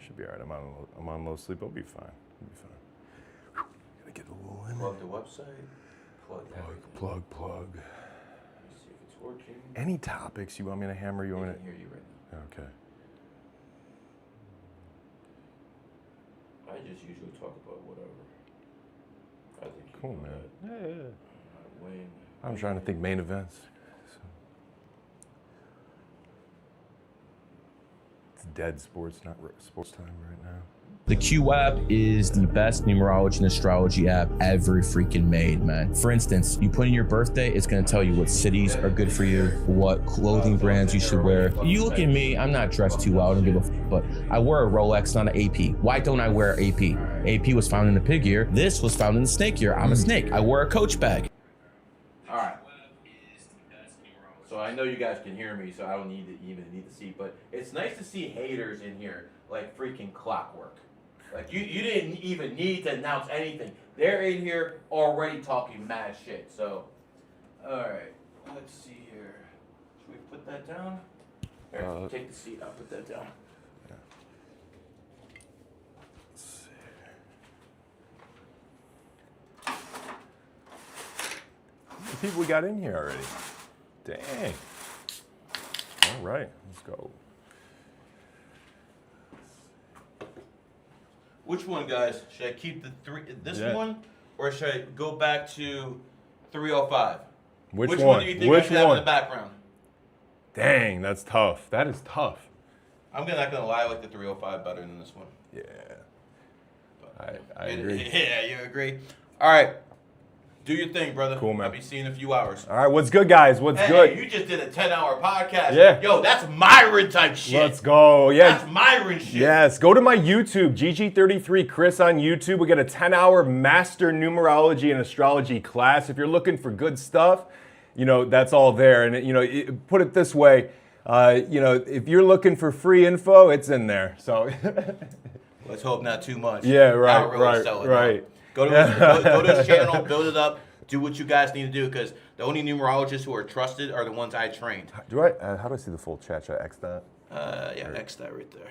Should be all right. I'm on low sleep. I'll be fine. I'll be fine. Whew. Gotta get a little in. Plug the website. Plug. Let's see if it's working. Any topics you want me to hammer? You want I me can hear you right now. Okay. I just usually talk about whatever. I think you Cool, know man. that. Yeah. Wayne. I'm trying to think main events. It's dead sports, not sports time right now. The Q app is the best numerology and astrology app ever freaking made, man. For instance, you put in your birthday, it's gonna tell you what cities are good for you, what clothing brands you should wear. You look at me, I'm not dressed too well, I don't give a f, but I wear a Rolex, not an AP. Why don't I wear AP? AP was found in the pig year. This was found in the snake year. I'm a snake. I wear a Coach bag. All right. So I know you guys can hear me, so I don't even need to see, but it's nice to see haters in here like freaking clockwork. Like you didn't even need to announce anything. They're in here already talking mad shit. So, all right, let's see here. Should we put that down? All right, take the seat. I'll put that down. Yeah. Let's see. How many people we got in here already? Dang. All right, let's go. Which one, guys? Should I keep this Yeah. one, or should I go back to 305? Which one one? do you think Which I should have one? in the background? Dang, that's tough. That is tough. I'm not gonna lie, I like the 305 better than this one. Yeah. But, I agree. Yeah, you agree. All right, do your thing, brother. Cool, man. I'll be seeing you in a few hours. All right, what's good, guys? What's good? Hey, you just did a 10-hour podcast. Yeah. Yo, that's Myron type shit. Let's go. Yeah. That's Myron shit. Yes, go to my YouTube, gg33 Chris on YouTube. We got a 10-hour master numerology and astrology class. If you're looking for good stuff, you know, that's all there. And, you know, put it this way, you know, if you're looking for free info, it's in there. So Let's hope not too much. Yeah, right, I'll really right, sell it right. out. Go to his channel, build it up, do what you guys need to do, because the only numerologists who are trusted are the ones I trained. how do I see the full chat? Should I X that? Yeah, X that right there.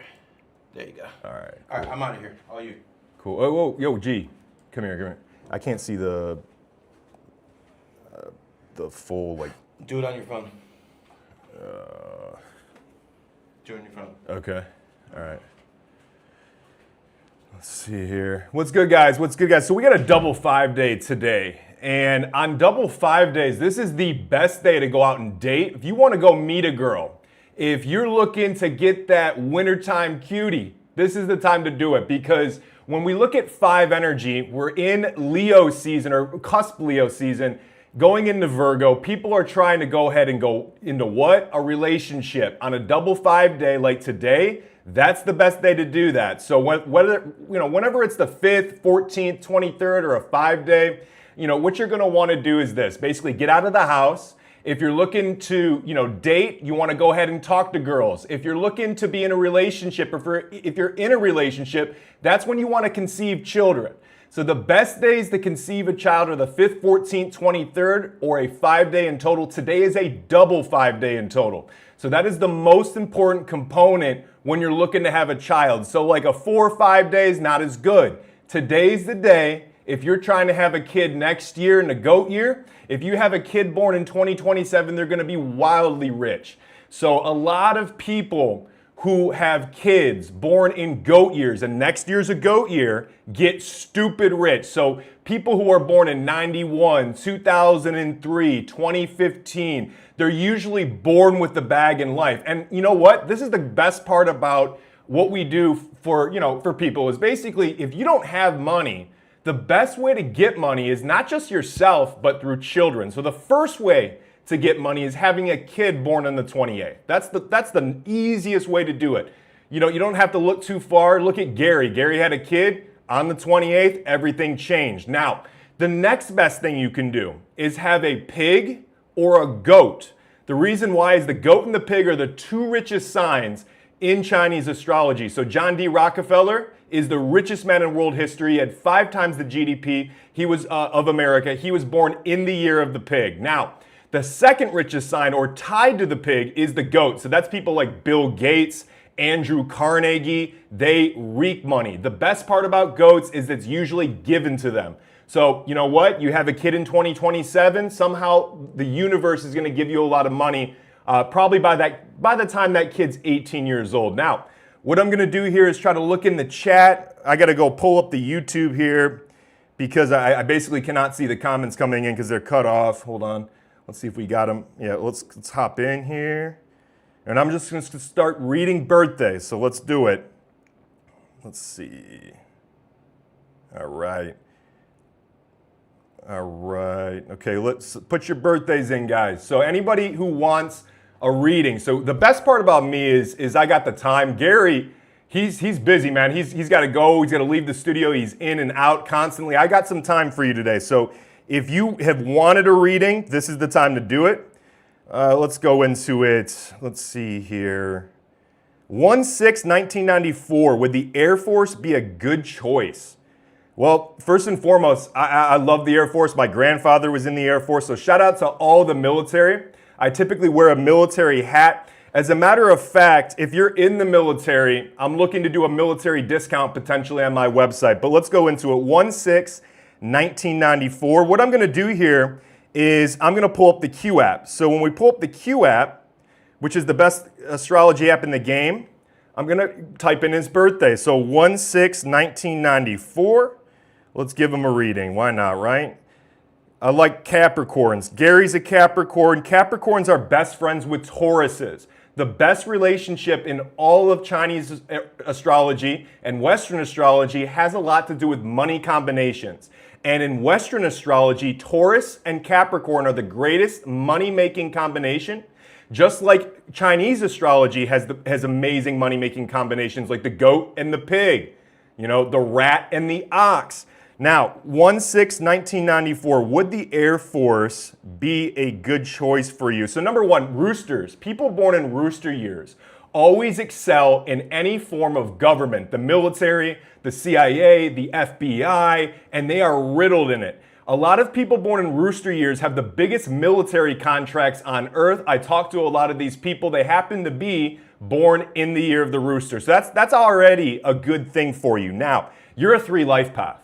There you go. All right. All right, I'm out of here. All you. Cool. Oh, whoa, yo, G, come here. I can't see the full, like. Do it on your phone. Do it on your phone. Okay. All right. Let's see here. What's good, guys? So we got a double 5-day today. And on double 5 days, this is the best day to go out and date. If you want to go meet a girl, if you're looking to get that wintertime cutie, this is the time to do it, because when we look at 5 energy, we're in Leo season, or cusp Leo season, going into Virgo. People are trying to go ahead and go into what? A relationship. On a double 5-day like today, that's the best day to do that. So whenever it's the 5th, 14th, 23rd, or a 5-day, you know, what you're going to want to do is this. Basically, get out of the house. If you're looking to, you know, date, you want to go ahead and talk to girls. If you're looking to be in a relationship, or if you're in a relationship, that's when you want to conceive children. So the best days to conceive a child are the 5th, 14th, 23rd, or a 5-day in total. Today is a double 5-day in total. So that is the most important component when you're looking to have a child. So like a 4 or 5 days, not as good. Today's the day. If you're trying to have a kid next year in the goat year, if you have a kid born in 2027, they're going to be wildly rich. So a lot of people who have kids born in goat years, and next year's a goat year, get stupid rich. So people who are born in 91, 2003, 2015, they're usually born with the bag in life. And you know what? This is the best part about what we do for people, is basically, if you don't have money, the best way to get money is not just yourself, but through children. So the first way to get money is having a kid born on the 28th. That's the easiest way to do it. You know, you don't have to look too far. Look at Gary. Gary had a kid on the 28th. Everything changed. Now, the next best thing you can do is have a pig or a goat. The reason why is the goat and the pig are the 2 richest signs in Chinese astrology. So John D. Rockefeller is the richest man in world history. He had 5 times the GDP of America. He was born in the year of the pig. Now, the second richest sign, or tied to the pig, is the goat. So that's people like Bill Gates Andrew Carnegie, they reek money. The best part about goats is it's usually given to them. So you know what? You have a kid in 2027, somehow the universe is going to give you a lot of money, probably by the time that kid's 18 years old. Now, what I'm going to do here is try to look in the chat. I got to go pull up the YouTube here because I basically cannot see the comments coming in because they're cut off. Hold on. Let's see if we got them. Yeah, let's hop in here. And I'm just going to start reading birthdays. So let's do it. Let's see. All right. All right. Okay, let's put your birthdays in, guys. So anybody who wants a reading. So the best part about me is I got the time. Gary, he's busy, man. He's got to go. He's got to leave the studio. He's in and out constantly. I got some time for you today. So if you have wanted a reading, this is the time to do it. Let's go into it. Let's see here. 1/6/1994. Would the Air Force be a good choice? Well, first and foremost, I love the Air Force. My grandfather was in the Air Force, so shout out to all the military. I typically wear a military hat. As a matter of fact, if you're in the military, I'm looking to do a military discount potentially on my website. But let's go into it. 1/6/1994. What I'm going to do here is I'm going to pull up the Q app. So when we pull up the Q app, which is the best astrology app in the game, I'm going to type in his birthday. So 1/6/1994. Let's give him a reading. Why not, right? I like Capricorns. Gary's a Capricorn. Capricorns are best friends with Tauruses. The best relationship in all of Chinese astrology and Western astrology has a lot to do with money combinations. And in Western astrology, Taurus and Capricorn are the greatest money-making combination. Just like Chinese astrology has amazing money-making combinations like the goat and the pig, you know, the rat and the ox. Now, 1/6/1994, would the Air Force be a good choice for you? So number one, roosters. People born in rooster years always excel in any form of government, the military, the CIA, the FBI, and they are riddled in it. A lot of people born in rooster years have the biggest military contracts on earth. I talked to a lot of these people. They happen to be born in the year of the rooster. So that's already a good thing for you. Now, you're a 3 life path.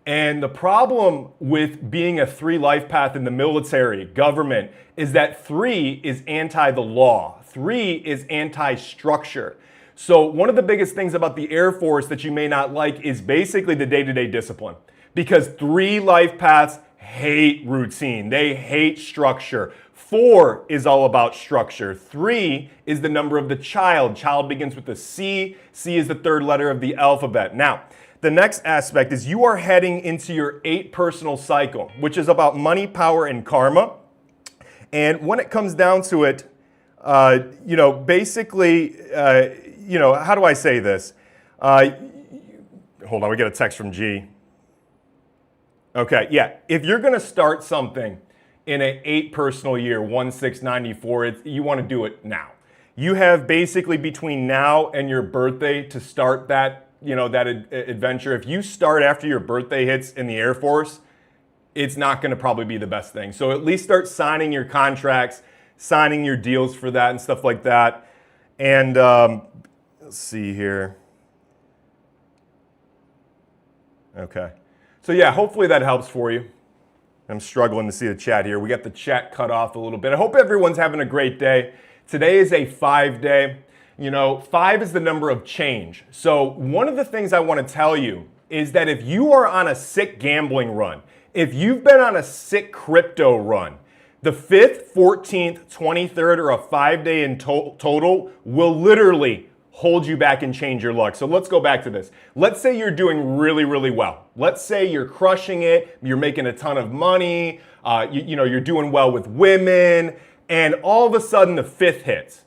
And the problem with being a 3 life path in the military, government, is that 3 is anti the law. 3 is anti-structure. So one of the biggest things about the Air Force that you may not like is basically the day-to-day discipline. Because 3 life paths hate routine. They hate structure. 4 is all about structure. 3 is the number of the child. Child begins with a C. C is the 3rd letter of the alphabet. Now, the next aspect is you are heading into your 8 personal cycle, which is about money, power, and karma. And when it comes down to it, basically, how do I say this? Hold on, we get a text from G. Okay, yeah, if you're going to start something in an 8 personal year, 1/6/94, you want to do it now. You have basically between now and your birthday to start that adventure. If you start after your birthday hits in the Air Force, it's not going to probably be the best thing. So at least start signing your contracts, signing your deals for that and stuff like that. And let's see here. Okay. So yeah, hopefully that helps for you. I'm struggling to see the chat here. We got the chat cut off a little bit. I hope everyone's having a great day. Today is a 5-day. 5 is the number of change. So one of the things I want to tell you is that if you are on a sick gambling run, if you've been on a sick crypto run, the 5th, 14th, 23rd, or a 5-day in total will literally hold you back and change your luck. So let's go back to this. Let's say you're doing really, really well. Let's say you're crushing it, you're making a ton of money, you're doing well with women, and all of a sudden the 5th hits.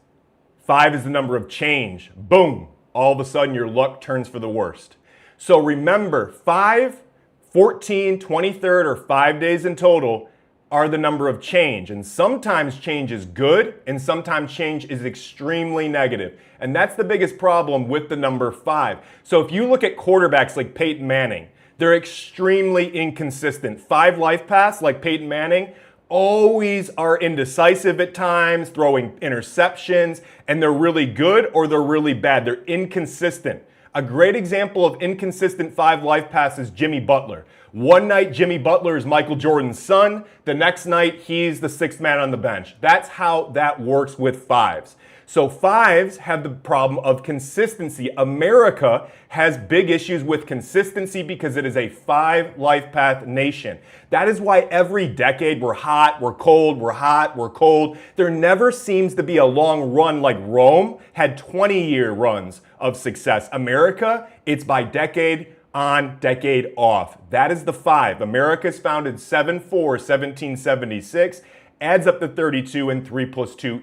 5 is the number of change. Boom. All of a sudden your luck turns for the worst. So remember, 5, 14, 23rd, or 5 days in total are the number of change. And sometimes change is good, and sometimes change is extremely negative. And that's the biggest problem with the number 5. So if you look at quarterbacks like Peyton Manning, they're extremely inconsistent. 5 life paths like Peyton Manning always are indecisive at times, throwing interceptions, and they're really good or they're really bad. They're inconsistent. A great example of inconsistent 5 life paths is Jimmy Butler. One night, Jimmy Butler is Michael Jordan's son. The next night, he's the 6th man on the bench. That's how that works with 5s. So 5s have the problem of consistency. America has big issues with consistency because it is a 5 life path nation. That is why every decade we're hot, we're cold, we're hot, we're cold. There never seems to be a long run like Rome had 20-year runs of success. America, it's by decade on, decade off. That is the 5. America's founded 7/4/1776, adds up to 32, and 3 + 2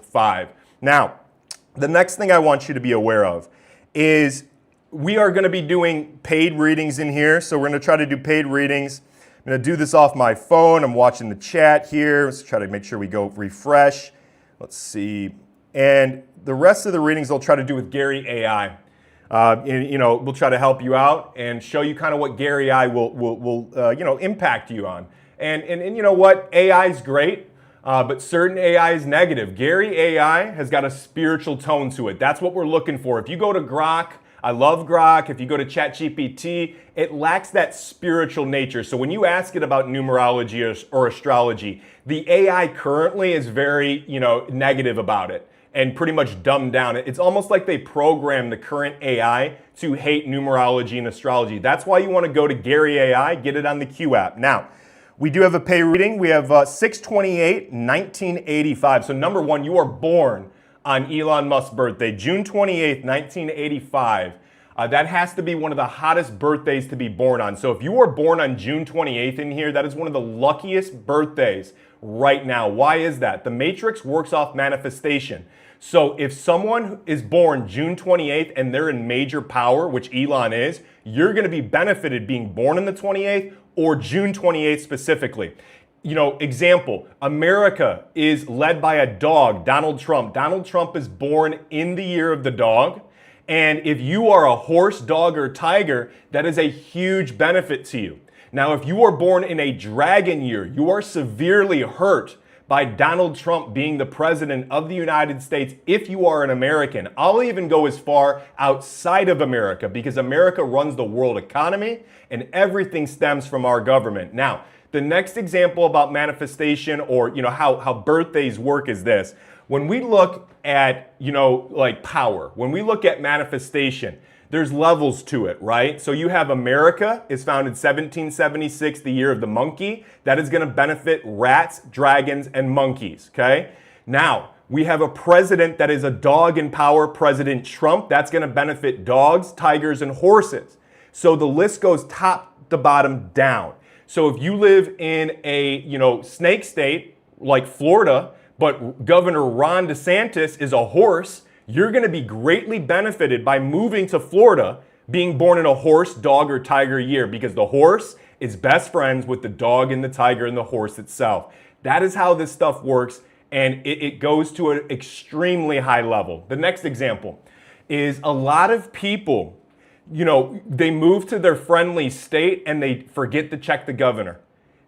= 5. Now, the next thing I want you to be aware of is we are going to be doing paid readings in here. So we're going to try to do paid readings. I'm going to do this off my phone. I'm watching the chat here. Let's try to make sure we go refresh. Let's see. And the rest of the readings I'll try to do with Gary AI. We'll try to help you out and show you kind of what Gary AI will impact you on. And you know what? AI is great. But certain AI is negative. Gary AI has got a spiritual tone to it. That's what we're looking for. If you go to Grok, I love Grok. If you go to ChatGPT, it lacks that spiritual nature. So when you ask it about numerology or astrology, the AI currently is very, negative about it and pretty much dumbed down. It's almost like they programmed the current AI to hate numerology and astrology. That's why you want to go to Gary AI, get it on the Q app. Now, we do have a pay reading. We have 6/28/1985. So number 1, you are born on Elon Musk's birthday, June 28th, 1985. That has to be one of the hottest birthdays to be born on. So if you were born on June 28th in here, that is one of the luckiest birthdays right now. Why is that? The matrix works off manifestation. So if someone is born June 28th and they're in major power, which Elon is, you're going to be benefited being born on the 28th or June 28th specifically. Example, America is led by a dog, Donald Trump. Donald Trump is born in the year of the dog. And if you are a horse, dog, or tiger, that is a huge benefit to you. Now, if you are born in a dragon year, you are severely hurt by Donald Trump being the president of the United States if you are an American. I'll even go as far outside of America because America runs the world economy and everything stems from our government. Now, the next example about manifestation or how birthdays work is this. When we look at power, when we look at manifestation, there's levels to it, right? So you have America is founded 1776, the year of the monkey. That is going to benefit rats, dragons, and monkeys, okay? Now, we have a president that is a dog in power, President Trump. That's going to benefit dogs, tigers, and horses. So the list goes top to bottom down. So if you live in a, snake state like Florida, but Governor Ron DeSantis is a horse, you're going to be greatly benefited by moving to Florida, being born in a horse, dog, or tiger year, because the horse is best friends with the dog and the tiger and the horse itself. That is how this stuff works, and it goes to an extremely high level. The next example is a lot of people, they move to their friendly state and they forget to check the governor.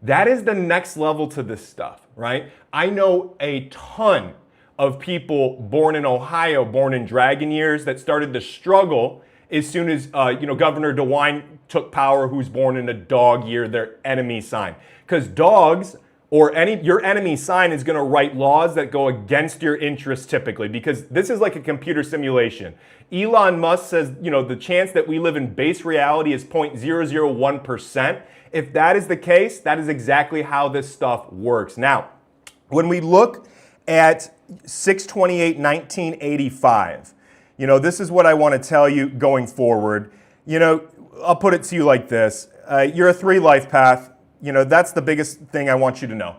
That is the next level to this stuff, right? I know a ton of people born in Ohio, born in dragon years, that started to struggle as soon as Governor DeWine took power, who's born in a dog year, their enemy sign. Because dogs or your enemy sign is going to write laws that go against your interests typically, because this is like a computer simulation. Elon Musk says, the chance that we live in base reality is 0.001%. If that is the case, that is exactly how this stuff works. Now, when we look at 6/28/1985, this is what I want to tell you going forward. I'll put it to you like this. You're a 3 life path. That's the biggest thing I want you to know.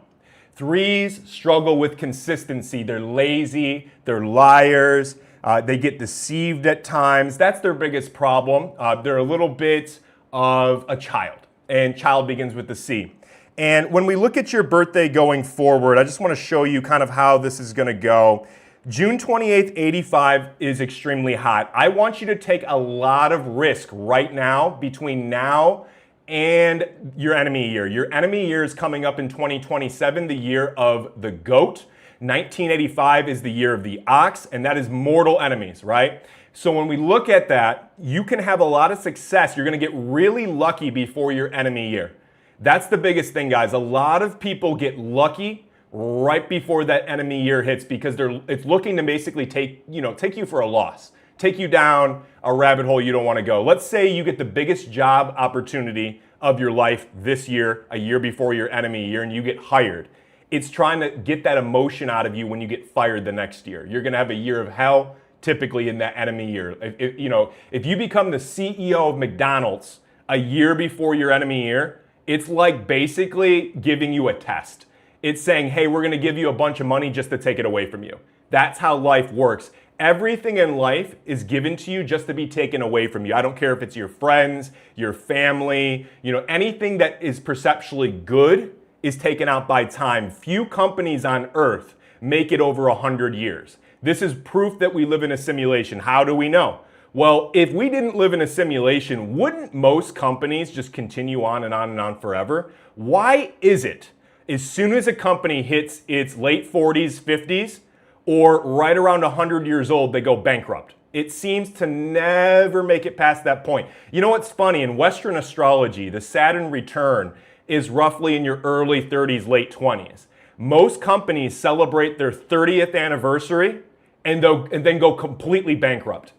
3s struggle with consistency. They're lazy. They're liars. They get deceived at times. That's their biggest problem. They're a little bit of a child, and child begins with the C. And when we look at your birthday going forward, I just want to show you kind of how this is going to go. June 28th, 85 is extremely hot. I want you to take a lot of risk right now between now and your enemy year. Your enemy year is coming up in 2027, the year of the goat. 1985 is the year of the ox, and that is mortal enemies, right? So when we look at that, you can have a lot of success. You're going to get really lucky before your enemy year. That's the biggest thing, guys. A lot of people get lucky right before that enemy year hits because it's looking to basically take you for a loss, take you down a rabbit hole you don't want to go. Let's say you get the biggest job opportunity of your life this year, a year before your enemy year, and you get hired. It's trying to get that emotion out of you when you get fired the next year. You're going to have a year of hell typically in that enemy year. If you become the CEO of McDonald's a year before your enemy year, it's like basically giving you a test. It's saying, hey, we're going to give you a bunch of money just to take it away from you. That's how life works. Everything in life is given to you just to be taken away from you. I don't care if it's your friends, your family, anything that is perceptually good is taken out by time. Few companies on earth make it over 100 years. This is proof that we live in a simulation. How do we know? Well, if we didn't live in a simulation, wouldn't most companies just continue on and on and on forever? Why is it as soon as a company hits its late 40s, 50s, or right around 100 years old, they go bankrupt? It seems to never make it past that point. You know what's funny? In Western astrology, the Saturn return is roughly in your early 30s, late 20s. Most companies celebrate their 30th anniversary and then go completely bankrupt.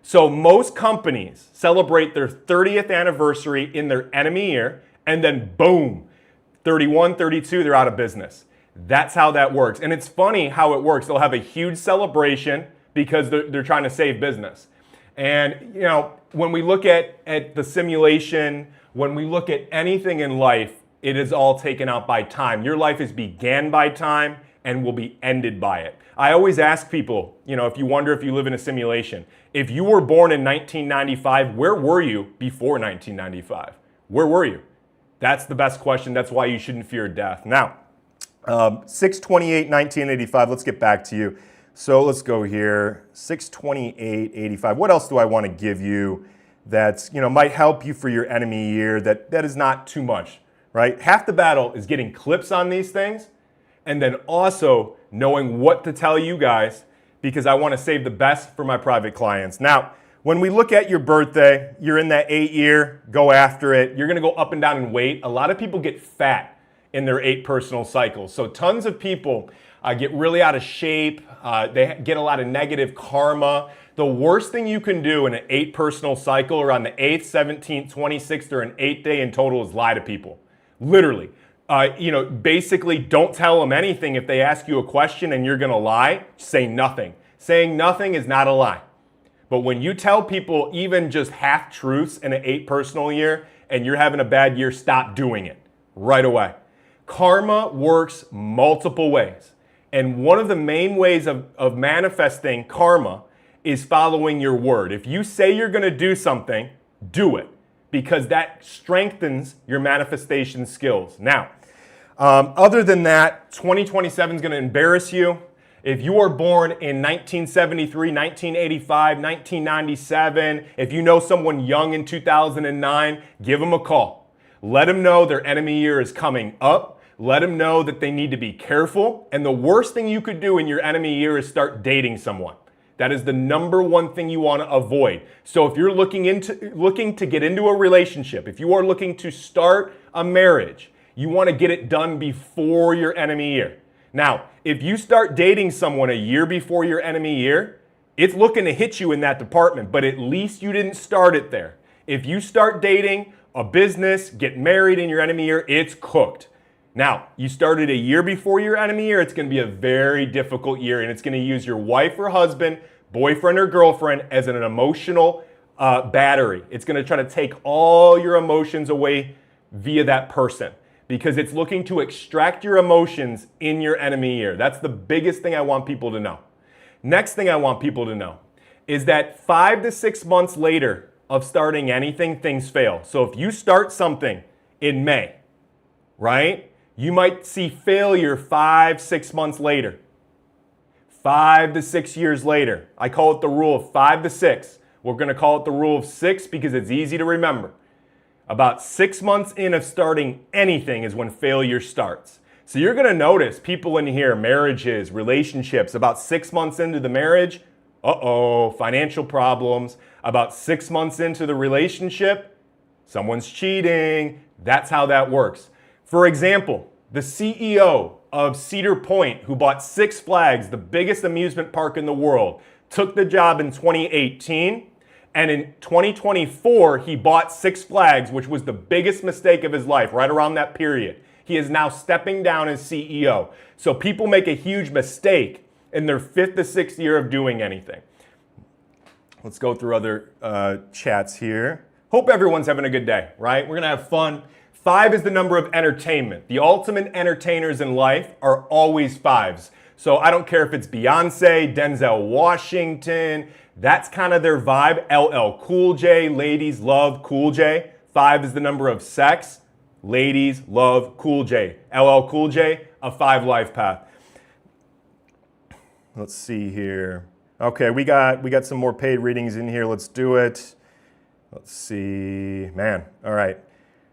So most companies celebrate their 30th anniversary in their enemy year, and then boom, 31, 32, they're out of business. That's how that works. And it's funny how it works. They'll have a huge celebration because they're trying to save business. And when we look at the simulation, when we look at anything in life, it is all taken out by time. Your life is began by time and will be ended by it. I always ask people, if you wonder if you live in a simulation, if you were born in 1995, where were you before 1995? Where were you? That's the best question. That's why you shouldn't fear death. Now, 6/28/1985, let's get back to you. So let's go here, 6/28/85. What else do I want to give you that might help you for your enemy year that is not too much, right? Half the battle is getting clips on these things and then also knowing what to tell you guys because I want to save the best for my private clients. Now, when we look at your birthday, you're in that 8 year, go after it. You're going to go up and down in weight. A lot of people get fat in their 8 personal cycles. So tons of people get really out of shape. They get a lot of negative karma. The worst thing you can do in an 8 personal cycle or on the 8th, 17th, 26th, or an 8th day in total is lie to people. Literally. Basically don't tell them anything. If they ask you a question and you're going to lie, say nothing. Saying nothing is not a lie. But when you tell people even just half truths in an 8 personal year and you're having a bad year, stop doing it right away. Karma works multiple ways. And one of the main ways of manifesting karma is following your word. If you say you're going to do something, do it, because that strengthens your manifestation skills. Now, other than that, 2027 is going to embarrass you. If you were born in 1973, 1985, 1997, if you know someone young in 2009, give them a call. Let them know their enemy year is coming up. Let them know that they need to be careful. And the worst thing you could do in your enemy year is start dating someone. That is the number one thing you want to avoid. So if you're looking to get into a relationship, if you are looking to start a marriage, you want to get it done before your enemy year. Now, if you start dating someone a year before your enemy year, it's looking to hit you in that department, but at least you didn't start it there. If you start dating a business, get married in your enemy year, it's cooked. Now, you started a year before your enemy year, it's going to be a very difficult year, and it's going to use your wife or husband, boyfriend or girlfriend as an emotional battery. It's going to try to take all your emotions away via that person because it's looking to extract your emotions in your enemy year. That's the biggest thing I want people to know. Next thing I want people to know is that 5 to 6 months later of starting anything, things fail. So if you start something in May, right? You might see failure 5, 6 months later. 5 to 6 years later. I call it the rule of 5 to 6. We're going to call it the rule of 6 because it's easy to remember. About 6 months in of starting anything is when failure starts. So you're gonna notice people in here, marriages, relationships, about 6 months into the marriage, financial problems. About 6 months into the relationship, someone's cheating. That's how that works. For example, the CEO of Cedar Point, who bought Six Flags, the biggest amusement park in the world, took the job in 2018. And in 2024, he bought Six Flags, which was the biggest mistake of his life, right around that period. He is now stepping down as CEO. So people make a huge mistake in their 5th to 6th year of doing anything. Let's go through other chats here. Hope everyone's having a good day, right? We're gonna have fun. 5 is the number of entertainment. The ultimate entertainers in life are always 5s. So I don't care if it's Beyonce, Denzel Washington, that's kind of their vibe. LL Cool J, ladies love Cool J. 5 is the number of sex. Ladies love Cool J. LL Cool J, a 5 life path. Let's see here. Okay, we got some more paid readings in here. Let's do it. Let's see. Man, all right.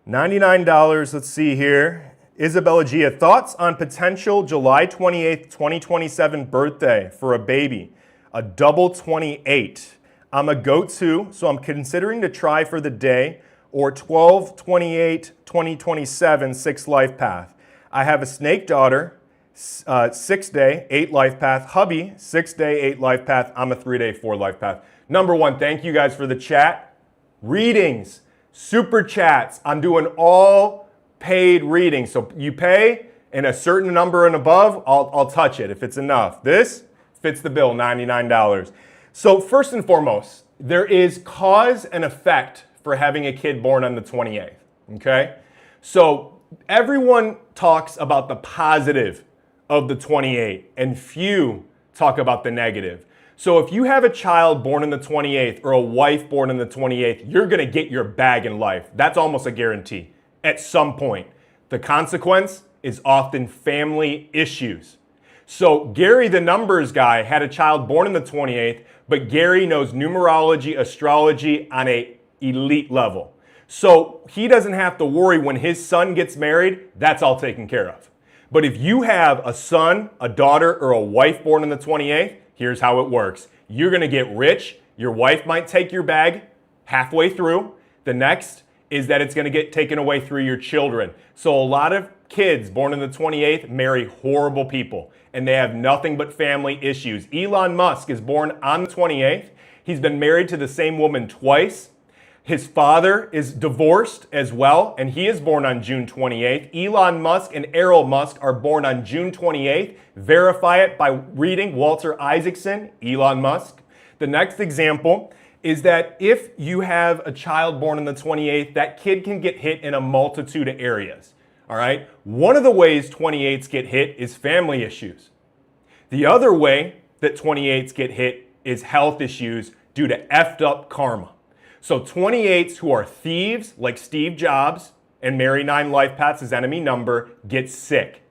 $99, let's see here. Isabella Gia, thoughts on potential July 28th, 2027 birthday for a baby? A double 28. I'm a go-to, so I'm considering to try for the day or 12/28/2027 6 life path. I have a snake daughter, 6 day, 8 life path. Hubby, 6 day, 8 life path. I'm a 3 day, 4 life path. Number one, thank you guys for the chat. Readings, super chats. I'm doing all paid readings. So you pay and a certain number and above, I'll touch it if it's enough. This fits the bill, $99. So first and foremost, there is cause and effect for having a kid born on the 28th, okay? So everyone talks about the positive of the 28 and few talk about the negative. So if you have a child born on the 28th or a wife born on the 28th, you're gonna get your bag in life. That's almost a guarantee at some point. The consequence is often family issues. So Gary, the numbers guy, had a child born on the 28th, but Gary knows numerology, astrology on a elite level. So he doesn't have to worry when his son gets married, that's all taken care of. But if you have a son, a daughter, or a wife born on the 28th, here's how it works. You're gonna get rich. Your wife might take your bag halfway through. The next is that it's gonna get taken away through your children. So a lot of kids born on the 28th marry horrible people and they have nothing but family issues. Elon Musk is born on the 28th. He's been married to the same woman twice. His father is divorced as well, and he is born on June 28th. Elon Musk and Errol Musk are born on June 28th. Verify it by reading Walter Isaacson, Elon Musk. The next example is that if you have a child born on the 28th, that kid can get hit in a multitude of areas. All right? One of the ways 28s get hit is family issues. The other way that 28s get hit is health issues due to effed up karma. So 28s who are thieves, like Steve Jobs, and marry 9 life paths as enemy number, get sick.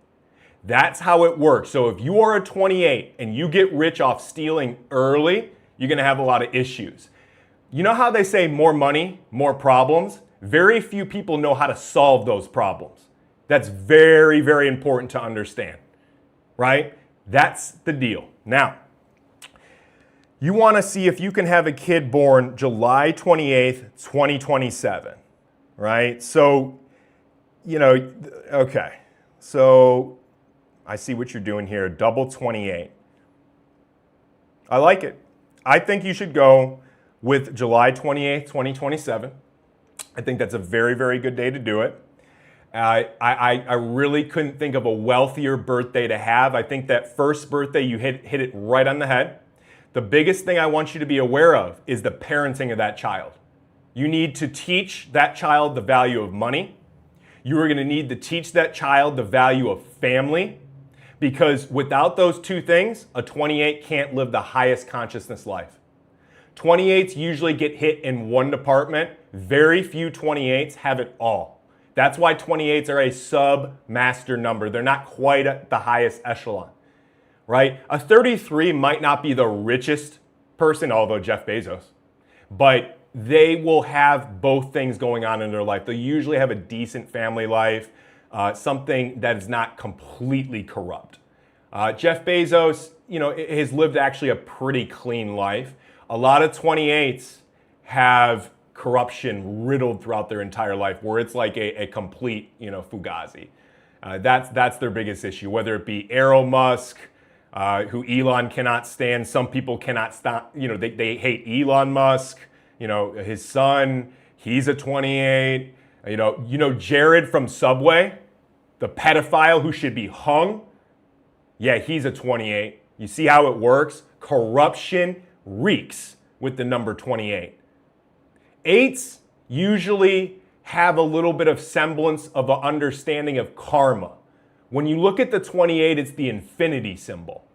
That's how it works. So if you are a 28 and you get rich off stealing early, you're gonna have a lot of issues. You know how they say more money, more problems? Very few people know how to solve those problems. That's very, very important to understand, right? That's the deal. Now, you want to see if you can have a kid born July 28th, 2027, right? So, okay. So I see what you're doing here, double 28. I like it. I think you should go with July 28th, 2027. I think that's a very, very good day to do it. I really couldn't think of a wealthier birthday to have. I think that first birthday, you hit it right on the head. The biggest thing I want you to be aware of is the parenting of that child. You need to teach that child the value of money. You are going to need to teach that child the value of family, because without those two things, a 28 can't live the highest consciousness life. 28s usually get hit in one department. Very few 28s have it all. That's why 28s are a sub-master number. They're not quite at the highest echelon, right? A 33 might not be the richest person, although Jeff Bezos, but they will have both things going on in their life. They'll usually have a decent family life, something that is not completely corrupt. Jeff Bezos, has lived actually a pretty clean life. A lot of 28s have corruption riddled throughout their entire life, where it's like a complete, fugazi. That's their biggest issue, whether it be Elon Musk, who Elon cannot stand. Some people cannot stop, they hate Elon Musk. His son, he's a 28. Jared from Subway, the pedophile who should be hung. Yeah, he's a 28. You see how it works? Corruption reeks with the number 28. 8s usually have a little bit of semblance of an understanding of karma. When you look at the 28, it's the infinity symbol.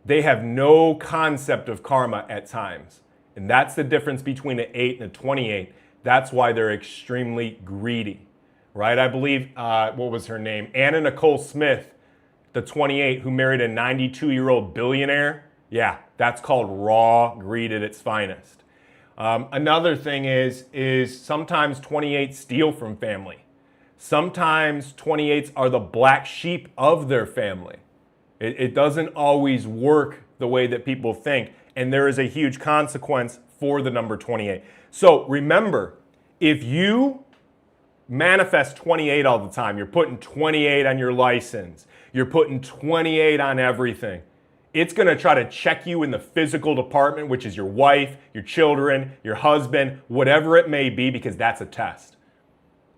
They have no concept of karma at times. And that's the difference between an 8 and a 28. That's why they're extremely greedy, right? I believe, what was her name? Anna Nicole Smith, the 28 who married a 92-year-old billionaire. Yeah, that's called raw greed at its finest. Another thing is sometimes 28s steal from family. Sometimes 28s are the black sheep of their family. It doesn't always work the way that people think. And there is a huge consequence for the number 28. So remember, if you manifest 28 all the time, you're putting 28 on your license, you're putting 28 on everything, it's going to try to check you in the physical department, which is your wife, your children, your husband, whatever it may be, because that's a test.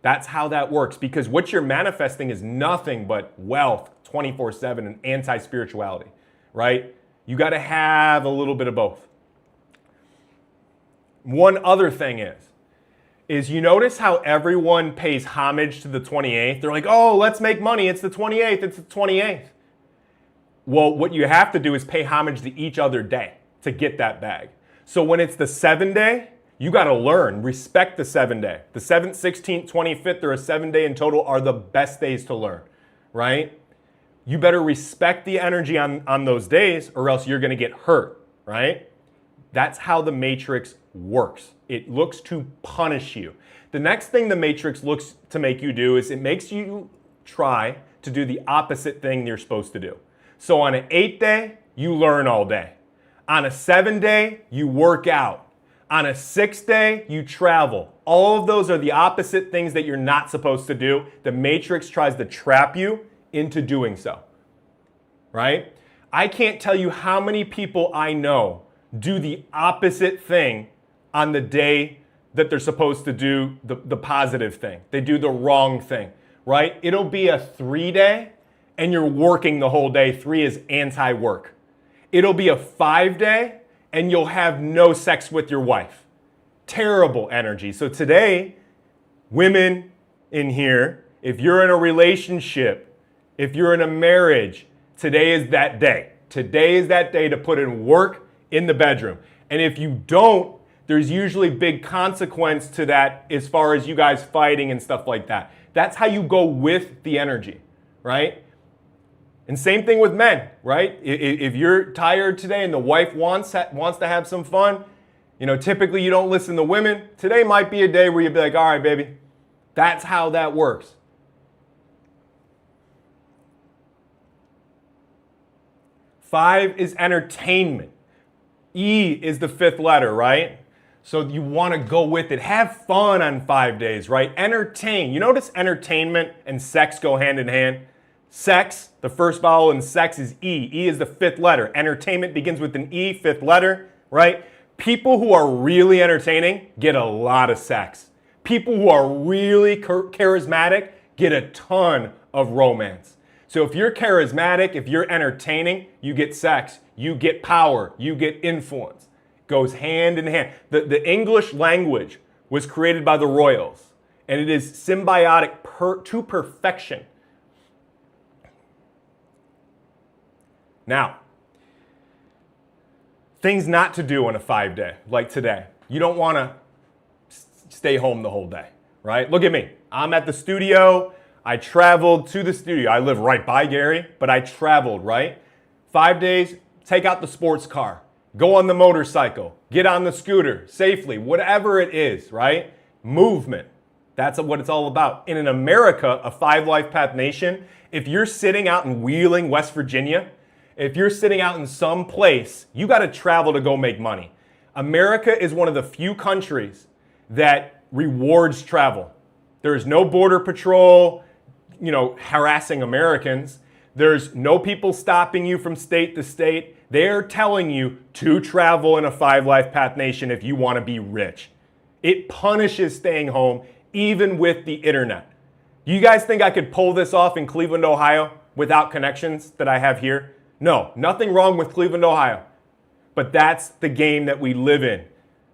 That's how that works, because what you're manifesting is nothing but wealth 24/7 and anti-spirituality, right? You got to have a little bit of both. One other thing is you notice how everyone pays homage to the 28th? They're like, oh, let's make money. It's the 28th. It's the 28th. Well, what you have to do is pay homage to each other day to get that bag. So when it's the 7-day, you got to learn, respect the 7-day. The 7th, 16th, 25th, or a 7-day in total are the best days to learn, right? You better respect the energy on those days or else you're going to get hurt, right? That's how the matrix works. It looks to punish you. The next thing the matrix looks to make you do is it makes you try to do the opposite thing you're supposed to do. So on an 8-day, you learn all day. On a 7-day, you work out. On a 6-day, you travel. All of those are the opposite things that you're not supposed to do. The matrix tries to trap you into doing so, right? I can't tell you how many people I know do the opposite thing on the day that they're supposed to do the positive thing. They do the wrong thing, right? It'll be a 3-day and you're working the whole day. 3 is anti-work. It'll be a 5-day and you'll have no sex with your wife. Terrible energy. So today, women in here, if you're in a relationship, if you're in a marriage, today is that day. Today is that day to put in work in the bedroom. And if you don't, there's usually big consequence to that as far as you guys fighting and stuff like that. That's how you go with the energy, right? And same thing with men, right? If you're tired today and the wife wants to have some fun, typically you don't listen to women. Today might be a day where you'd be like, all right, baby. That's how that works. 5 is entertainment. E is the 5th letter, right? So you want to go with it. Have fun on 5 days, right? Entertain. You notice entertainment and sex go hand in hand? Sex, the first vowel in sex is E. E is the 5th letter. Entertainment begins with an E, 5th letter, right? People who are really entertaining get a lot of sex. People who are really charismatic get a ton of romance. So if you're charismatic, if you're entertaining, you get sex, you get power, you get influence. Goes hand in hand. The English language was created by the royals, and it is symbiotic to perfection. Now, things not to do on a 5-day, like today. You don't want to stay home the whole day, right? Look at me. I'm at the studio. I traveled to the studio. I live right by Gary, but I traveled, right? 5 days, take out the sports car. go on the motorcycle, get on the scooter safely, whatever it is, right? Movement. That's what it's all about. And in America, a 5 life path nation, if you're sitting out in Wheeling, West Virginia, if you're sitting out in some place, you got to travel to go make money. America is one of the few countries that rewards travel. There is no border patrol, harassing Americans. There's no people stopping you from state to state. They're telling you to travel in a 5 life path nation if you want to be rich. It punishes staying home, even with the internet. You guys think I could pull this off in Cleveland, Ohio without connections that I have here? No, nothing wrong with Cleveland, Ohio. But that's the game that we live in.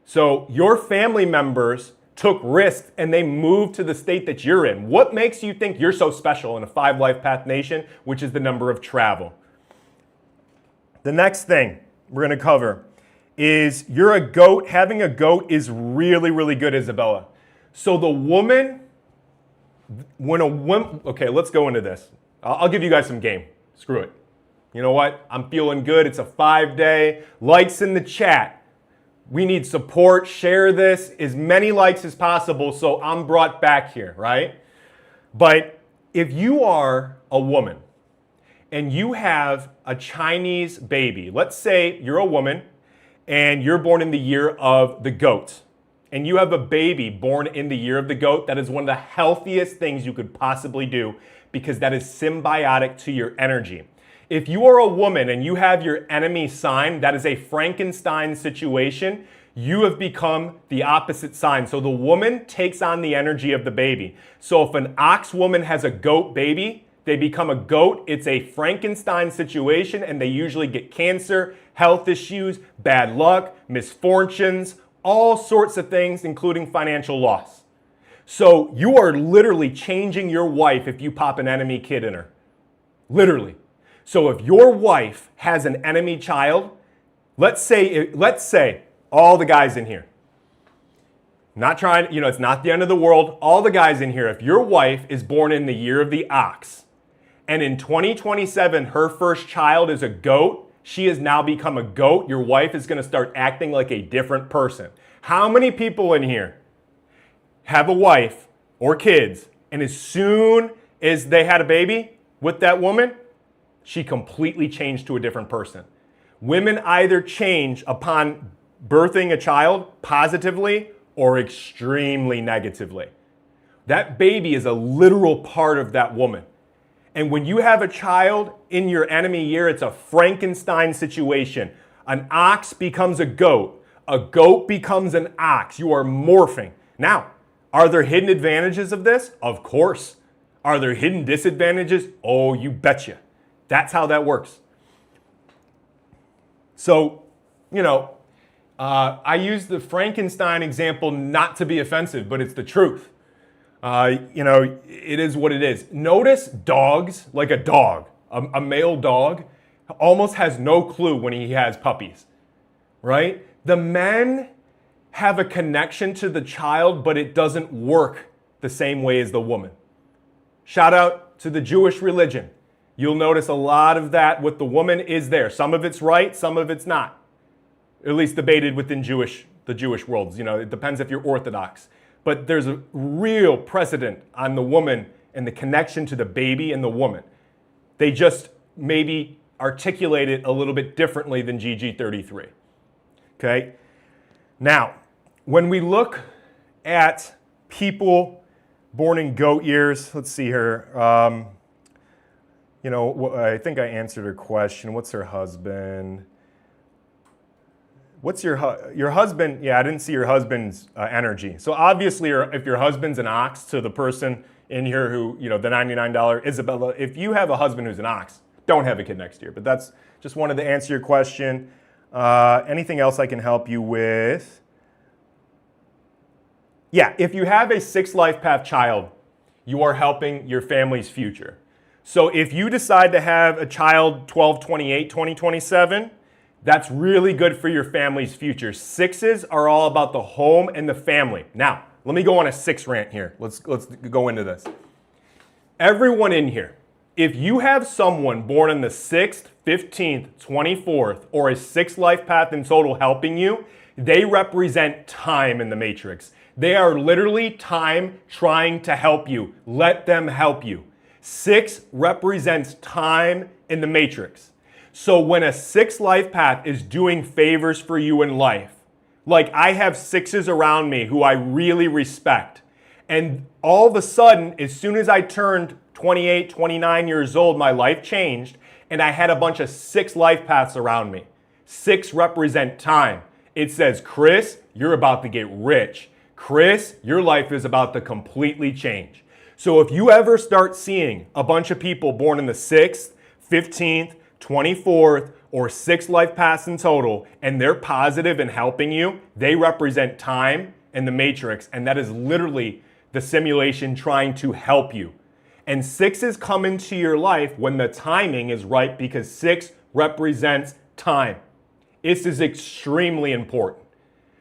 So your family members took risks and they moved to the state that you're in. What makes you think you're so special in a 5 life path nation, which is the number of travel? The next thing we're going to cover is you're a goat. Having a goat is really, really good, Isabella. So the woman, okay, let's go into this. I'll give you guys some game. Screw it. You know what? I'm feeling good. It's a 5-day. Likes in the chat. We need support. Share this. As many likes as possible so I'm brought back here, right? But if you are a woman and you have a Chinese baby, let's say you're a woman and you're born in the year of the goat, and you have a baby born in the year of the goat, that is one of the healthiest things you could possibly do because that is symbiotic to your energy. If you are a woman and you have your enemy sign, that is a Frankenstein situation. You have become the opposite sign. So the woman takes on the energy of the baby. So if an ox woman has a goat baby, they become a goat. It's a Frankenstein situation and they usually get cancer, health issues, bad luck, misfortunes, all sorts of things, including financial loss. So you are literally changing your wife if you pop an enemy kid in her. Literally. So if your wife has an enemy child, let's say all the guys in here, not trying, it's not the end of the world. All the guys in here, if your wife is born in the year of the ox, and in 2027, her first child is a goat, she has now become a goat, your wife is going to start acting like a different person. How many people in here have a wife or kids, and as soon as they had a baby with that woman, she completely changed to a different person? Women either change upon birthing a child positively or extremely negatively. That baby is a literal part of that woman. And when you have a child in your enemy year, it's a Frankenstein situation. An ox becomes a goat becomes an ox. You are morphing. Now, are there hidden advantages of this? Of course. Are there hidden disadvantages? Oh, you betcha. That's how that works. So, I use the Frankenstein example not to be offensive, but it's the truth. It is what it is. Notice dogs, like a dog, a male dog, almost has no clue when he has puppies, right? The men have a connection to the child, but it doesn't work the same way as the woman. Shout out to the Jewish religion. You'll notice a lot of that with the woman is there. Some of it's right, some of it's not. At least debated within the Jewish worlds. It depends if you're Orthodox. But there's a real precedent on the woman and the connection to the baby and the woman. They just maybe articulate it a little bit differently than gg33. Okay? Now, when we look at people born in goat years, let's see here. I think I answered her question. What's her husband? What's your husband? Yeah, I didn't see your husband's energy. So obviously, if your husband's an ox, to the person in here who, the $99, Isabella, if you have a husband who's an ox, don't have a kid next year. But that's just wanted to answer your question. Anything else I can help you with? Yeah, if you have a 6 life path child, you are helping your family's future. So if you decide to have a child 12/28, 2027, that's really good for your family's future. 6s are all about the home and the family. Now, let me go on a 6 rant here. Let's go into this. Everyone in here, If you have someone born on the 6th, 15th, 24th, or a 6 life path in total helping you, they represent time in the matrix. They are literally time trying to help you. Let them help you. 6 represents time in the matrix. So when a 6 life path is doing favors for you in life, like I have 6s around me who I really respect, and all of a sudden, as soon as I turned 28, 29 years old, my life changed, and I had a bunch of 6 life paths around me. 6 represent time. It says, Chris, you're about to get rich. Chris, your life is about to completely change. So if you ever start seeing a bunch of people born in the 6th, 15th, 24th, or 6 life paths in total, and they're positive and helping you, they represent time in the matrix, and that is literally the simulation trying to help you. And 6s come into your life when the timing is right, because 6 represents time. This is extremely important.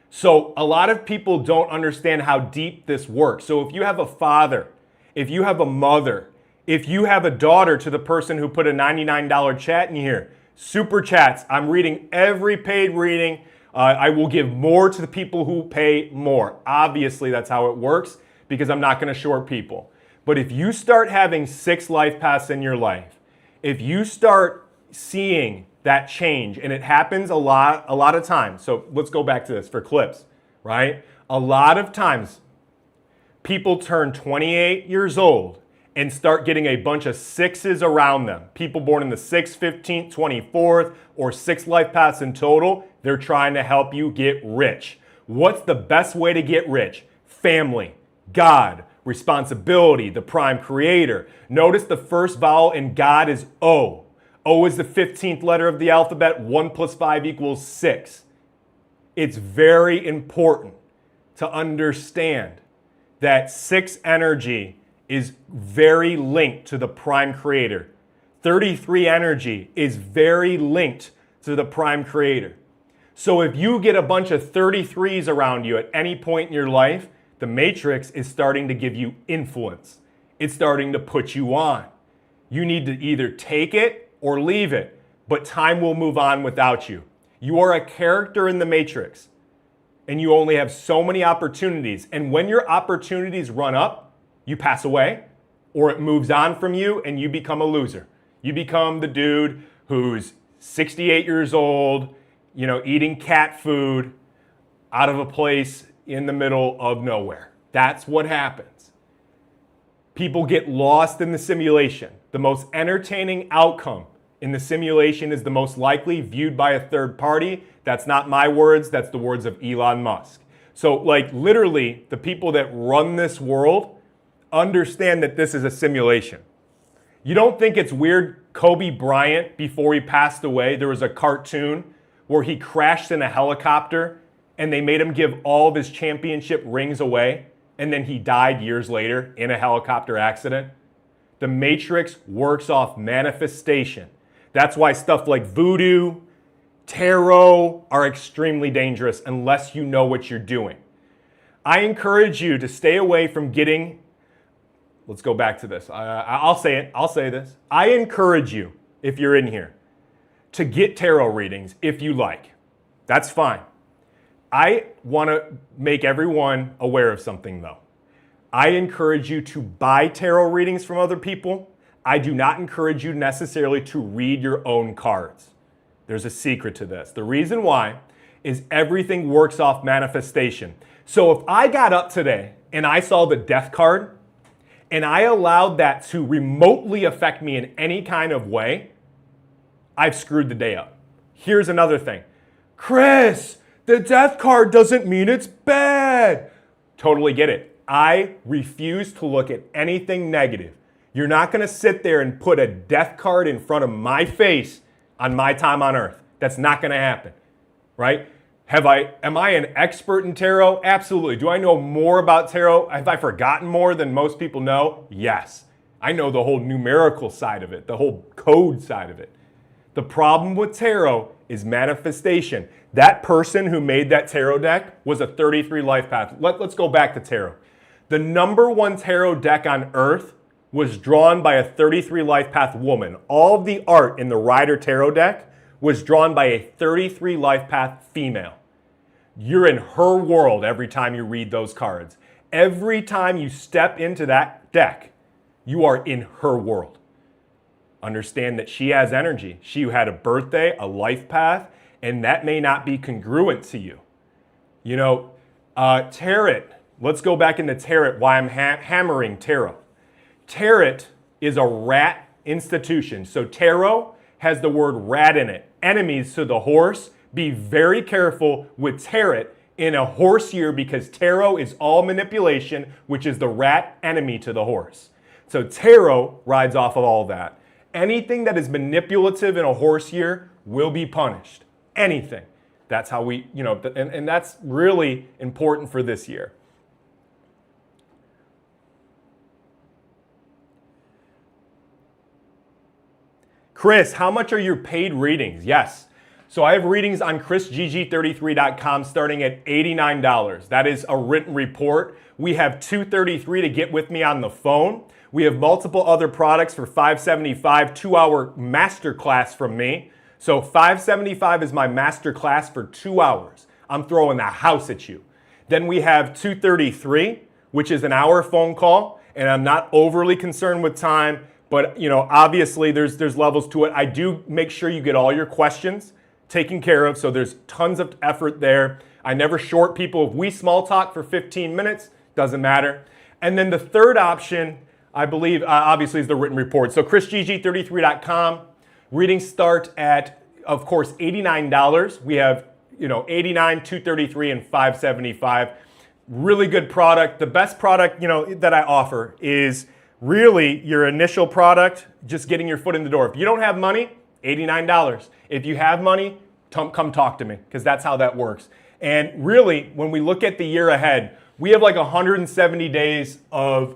So a lot of people don't understand how deep this works. So if you have a father, if you have a mother, if you have a daughter, to the person who put a $99 chat in here, super chats, I'm reading every paid reading. I will give more to the people who pay more. Obviously, that's how it works, because I'm not going to short people. But if you start having 6 life paths in your life, if you start seeing that change, and it happens a lot of times. So let's go back to this for clips, right? A lot of times, people turn 28 years old and start getting a bunch of 6s around them. People born in the 6th, 15th, 24th, or 6 life paths in total, they're trying to help you get rich. What's the best way to get rich? Family, God, responsibility, the prime creator. Notice the first vowel in God is O. O is the 15th letter of the alphabet. 1 + 5 = 6. It's very important to understand that 6 energy is very linked to the prime creator. 33 energy is very linked to the prime creator. So if you get a bunch of 33s around you at any point in your life, the matrix is starting to give you influence. It's starting to put you on. You need to either take it or leave it, but time will move on without you. You are a character in the matrix, and you only have so many opportunities. And when your opportunities run up, you pass away, or it moves on from you and you become a loser. You become the dude who's 68 years old, eating cat food out of a place in the middle of nowhere. That's what happens. People get lost in the simulation. The most entertaining outcome in the simulation is the most likely viewed by a third party. That's not my words, that's the words of Elon Musk. So literally, the people that run this world understand that this is a simulation. You don't think it's weird? Kobe Bryant, before he passed away, there was a cartoon where he crashed in a helicopter and they made him give all of his championship rings away, and then he died years later in a helicopter accident. The matrix works off manifestation. That's why stuff like voodoo, tarot are extremely dangerous unless you know what you're doing. I encourage you to stay away from getting, let's go back to this. I'll say it. I'll say this. I encourage you, if you're in here, to get tarot readings if you like. That's fine. I want to make everyone aware of something, though. I encourage you to buy tarot readings from other people. I do not encourage you necessarily to read your own cards. There's a secret to this. The reason why is everything works off manifestation. So if I got up today and I saw the death card and I allowed that to remotely affect me in any kind of way, I've screwed the day up. Here's another thing. Chris, the death card doesn't mean it's bad. Totally get it. I refuse to look at anything negative. You're not going to sit there and put a death card in front of my face on my time on earth. That's not going to happen, right? Am I an expert in tarot? Absolutely. Do I know more about tarot? Have I forgotten more than most people know? Yes. I know the whole numerical side of it, the whole code side of it. The problem with tarot is manifestation. That person who made that tarot deck was a 33 life path. Let's go back to tarot. The number 1 tarot deck on earth was drawn by a 33 Lifepath woman. All of the art in the Rider Tarot deck was drawn by a 33 Lifepath female. You're in her world every time you read those cards. Every time you step into that deck, you are in her world. Understand that she has energy. She had a birthday, a life path, and that may not be congruent to you. You know, tarot, let's go back into tarot, why I'm hammering tarot. Tarot is a rat institution. So tarot has the word rat in it. Enemies to the horse. Be very careful with tarot in a horse year because tarot is all manipulation, which is the rat enemy to the horse. So tarot rides off of all that. Anything that is manipulative in a horse year will be punished. Anything. That's how we, you know, and that's really important for this year. Chris, how much are your paid readings? Yes. So I have readings on chrisgg33.com starting at $89. That is a written report. We have $233 to get with me on the phone. We have multiple other products for $575, 2-hour masterclass from me. So $575 is my masterclass for 2 hours. I'm throwing the house at you. Then we have $233, which is an hour phone call, and I'm not overly concerned with time. But, you know, obviously there's levels to it. I do make sure you get all your questions taken care of, so there's tons of effort there. I never short people. If we small talk for 15 minutes, doesn't matter. And then the third option, I believe, obviously is the written report. So chrisgg33.com, readings start at, of course, $89. We have, you know, $89, $233, and $575. Really good product. The best product, you know, that I offer is really your initial product, just getting your foot in the door. If you don't have money, $89. If you have money, come talk to me, because that's how that works. And really, when we look at the year ahead, we have like 170 days of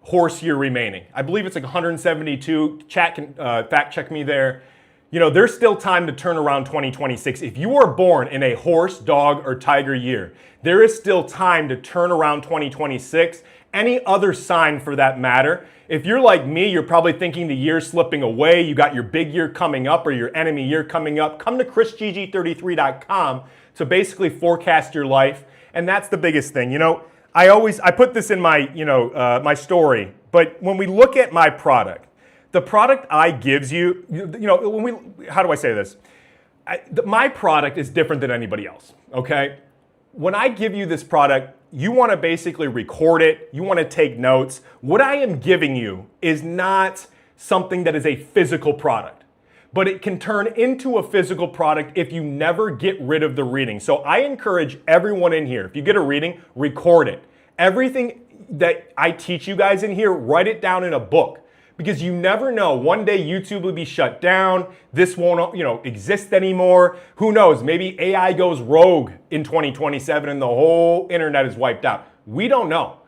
horse year remaining. I believe it's like 172. Chat can fact check me there. You know, there's still time to turn around 2026. If you are born in a horse, dog, or tiger year, there is still time to turn around 2026. Any other sign for that matter. If you're like me, you're probably thinking the year's slipping away, you got your big year coming up or your enemy year coming up, come to chrisgg33.com to basically forecast your life. And that's the biggest thing. You know, I put this in my, my story, but when we look at my product, the product I gives you, how do I say this? My product is different than anybody else, okay? When I give you this product, you want to basically record it. You want to take notes. What I am giving you is not something that is a physical product, but it can turn into a physical product if you never get rid of the reading. So I encourage everyone in here, if you get a reading, record it. Everything that I teach you guys in here, write it down in a book. Because you never know, one day YouTube will be shut down, this won't exist anymore. Who knows, maybe AI goes rogue in 2027 and the whole internet is wiped out. We don't know.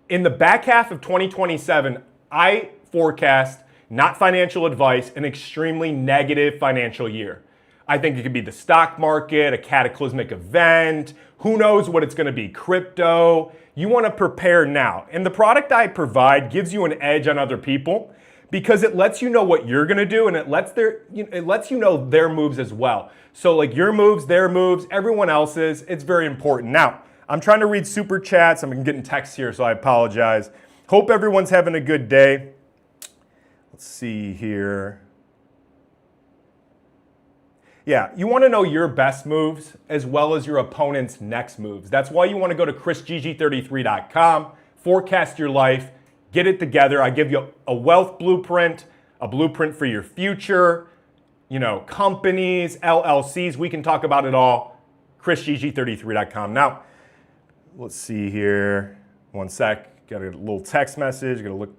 In the back half of 2027, I forecast, not financial advice, an extremely negative financial year. I think it could be the stock market, a cataclysmic event, who knows what it's gonna be, crypto. You wanna prepare now. And the product I provide gives you an edge on other people, because it lets you know what you're gonna do, and it lets you know their moves as well. So like your moves, their moves, everyone else's, it's very important. Now, I'm trying to read super chats. I'm getting texts here, so I apologize. Hope everyone's having a good day. Let's see here. Yeah, you wanna know your best moves as well as your opponent's next moves. That's why you wanna go to chrisgg33.com, forecast your life, get it together. I give you a wealth blueprint, a blueprint for your future, companies, LLCs. We can talk about it all. chrisgg33.com. Now, let's see here. One sec. Got a little text message. Got to look.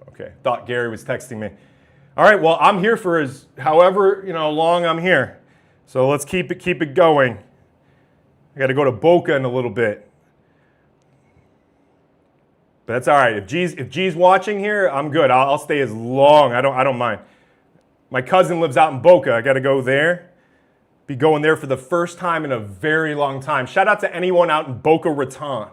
Okay. Thought Gary was texting me. All right. Well, I'm here for however long I'm here. So let's keep it going. I got to go to Boca in a little bit. But that's all right. If G's watching here, I'm good. I'll stay as long. I don't mind. My cousin lives out in Boca. I got to go there. Be going there for the first time in a very long time. Shout out to anyone out in Boca Raton.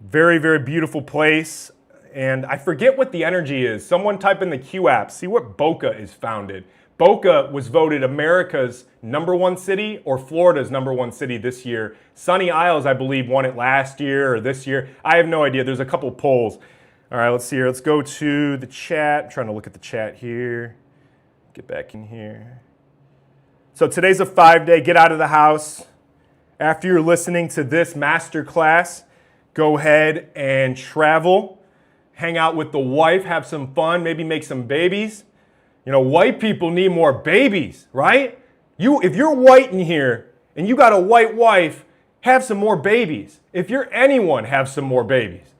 Very, very beautiful place. and I forget what the energy is. Someone type in the Q app, see what Boca is founded. Boca was voted America's #1 city or Florida's #1 city this year. Sunny Isles, I believe, won it last year or this year. I have no idea. There's a couple polls. All right, let's see here. Let's go to the chat. I'm trying to look at the chat here. Get back in here. So today's a 5-day. Get out of the house. After you're listening to this masterclass, go ahead and travel. Hang out with the wife. Have some fun. Maybe make some babies. You know, white people need more babies, right? If you're white in here and you got a white wife, have some more babies. If you're anyone, have some more babies,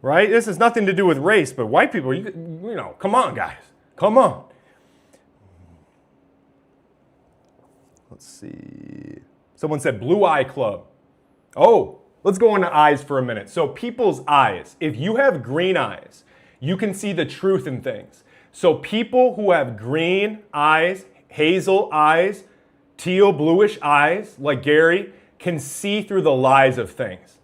right? This has nothing to do with race, but white people, you know, come on, guys. Come on. Let's see. Someone said Blue Eye Club. Oh, let's go into eyes for a minute. So people's eyes, if you have green eyes, you can see the truth in things. So people who have green eyes, hazel eyes, teal, bluish eyes, like Gary, can see through the lies of things.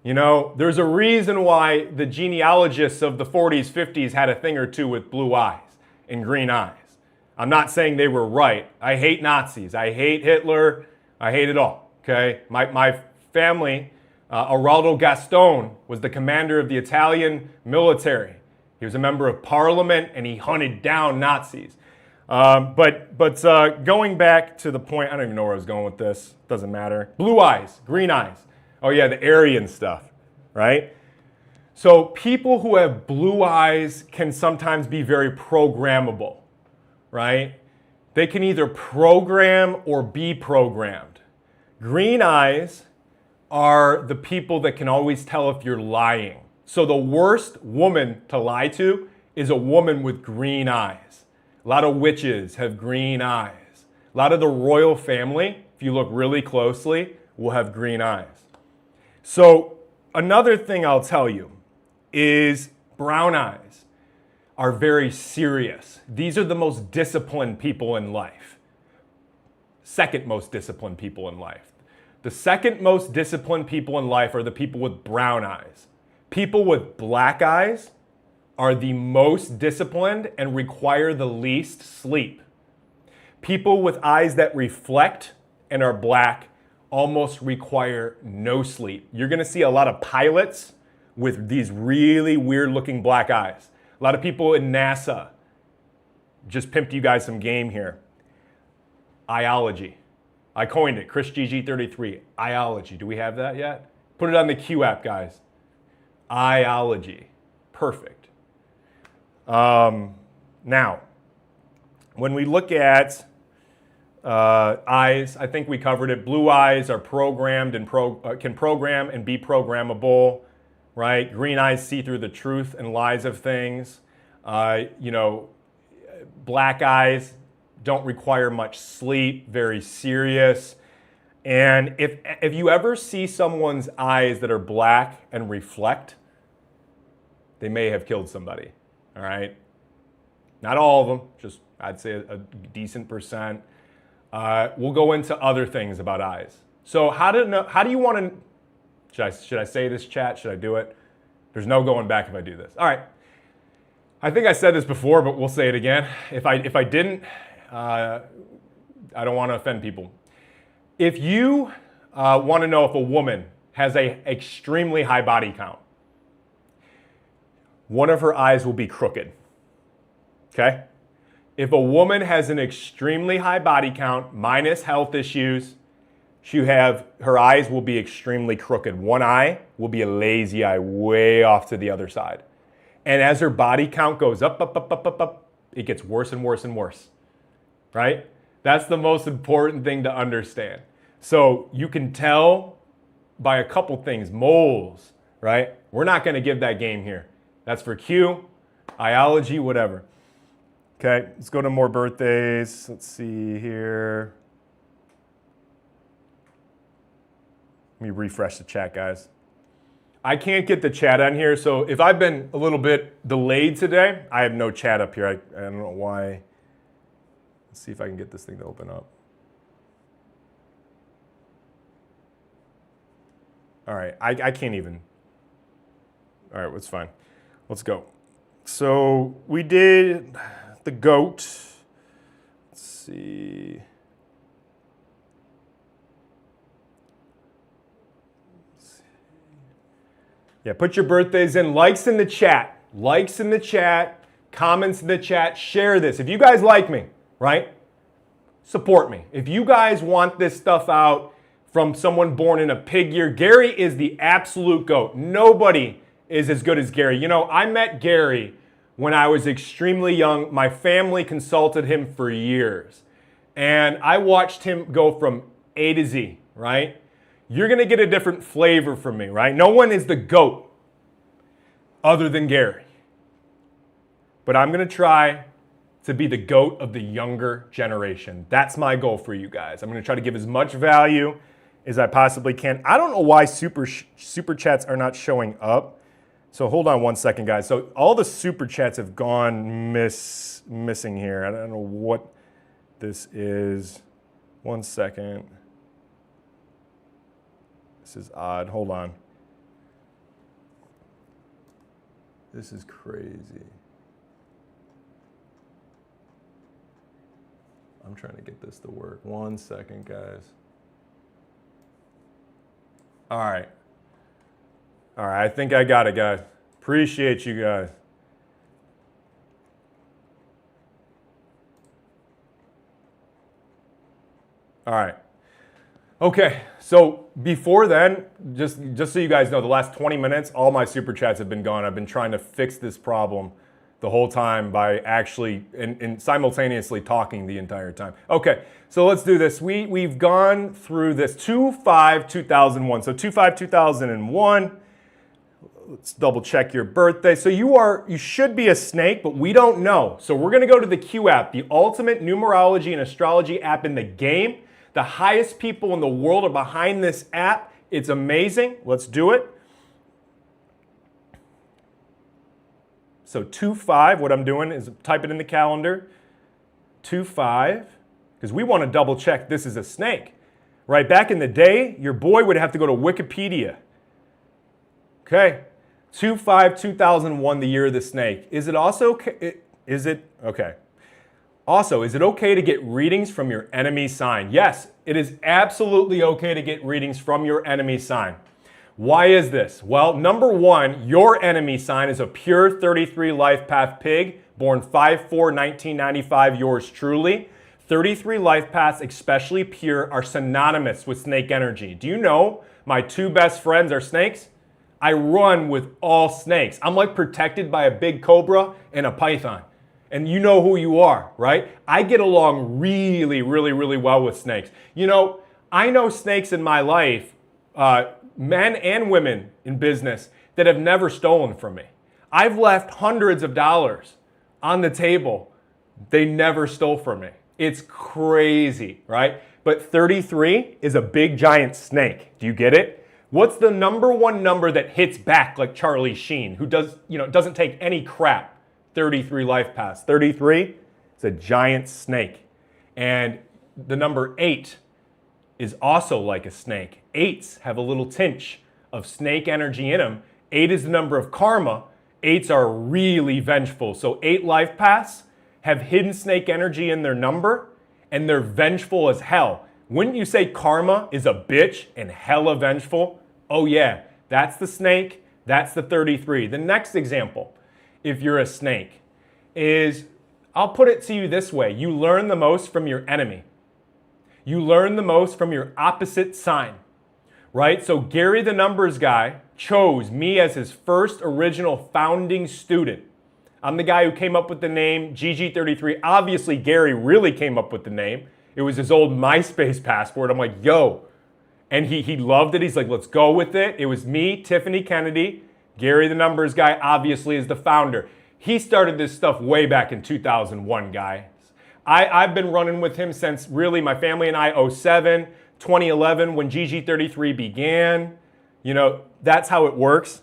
You know, there's a reason why the genealogists of the 40s, 50s had a thing or two with blue eyes and green eyes. I'm not saying they were right. I hate Nazis. I hate Hitler. I hate it all, okay? My family, Araldo Gaston, was the commander of the Italian military. He was a member of parliament, and he hunted down Nazis. But going back to the point, I don't even know where I was going with this. Doesn't matter. Blue eyes, green eyes. Oh yeah, the Aryan stuff, right? So people who have blue eyes can sometimes be very programmable, right? They can either program or be programmed. Green eyes are the people that can always tell if you're lying. So the worst woman to lie to is a woman with green eyes. A lot of witches have green eyes. A lot of the royal family, if you look really closely, will have green eyes. So another thing I'll tell you is brown eyes are very serious. These are the most disciplined people in life. Second most disciplined people in life. The second most disciplined people in life are the people with brown eyes. People with black eyes are the most disciplined and require the least sleep. People with eyes that reflect and are black almost require no sleep. You're gonna see a lot of pilots with these really weird looking black eyes. A lot of people in NASA. Just pimped you guys some game here. Iology. I coined it, Chris gg33. Iology. Do we have that yet? Put it on the Q app, guys. Iology. Perfect. Now, when we look at eyes, I think we covered it. Blue eyes are programmed and can program and be programmable, right? Green eyes see through the truth and lies of things. You know, black eyes don't require much sleep, very serious. And if you ever see someone's eyes that are black and reflect, they may have killed somebody, all right? Not all of them, just I'd say a decent percent. We'll go into other things about eyes. So how do you want to, should I say this, chat? Should I do it? There's no going back if I do this. All right. I think I said this before, but we'll say it again. If I didn't, I don't want to offend people. If you want to know if a woman has an extremely high body count, one of her eyes will be crooked, okay? If a woman has an extremely high body count, minus health issues, her eyes will be extremely crooked. One eye will be a lazy eye way off to the other side. And as her body count goes up, it gets worse and worse and worse, right? That's the most important thing to understand. So you can tell by a couple things, moles, right? We're not gonna give that game here. That's for Q, Iology, whatever. Okay, let's go to more birthdays. Let's see here. Let me refresh the chat, guys. I can't get the chat on here, so if I've been a little bit delayed today, I have no chat up here. I don't know why. Let's see if I can get this thing to open up. All right, I can't even. All right, that's fine. Let's go. So we did the goat. Let's see. Yeah, put your birthdays in. Likes in the chat. Likes in the chat. Comments in the chat. Share this. If you guys like me, right? Support me. If you guys want this stuff out from someone born in a pig year, Gary is the absolute GOAT. Nobody is as good as Gary. You know, I met Gary when I was extremely young. My family consulted him for years. And I watched him go from A to Z, right? You're going to get a different flavor from me, right? No one is the GOAT other than Gary. But I'm going to try to be the GOAT of the younger generation. That's my goal for you guys. I'm going to try to give as much value as I possibly can. I don't know why super chats are not showing up. So hold on one second, guys. So all the super chats have gone missing here. I don't know what this is. One second. This is odd. Hold on. This is crazy. I'm trying to get this to work. One second, guys. All right. All right, I think I got it, guys. Appreciate you guys. All right. Okay, so before then, just so you guys know, the last 20 minutes, all my super chats have been gone. I've been trying to fix this problem the whole time by actually and simultaneously talking the entire time. Okay, so let's do this. We've gone through this 2/5/2001. So 2/5/2001. Let's double check your birthday. So you should be a snake, but we don't know. So we're gonna go to the Q app, the ultimate numerology and astrology app in the game. The highest people in the world are behind this app. It's amazing. Let's do it. So 2/5, what I'm doing is type it in the calendar. 2/5, because we want to double check this is a snake. Right, back in the day, your boy would have to go to Wikipedia. Okay, 2/5/2001, the year of the snake. Is it also okay? Is it okay? Also, is it okay to get readings from your enemy sign? Yes, it is absolutely okay to get readings from your enemy sign. Why is this? Well, number one, your enemy sign is a pure 33 Lifepath pig, born 5/4/1995, yours truly. 33 Lifepaths, especially pure, are synonymous with snake energy. Do you know my two best friends are snakes? I run with all snakes. I'm like protected by a big cobra and a python. And you know who you are, right? I get along really, really, really well with snakes. You know, I know snakes in my life, men and women in business, that have never stolen from me. I've left hundreds of dollars on the table. They never stole from me. It's crazy, right? But 33 is a big giant snake. Do you get it? What's the number one number that hits back like Charlie Sheen, who doesn't take any crap? 33 Lifepaths. 33 is a giant snake. And the number 8 is also like a snake. 8s have a little tinge of snake energy in them. 8 is the number of karma. 8s are really vengeful. So 8 Lifepaths have hidden snake energy in their number, and they're vengeful as hell. Wouldn't you say karma is a bitch and hella vengeful? Oh yeah, that's the snake, that's the 33. The next example, if you're a snake, is, I'll put it to you this way, you learn the most from your enemy. You learn the most from your opposite sign, right? So Gary the numbers guy chose me as his first original founding student. I'm the guy who came up with the name gg33. Obviously, Gary really came up with the name. It was his old MySpace password. I'm like, yo. And he loved it. He's like, let's go with it. It was me, Tiffany Kennedy. Gary the numbers guy obviously is the founder. He started this stuff way back in 2001, guys. I've been running with him since really my family and I, 2007, 2011, when gg33 began. You know, that's how it works.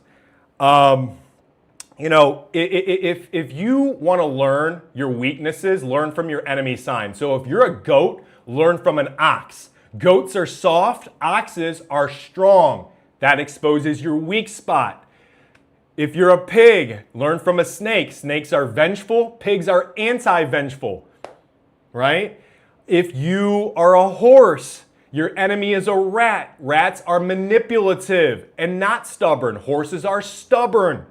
You know, if you want to learn your weaknesses, learn from your enemy sign. So if you're a goat, learn from an ox. Goats are soft, oxes are strong. That exposes your weak spot. If you're a pig, learn from a snake. Snakes are vengeful, pigs are anti-vengeful, right? If you are a horse, your enemy is a rat. Rats are manipulative and not stubborn. Horses are stubborn,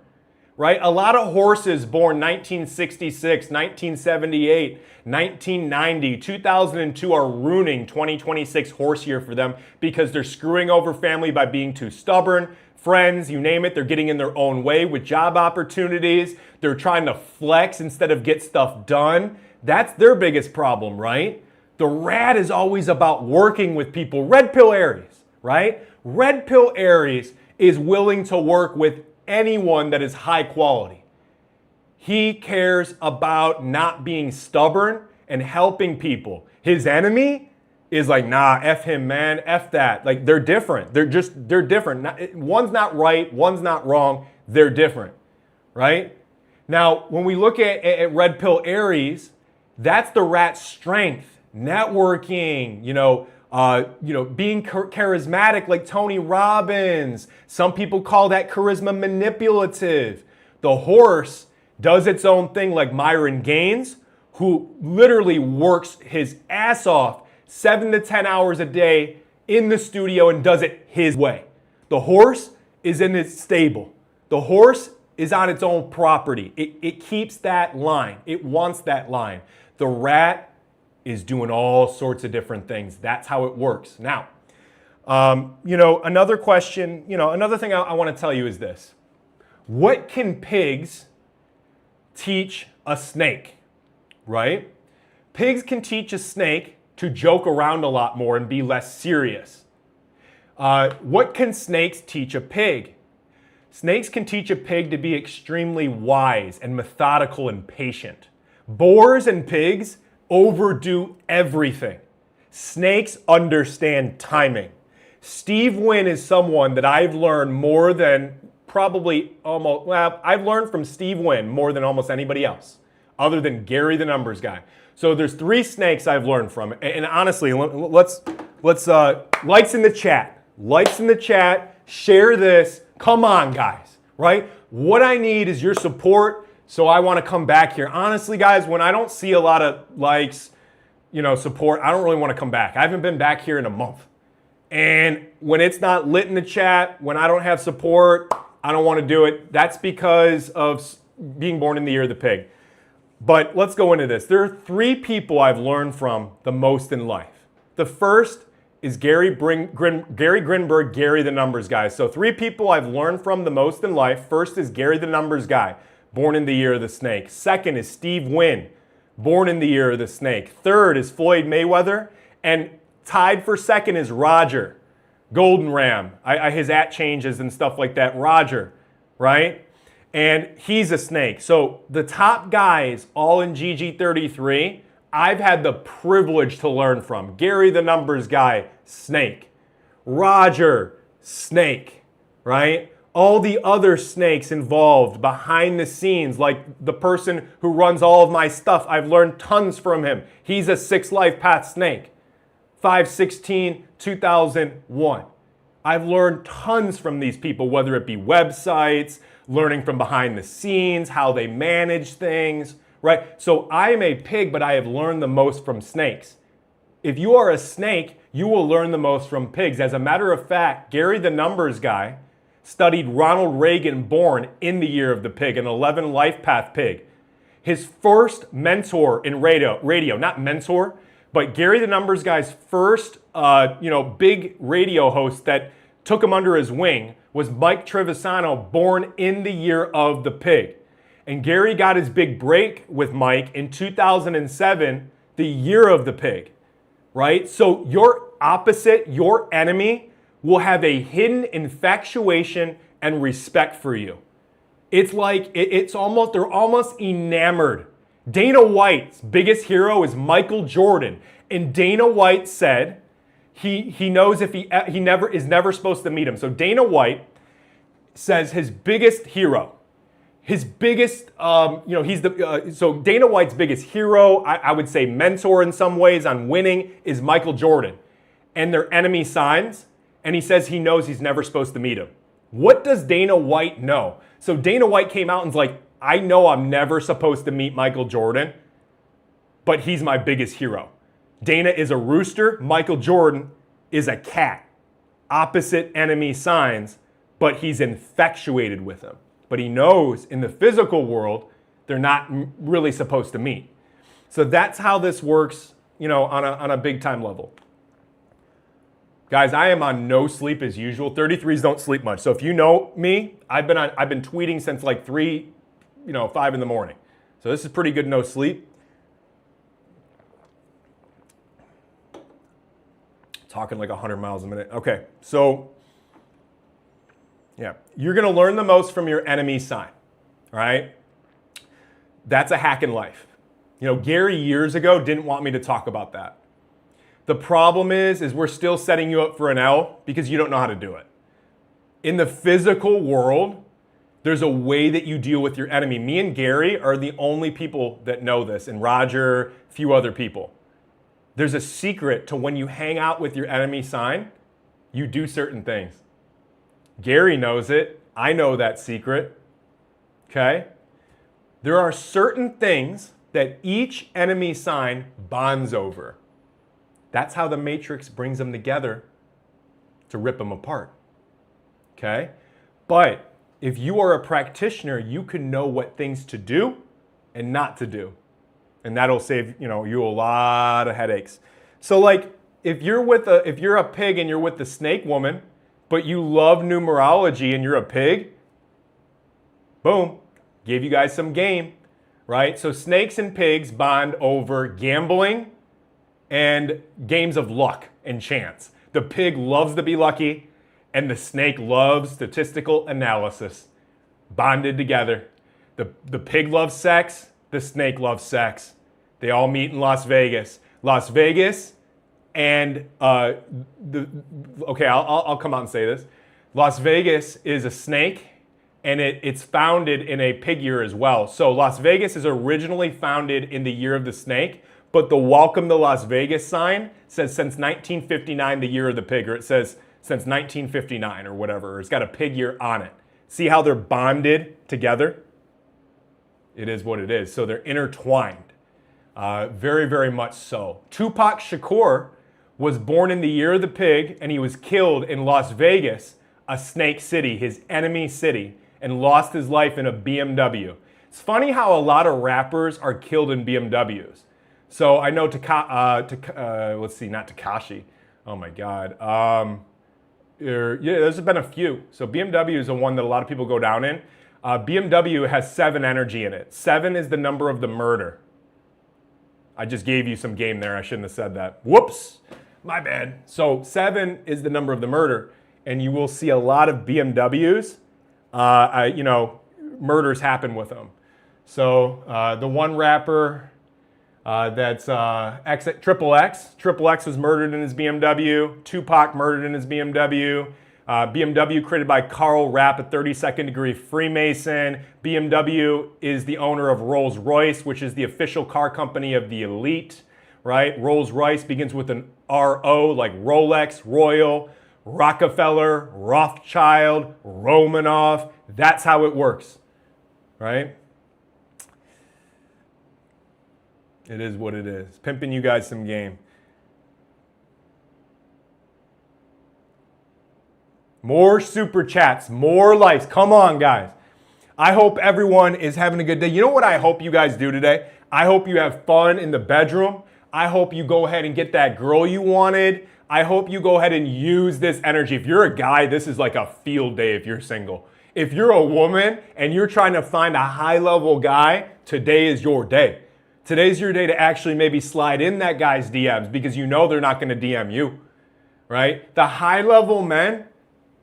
right? A lot of horses born 1966, 1978, 1990, 2002 are ruining 2026 horse year for them because they're screwing over family by being too stubborn. Friends, you name it, they're getting in their own way with job opportunities. They're trying to flex instead of get stuff done. That's their biggest problem, right? The rat is always about working with people. Red pill Aries, right? Red pill Aries is willing to work with anyone that is high quality. He cares about not being stubborn and helping people. His enemy is like, nah, F him, man, F that. Like, they're different. They're different. One's not right, one's not wrong. They're different, right? Now, when we look at red pill Aries, that's the rat's strength. Networking, being charismatic like Tony Robbins. Some people call that charisma manipulative. The horse does its own thing like Myron Gaines, who literally works his ass off 7 to 10 hours a day in the studio and does it his way. The horse is in its stable. The horse is on its own property. It keeps that line. It wants that line. The rat is doing all sorts of different things. That's how it works. Now, another question, another thing I want to tell you is this. What can pigs teach a snake, right? Pigs can teach a snake to joke around a lot more and be less serious. What can snakes teach a pig? Snakes can teach a pig to be extremely wise and methodical and patient. Boars and pigs overdo everything. Snakes understand timing. Steve Wynn is someone that I've learned more than I've learned from Steve Wynn more than almost anybody else, other than Gary the Numbers Guy. So there's 3 snakes I've learned from. And honestly, let's likes in the chat. Likes in the chat, share this. Come on, guys, right? What I need is your support. So I want to come back here. Honestly, guys, when I don't see a lot of likes, support, I don't really want to come back. I haven't been back here in a month. And when it's not lit in the chat, when I don't have support, I don't want to do it. That's because of being born in the year of the pig. But let's go into this. There are 3 people I've learned from the most in life. The first is Gary Grinberg, Gary the Numbers Guy. So 3 people I've learned from the most in life. First is Gary the Numbers Guy, born in the year of the snake. Second is Steve Wynn, born in the year of the snake. Third is Floyd Mayweather. And tied for second is Roger, Golden Ram. His @ changes and stuff like that. Roger, right? And he's a snake. So the top guys, all in gg33, I've had the privilege to learn from. Gary the Numbers Guy, snake. Roger, snake, right? All the other snakes involved behind the scenes, like the person who runs all of my stuff, I've learned tons from him. He's a 6 Lifepath snake. 5/16/2001. I've learned tons from these people, whether it be websites, learning from behind the scenes, how they manage things, right? So I am a pig, but I have learned the most from snakes. If you are a snake, you will learn the most from pigs. As a matter of fact, Gary the Numbers Guy studied Ronald Reagan, born in the year of the pig, an 11 Lifepath pig. His first mentor in radio, not mentor, but Gary the Numbers Guy's first, big radio host that took him under his wing was Mike Trevisano, born in the year of the pig. And Gary got his big break with Mike in 2007, the year of the pig, right? So your opposite, your enemy, will have a hidden infatuation and respect for you. It's like, they're almost enamored. Dana White's biggest hero is Michael Jordan. And Dana White said he knows if he is never supposed to meet him. So Dana White says his biggest hero, so Dana White's biggest hero, I would say mentor in some ways on winning, is Michael Jordan. And they're enemy signs. And he says he knows he's never supposed to meet him. What does Dana White know? So Dana White came out and's like, I know I'm never supposed to meet Michael Jordan, but he's my biggest hero. Dana is a rooster. Michael Jordan is a cat. Opposite enemy signs, but he's infatuated with him. But he knows in the physical world, they're not really supposed to meet. So that's how this works, on a big time level. Guys, I am on no sleep as usual. 33s don't sleep much. So if you know me, I've been tweeting since like 5 in the morning. So this is pretty good no sleep. Talking like 100 miles a minute. Okay, so yeah, you're gonna learn the most from your enemy sign, right? That's a hack in life. Gary years ago didn't want me to talk about that. The problem is we're still setting you up for an L because you don't know how to do it. In the physical world, there's a way that you deal with your enemy. Me and Gary are the only people that know this, and Roger, a few other people. There's a secret to when you hang out with your enemy sign, you do certain things. Gary knows it. I know that secret. Okay? There are certain things that each enemy sign bonds over. That's how the Matrix brings them together to rip them apart. Okay? But if you are a practitioner, you can know what things to do and not to do. And that'll save, you a lot of headaches. So like if you're a pig and you're with the snake woman, but you love numerology and you're a pig, boom, gave you guys some game, right? So snakes and pigs bond over gambling and games of luck and chance. The pig loves to be lucky, and the snake loves statistical analysis. Bonded together. The pig loves sex, the snake loves sex. They all meet in Las Vegas. Las Vegas and I'll come out and say this. Las Vegas is a snake, and it's founded in a pig year as well. So Las Vegas is originally founded in the year of the snake, but the Welcome to Las Vegas sign says since 1959, the year of the pig, or it says since 1959 or whatever. Or it's got a pig year on it. See how they're bonded together? It is what it is. So they're intertwined. Very, very much so. Tupac Shakur was born in the year of the pig, and he was killed in Las Vegas, a snake city, his enemy city, and lost his life in a BMW. It's funny how a lot of rappers are killed in BMWs. So I know not Tekashi. Oh my God. There's been a few. So BMW is the one that a lot of people go down in. BMW has 7 energy in it. 7 is the number of the murder. I just gave you some game there. I shouldn't have said that. Whoops, my bad. So 7 is the number of the murder, and you will see a lot of BMWs. Murders happen with them. So the one rapper that's Triple X was murdered in his BMW. Tupac murdered in his BMW. BMW created by Carl Rapp, a 32nd degree Freemason. BMW is the owner of Rolls-Royce, which is the official car company of the elite, right? Rolls-Royce begins with an R-O, like Rolex, Royal, Rockefeller, Rothschild, Romanov. That's how it works, right? It is what it is. Pimping you guys some game. More super chats, more likes. Come on, guys. I hope everyone is having a good day. You know what I hope you guys do today? I hope you have fun in the bedroom. I hope you go ahead and get that girl you wanted. I hope you go ahead and use this energy. If you're a guy, this is like a field day if you're single. If you're a woman and you're trying to find a high-level guy, today is your day. Today's your day to actually maybe slide in that guy's DMs because you know they're not going to DM you, right? The high-level men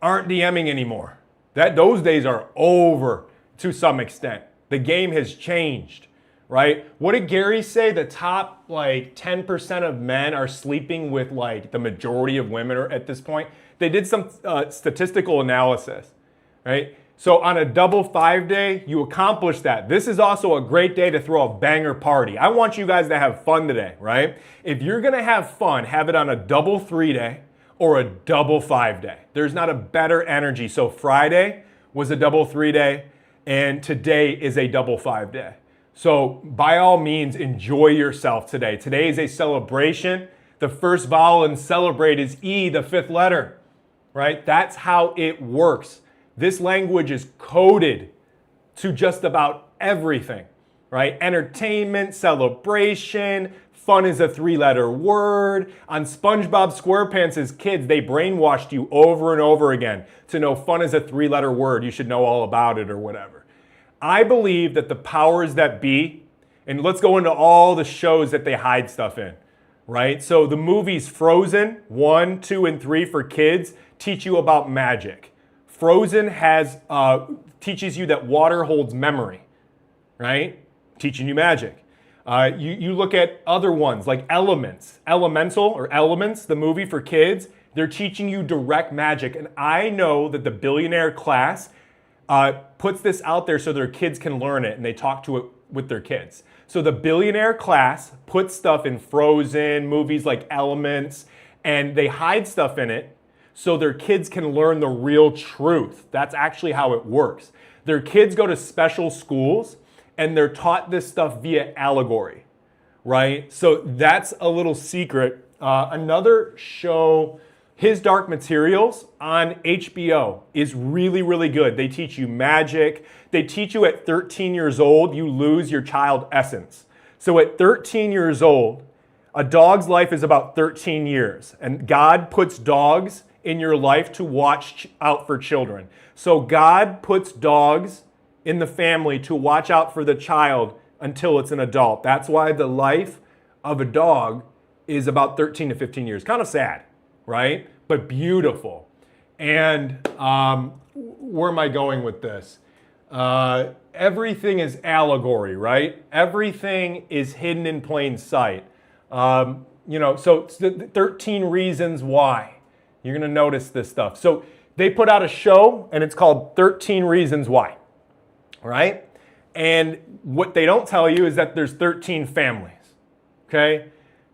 aren't DMing anymore. Those days are over to some extent. The game has changed, right? What did Gary say? The top 10% of men are sleeping with the majority of women at this point. They did some statistical analysis, right? So on a double 5 day, you accomplish that. This is also a great day to throw a banger party. I want you guys to have fun today, right? If you're gonna have fun, have it on a double 3 day or a double 5 day. There's not a better energy. So Friday was a double 3 day, and today is a double 5 day. So by all means, enjoy yourself today. Today is a celebration. The first vowel in celebrate is E, the 5th letter, right? That's how it works. This language is coded to just about everything, right? Entertainment, celebration, fun is a 3-letter word. On SpongeBob SquarePants' kids, they brainwashed you over and over again to know fun is a 3-letter word. You should know all about it or whatever. I believe that the powers that be, and let's go into all the shows that they hide stuff in, right? So the movies Frozen 1, 2, and 3 for kids teach you about magic. Frozen teaches you that water holds memory, right? Teaching you magic. You look at other ones like Elements, the movie for kids. They're teaching you direct magic. And I know that the billionaire class puts this out there so their kids can learn it, and they talk to it with their kids. So the billionaire class puts stuff in Frozen, movies like Elements, and they hide stuff in it so their kids can learn the real truth. That's actually how it works. Their kids go to special schools, and they're taught this stuff via allegory, right? So that's a little secret. Another show, His Dark Materials on HBO, is really, really good. They teach you magic. They teach you at 13 years old, you lose your child essence. So at 13 years old, a dog's life is about 13 years. And God puts dogs in your life to watch out for children. So God puts dogs in the family to watch out for the child until it's an adult. That's why the life of a dog is about 13 to 15 years. Kind of sad, right? But beautiful. And where am I going with this? Everything is allegory, right? Everything is hidden in plain sight. So it's the 13 reasons why. You're going to notice this stuff. So they put out a show, and it's called 13 Reasons Why, right? And what they don't tell you is that there's 13 families, okay?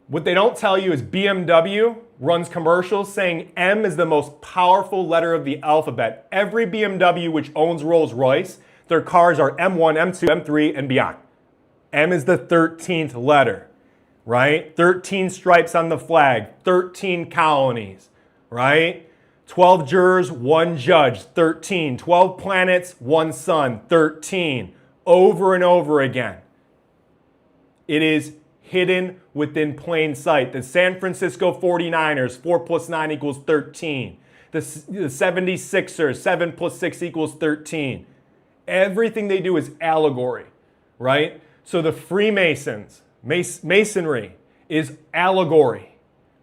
What they don't tell you is BMW runs commercials saying M is the most powerful letter of the alphabet. Every BMW which owns Rolls-Royce, their cars are M1, M2, M3, and beyond. M is the 13th letter, right? 13 stripes on the flag, 13 colonies, right? 12 jurors, 1 judge, 13. 12 planets, 1 sun, 13. Over and over again. It is hidden within plain sight. The San Francisco 49ers, 4 plus 9 equals 13. The 76ers, 7 plus 6 equals 13. Everything they do is allegory, right? So the Freemasons, Masonry is allegory,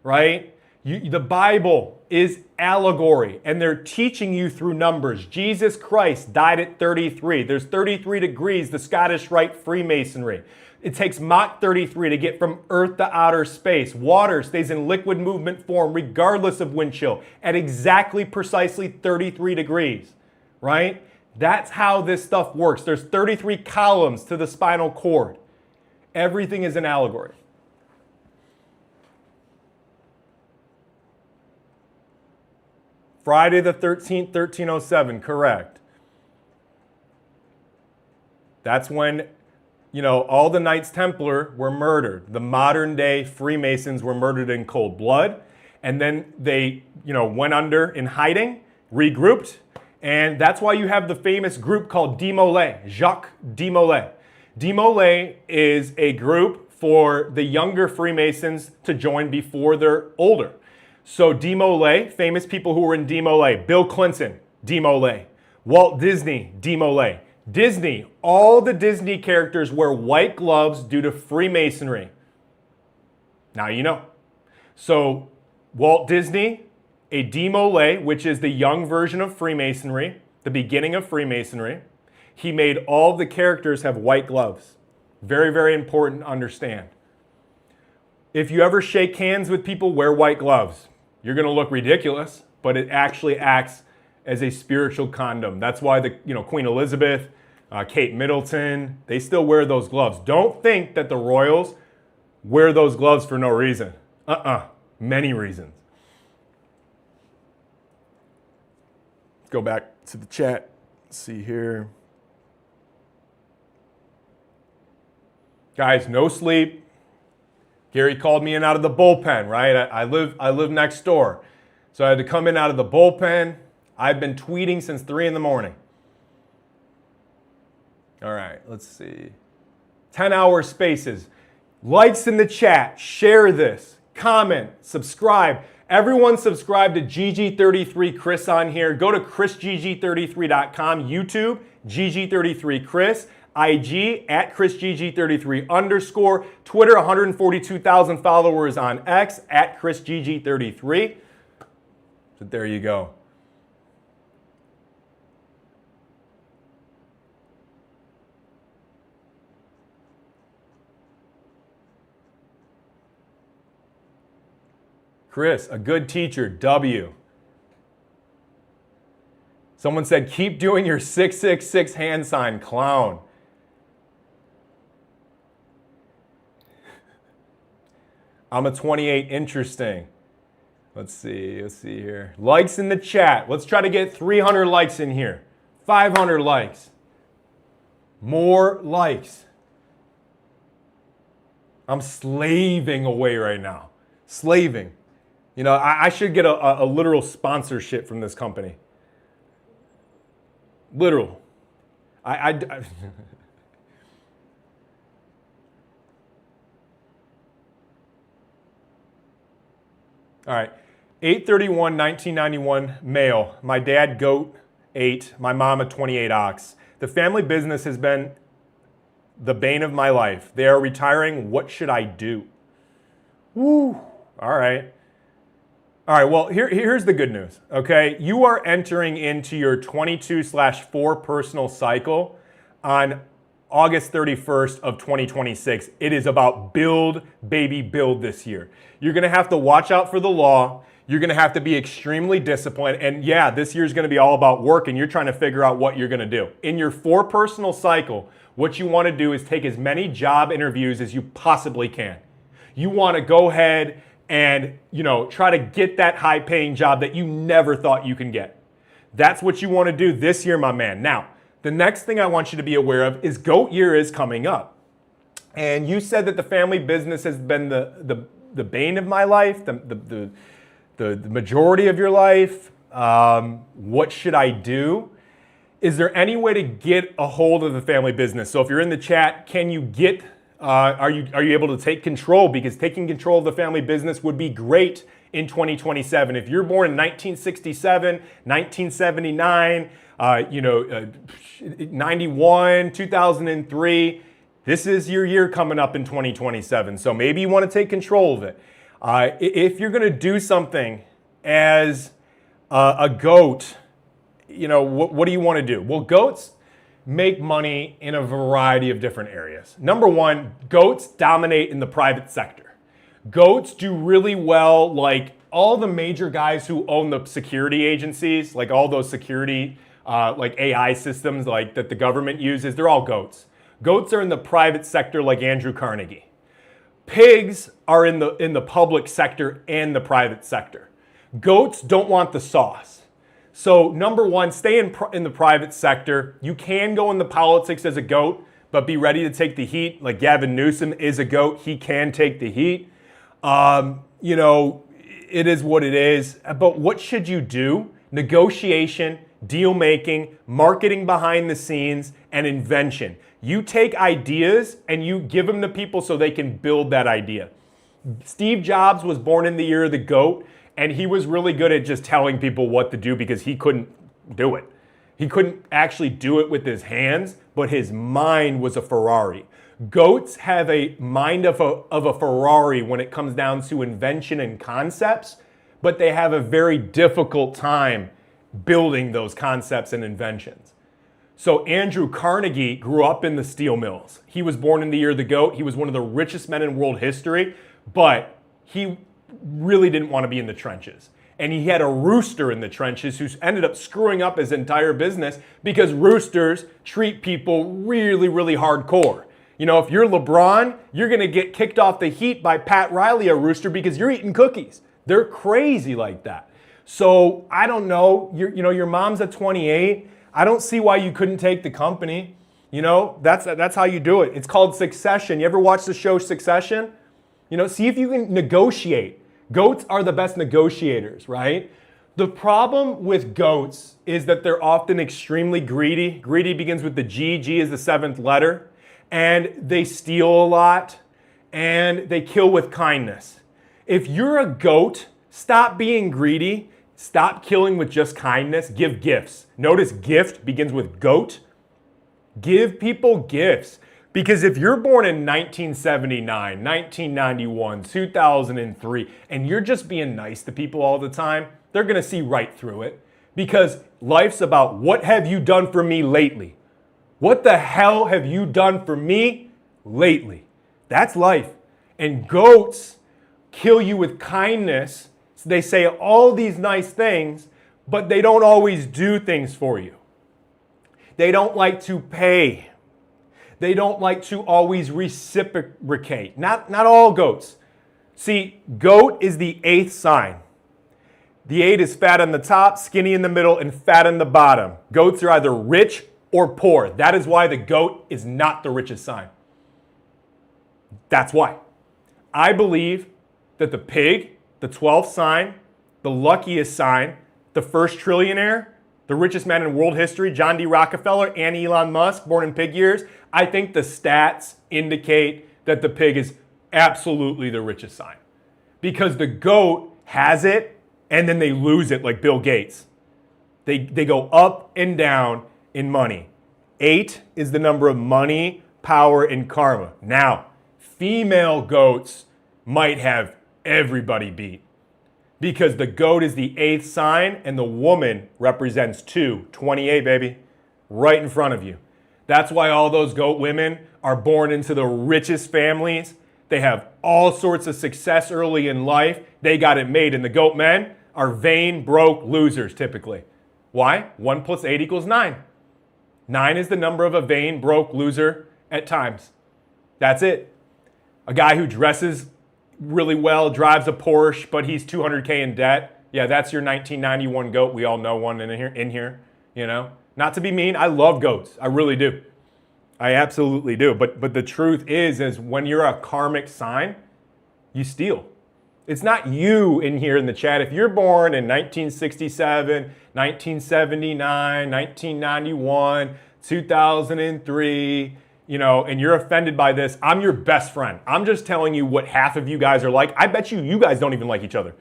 right? The Bible is allegory, and they're teaching you through numbers. Jesus Christ died at 33. There's 33 degrees, the Scottish Rite Freemasonry. It takes Mach 33 to get from Earth to outer space. Water stays in liquid movement form regardless of wind chill at exactly precisely 33 degrees, right? That's how this stuff works. There's 33 columns to the spinal cord. Everything is an allegory. Friday the 13th, 1307, correct. That's when, all the Knights Templar were murdered. The modern day Freemasons were murdered in cold blood. And then they, went under in hiding, regrouped. And that's why you have the famous group called De Molay, Jacques De Molay. De Molay is a group for the younger Freemasons to join before they're older. So De Molay, famous people who were in De Molay, Bill Clinton, De Molay, Walt Disney, De Molay. Disney, all the Disney characters wear white gloves due to Freemasonry. Now you know. So Walt Disney, a De Molay, which is the young version of Freemasonry, the beginning of Freemasonry, he made all the characters have white gloves. Very, very important to understand. If you ever shake hands with people, wear white gloves. You're going to look ridiculous, but it actually acts as a spiritual condom. That's why Queen Elizabeth, Kate Middleton, they still wear those gloves. Don't think that the royals wear those gloves for no reason. Many reasons. go back to the chat. Let's see here. Guys, no sleep. Gary called me in out of the bullpen, right? I live next door. So I had to come in out of the bullpen. I've been tweeting since 3 in the morning. All right, let's see. 10-hour spaces. Likes in the chat. Share this. Comment. Subscribe. Everyone subscribe to gg33 Chris on here. Go to chrisgg33.com. YouTube, gg33 Chris. IG at chrisgg33_. Twitter, 142,000 followers on X at chrisgg33. So there you go. Chris, a good teacher, W. Someone said, keep doing your 666 hand sign, clown. I'm a 28, interesting. Let's see here. Likes in the chat. Let's try to get 300 likes in here. 500 likes. More likes. I'm slaving away right now. Slaving. You know, I should get a literal sponsorship from this company. Literal. I All right, 8/31/1991, male. My dad, goat, 8. My mom, a 28 ox. The family business has been the bane of my life. They are retiring. What should I do? Woo. All right. All right, well, here's the good news, okay? You are entering into your 22/4 personal cycle on August 31st of 2026. It is about build, baby, build this year. You're gonna have to watch out for the law. You're gonna have to be extremely disciplined. And yeah, this year's gonna be all about work and you're trying to figure out what you're gonna do. In your 4 personal cycle, what you wanna do is take as many job interviews as you possibly can. You wanna go ahead and, you know, try to get that high paying job that you never thought you can get. That's what you wanna do this year, my man. Now, the next thing I want you to be aware of is goat year is coming up. And you said that the family business has been the bane of my life, the majority of your life. What should I do? Is there any way to get a hold of the family business? So if you're in the chat, can you get, are you able to take control? Because taking control of the family business would be great in 2027. If you're born in 1967, 1979, 91, 2003, this is your year coming up in 2027. So maybe you want to take control of it. If you're going to do something as a goat, you know, what do you want to do? Well, goats make money in a variety of different areas. Number one, goats dominate in the private sector. Goats do really well, like all the major guys who own the security agencies, like all those security like AI systems like that the government uses, they're all goats. Goats are in the private sector like Andrew Carnegie. Pigs are in the public sector and the private sector. Goats don't want the sauce. So number one, stay in the private sector. You can go into politics as a goat, but be ready to take the heat. Like Gavin Newsom is a goat. He can take the heat. You know, it is what it is. But what should you do? Negotiation, deal making, marketing behind the scenes, and invention. You take ideas and you give them to people so they can build that idea. Steve Jobs was born in the year of the goat, and he was really good at just telling people what to do because he couldn't do it. He couldn't actually do it with his hands, but his mind was a Ferrari. Goats have a mind of a Ferrari when it comes down to invention and concepts, but they have a very difficult time building those concepts and inventions. So Andrew Carnegie grew up in the steel mills. He was born in the year of the goat. He was one of the richest men in world history, but he really didn't want to be in the trenches. And he had a rooster in the trenches who ended up screwing up his entire business because roosters treat people really, really hardcore. You know, if you're LeBron, you're going to get kicked off the Heat by Pat Riley, a rooster, because you're eating cookies. They're crazy like that. So I don't know, your mom's at 28. I don't see why you couldn't take the company. That's how you do it. It's called Succession. You ever watch the show Succession? See if you can negotiate. Goats are the best negotiators, right? The problem with goats is that they're often extremely greedy. Greedy begins with the G. G is the 7th letter. And they steal a lot. And they kill with kindness. If you're a goat, stop being greedy. Stop killing with just kindness. Give gifts. Notice gift begins with goat. Give people gifts. Because if you're born in 1979, 1991, 2003, and you're just being nice to people all the time, they're going to see right through it. Because life's about, what have you done for me lately? What the hell have you done for me lately? That's life. And goats kill you with kindness. So they say all these nice things, but they don't always do things for you. They don't like to pay. They don't like to always reciprocate. Not all goats. See, goat is the 8th sign. The 8 is fat on the top, skinny in the middle, and fat on the bottom. Goats are either rich or poor. That is why the goat is not the richest sign. That's why. I believe that the pig, the 12th sign, the luckiest sign, the first trillionaire, the richest man in world history, John D. Rockefeller and Elon Musk, born in pig years, I think the stats indicate that the pig is absolutely the richest sign. Because the goat has it and then they lose it like Bill Gates. They go up and down in money. 8 is the number of money, power, and karma. Now, female goats might have everybody beat. Because the goat is the 8th sign and the woman represents 2. 28, baby. Right in front of you. That's why all those goat women are born into the richest families. They have all sorts of success early in life. They got it made. And the goat men are vain, broke losers typically. Why? 1 + 8 = 9. 9 is the number of a vain, broke loser at times. That's it. A guy who dresses really well, drives a Porsche, but he's $200K in debt. Yeah, that's your 1991 goat. We all know one in here, Not to be mean, I love goats. I really do. I absolutely do. But the truth is when you're a karmic sign, you steal. It's not you in here in the chat. If you're born in 1967, 1979, 1991, 2003, and you're offended by this, I'm your best friend. I'm just telling you what half of you guys are like. I bet you guys don't even like each other.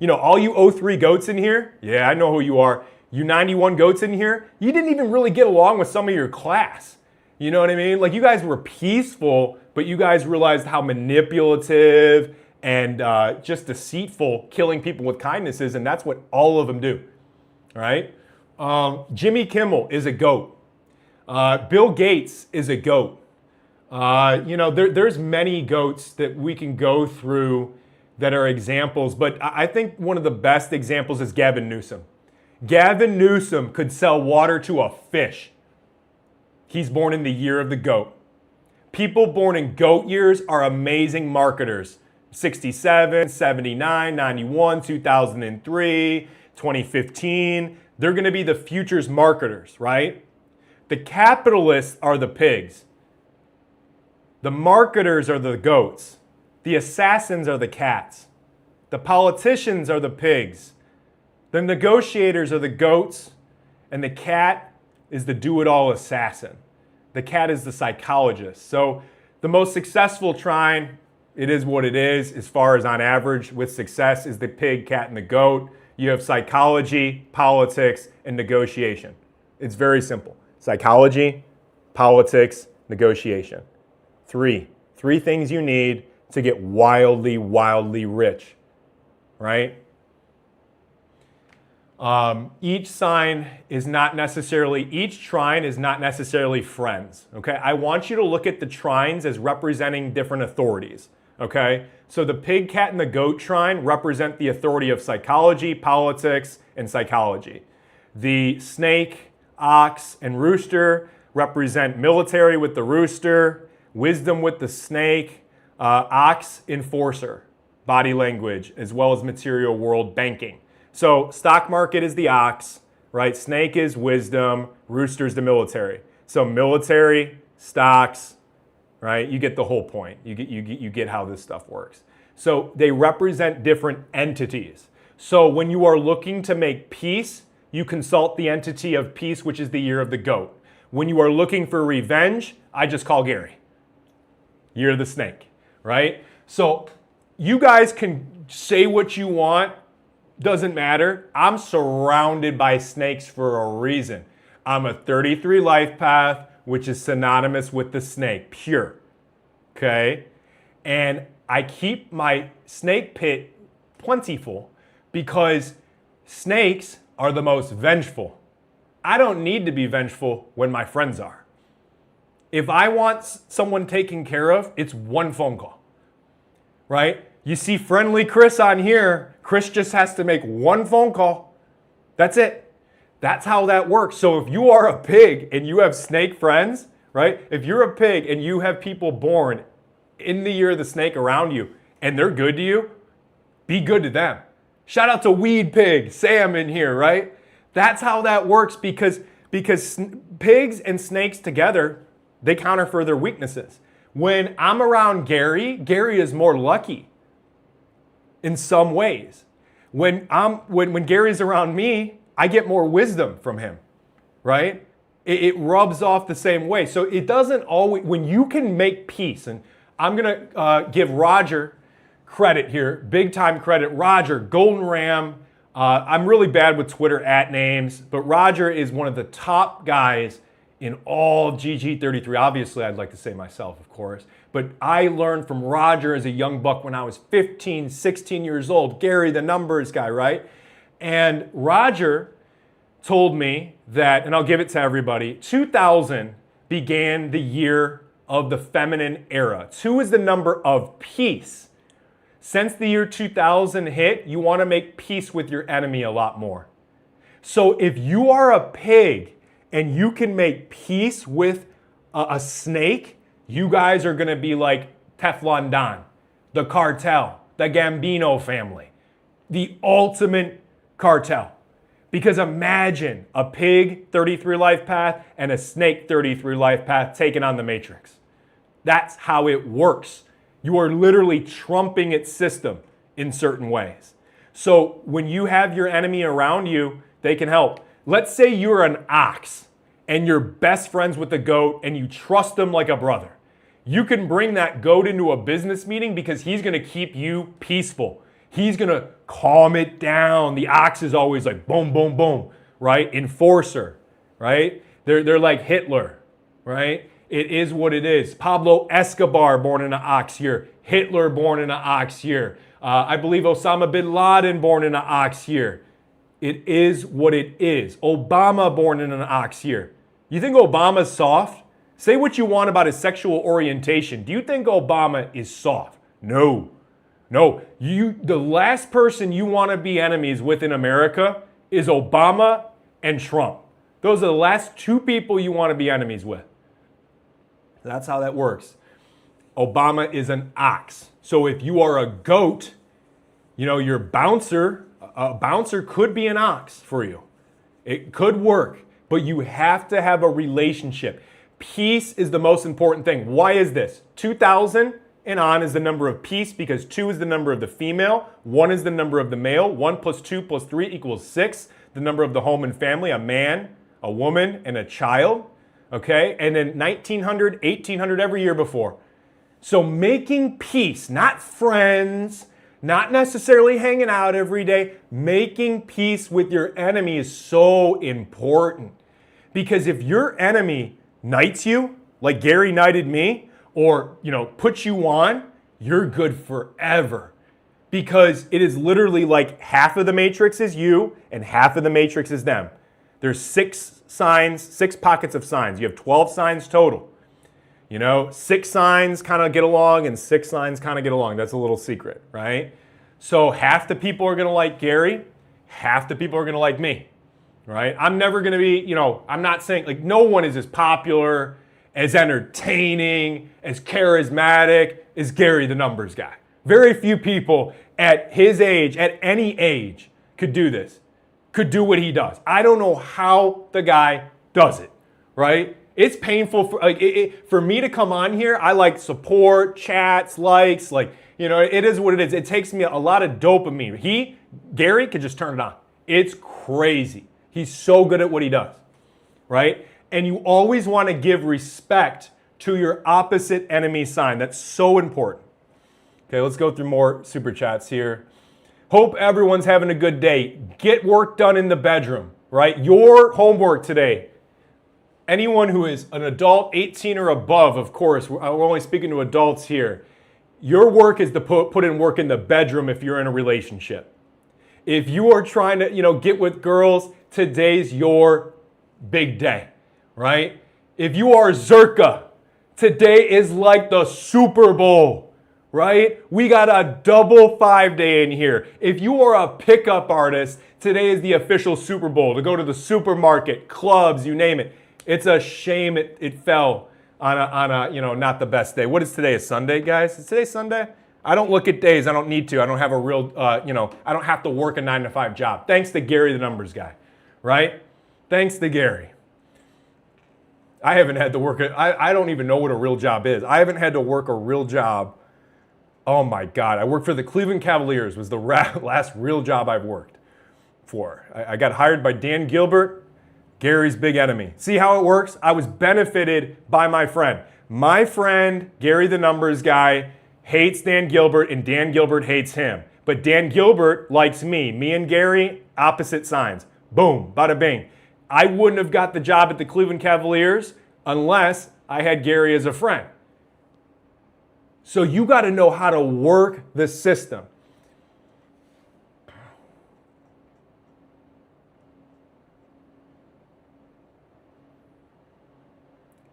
All you 03 goats in here, yeah, I know who you are. You 91 goats in here, you didn't even really get along with some of your class. You know what I mean? Like you guys were peaceful, but you guys realized how manipulative and just deceitful killing people with kindness is, and that's what all of them do, right? Jimmy Kimmel is a goat. Bill Gates is a goat. There's many goats that we can go through that are examples, but I think one of the best examples is Gavin Newsom. Gavin Newsom could sell water to a fish. He's born in the year of the goat. People born in goat years are amazing marketers. 67, 79, 91, 2003, 2015. They're going to be the future's marketers, right? The capitalists are the pigs. The marketers are the goats. The assassins are the cats. The politicians are the pigs. The negotiators are the goats. And the cat is the do-it-all assassin. The cat is the psychologist. So the most successful trine, it is what it is, as far as on average with success, is the pig, cat, and the goat. You have psychology, politics, and negotiation. It's very simple. Psychology, politics, negotiation. Three things you need to get wildly, wildly rich, right? Each trine is not necessarily friends, okay? I want you to look at the trines as representing different authorities, okay? So the pig, cat, and the goat trine represent the authority of psychology, politics, and psychology. The snake, ox, and rooster represent military with the rooster, wisdom with the snake, ox, enforcer, body language, as well as material world banking. So stock market is the ox, right? Snake is wisdom, rooster is the military. So military, stocks, right? You get the whole point. You get how this stuff works. So they represent different entities. So when you are looking to make peace, you consult the entity of peace, which is the year of the goat. When you are looking for revenge, I just call Gary. Year of the snake, right? So you guys can say what you want, doesn't matter. I'm surrounded by snakes for a reason. I'm a 33 life path, which is synonymous with the snake, pure, okay? And I keep my snake pit plentiful because snakes are the most vengeful. I don't need to be vengeful when my friends are. If I want someone taken care of, it's one phone call, right? You see friendly Chris on here, Chris just has to make one phone call. That's it. That's how that works. So if you are a pig and you have snake friends, right? If you're a pig and you have people born in the year of the snake around you and they're good to you, be good to them. Shout out to Weed Pig, Sam in here, right? That's how that works because pigs and snakes together, they counter for their weaknesses. When I'm around Gary, Gary is more lucky in some ways. When Gary's around me, I get more wisdom from him, right? It rubs off the same way. So it doesn't always, when you can make peace, and I'm gonna give Roger credit here, big time credit. Roger, Golden Ram. I'm really bad with Twitter @names, but Roger is one of the top guys in all of gg33. Obviously, I'd like to say myself, of course, but I learned from Roger as a young buck when I was 15, 16 years old. Gary, the numbers guy, right? And Roger told me that, and I'll give it to everybody, 2000 began the year of the feminine era. 2 is the number of peace. Since the year 2000 hit, you want to make peace with your enemy a lot more. So if you are a pig and you can make peace with a snake, you guys are going to be like Teflon Don, the cartel, the Gambino family, the ultimate cartel. Because imagine a pig 33 life path and a snake 33 life path taking on the Matrix. That's how it works. You are literally trumping its system in certain ways. So when you have your enemy around you, they can help. Let's say you're an ox and you're best friends with the goat and you trust him like a brother. You can bring that goat into a business meeting because he's going to keep you peaceful. He's going to calm it down. The ox is always like boom, boom, boom, right? Enforcer, right? They're like Hitler, right? It is what it is. Pablo Escobar born in an ox year. Hitler born in an ox year. I believe Osama bin Laden born in an ox year. It is what it is. Obama born in an ox year. You think Obama's soft? Say what you want about his sexual orientation. Do you think Obama is soft? No. No. The last person you want to be enemies with in America is Obama and Trump. Those are the last 2 people you want to be enemies with. That's how that works. Obama is an ox. So if you are a goat, your bouncer, a bouncer could be an ox for you. It could work, but you have to have a relationship. Peace is the most important thing. Why is this? 2000 and on is the number of peace because 2 is the number of the female, 1 is the number of the male, 1 plus 2 plus 3 equals 6, the number of the home and family, a man, a woman, and a child. Okay, and then 1900, 1800, every year before. So making peace, not friends, not necessarily hanging out every day, making peace with your enemy is so important. Because if your enemy knights you, like Gary knighted me, or puts you on, you're good forever. Because it is literally like half of the matrix is you and half of the matrix is them. There's 6 signs, 6 pockets of signs. You have 12 signs total. 6 signs kind of get along and 6 signs kind of get along. That's a little secret, right? So half the people are going to like Gary, half the people are going to like me, right? I'm never going to be, I'm not saying, like, no one is as popular, as entertaining, as charismatic as Gary the numbers guy. Very few people at his age, at any age, could do this, could do what he does. I don't know how the guy does it, right? It's painful for me to come on here. I like support, chats, likes, it is what it is. It takes me a lot of dopamine. Gary could just turn it on. It's crazy. He's so good at what he does, right? And you always want to give respect to your opposite enemy sign. That's so important. Okay, let's go through more super chats here. Hope everyone's having a good day. Get work done in the bedroom, right? Your homework today. Anyone who is an adult, 18 or above, of course, we're only speaking to adults here. Your work is to put in work in the bedroom if you're in a relationship. If you are trying to, get with girls, today's your big day, right? If you are Zirka, today is like the Super Bowl, right? We got a double 5-day in here. If you are a pickup artist, today is the official Super Bowl to go to the supermarket, clubs, you name it. It's a shame it fell on a not the best day. What is today? A Sunday, guys? Is today Sunday? I don't look at days. I don't need to. I don't have a real, I don't have to work a 9-to-5 job. Thanks to Gary, the numbers guy, right? Thanks to Gary. I haven't had to work. I don't even know what a real job is. I haven't had to work a real job. Oh my God. I worked for the Cleveland Cavaliers. Was the last real job I've worked for. I got hired by Dan Gilbert, Gary's big enemy. See how it works? I was benefited by my friend. My friend, Gary the numbers guy, hates Dan Gilbert and Dan Gilbert hates him. But Dan Gilbert likes me. Me and Gary, opposite signs. Boom, bada bing. I wouldn't have got the job at the Cleveland Cavaliers unless I had Gary as a friend. So you got to know how to work the system.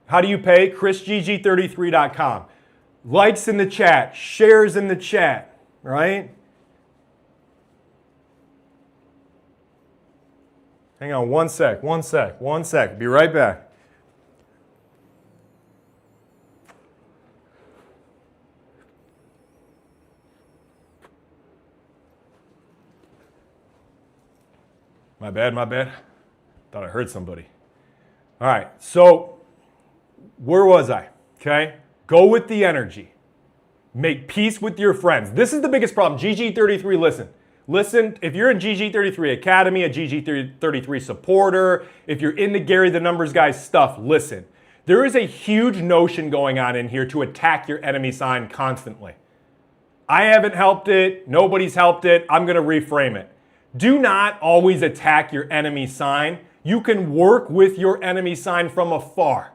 How do you pay? ChrisGG33.com. Likes in the chat, shares in the chat, right? Hang on one sec. Be right back. My bad. Thought I heard somebody. All right, so where was I? Okay, go with the energy. Make peace with your friends. This is the biggest problem. GG33, listen, if you're in GG33 Academy, a GG33 supporter, if you're into Gary the Numbers Guy's stuff, listen. There is a huge notion going on in here to attack your enemy sign constantly. I haven't helped it. Nobody's helped it. I'm going to reframe it. Do not always attack your enemy sign. You can work with your enemy sign from afar.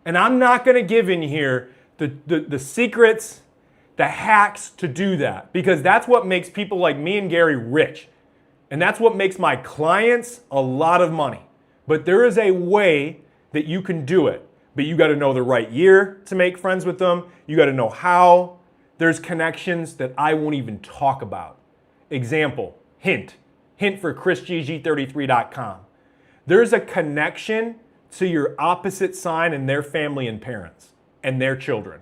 And I'm not going to give in here the secrets, the hacks to do that, because that's what makes people like me and Gary rich. And that's what makes my clients a lot of money. But there is a way that you can do it. But you got to know the right year to make friends with them. You got to know how. There's connections that I won't even talk about. Example, hint for ChrisGG33.com. There's a connection to your opposite sign and their family and parents and their children.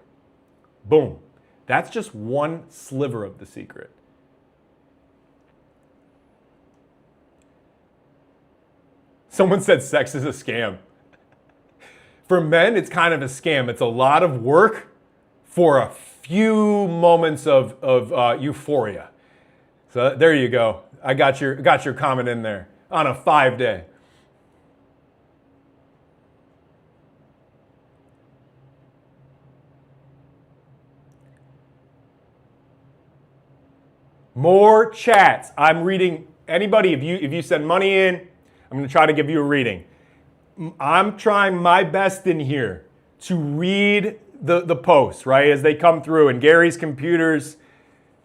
Boom. That's just one sliver of the secret. Someone said sex is a scam. For men, it's kind of a scam. It's a lot of work for a few moments of euphoria. So there you go. I got your comment in there on a 5-day. More chats. I'm reading anybody. If you send money in, I'm going to try to give you a reading. I'm trying my best in here to read the posts, right, as they come through. And Gary's computer's,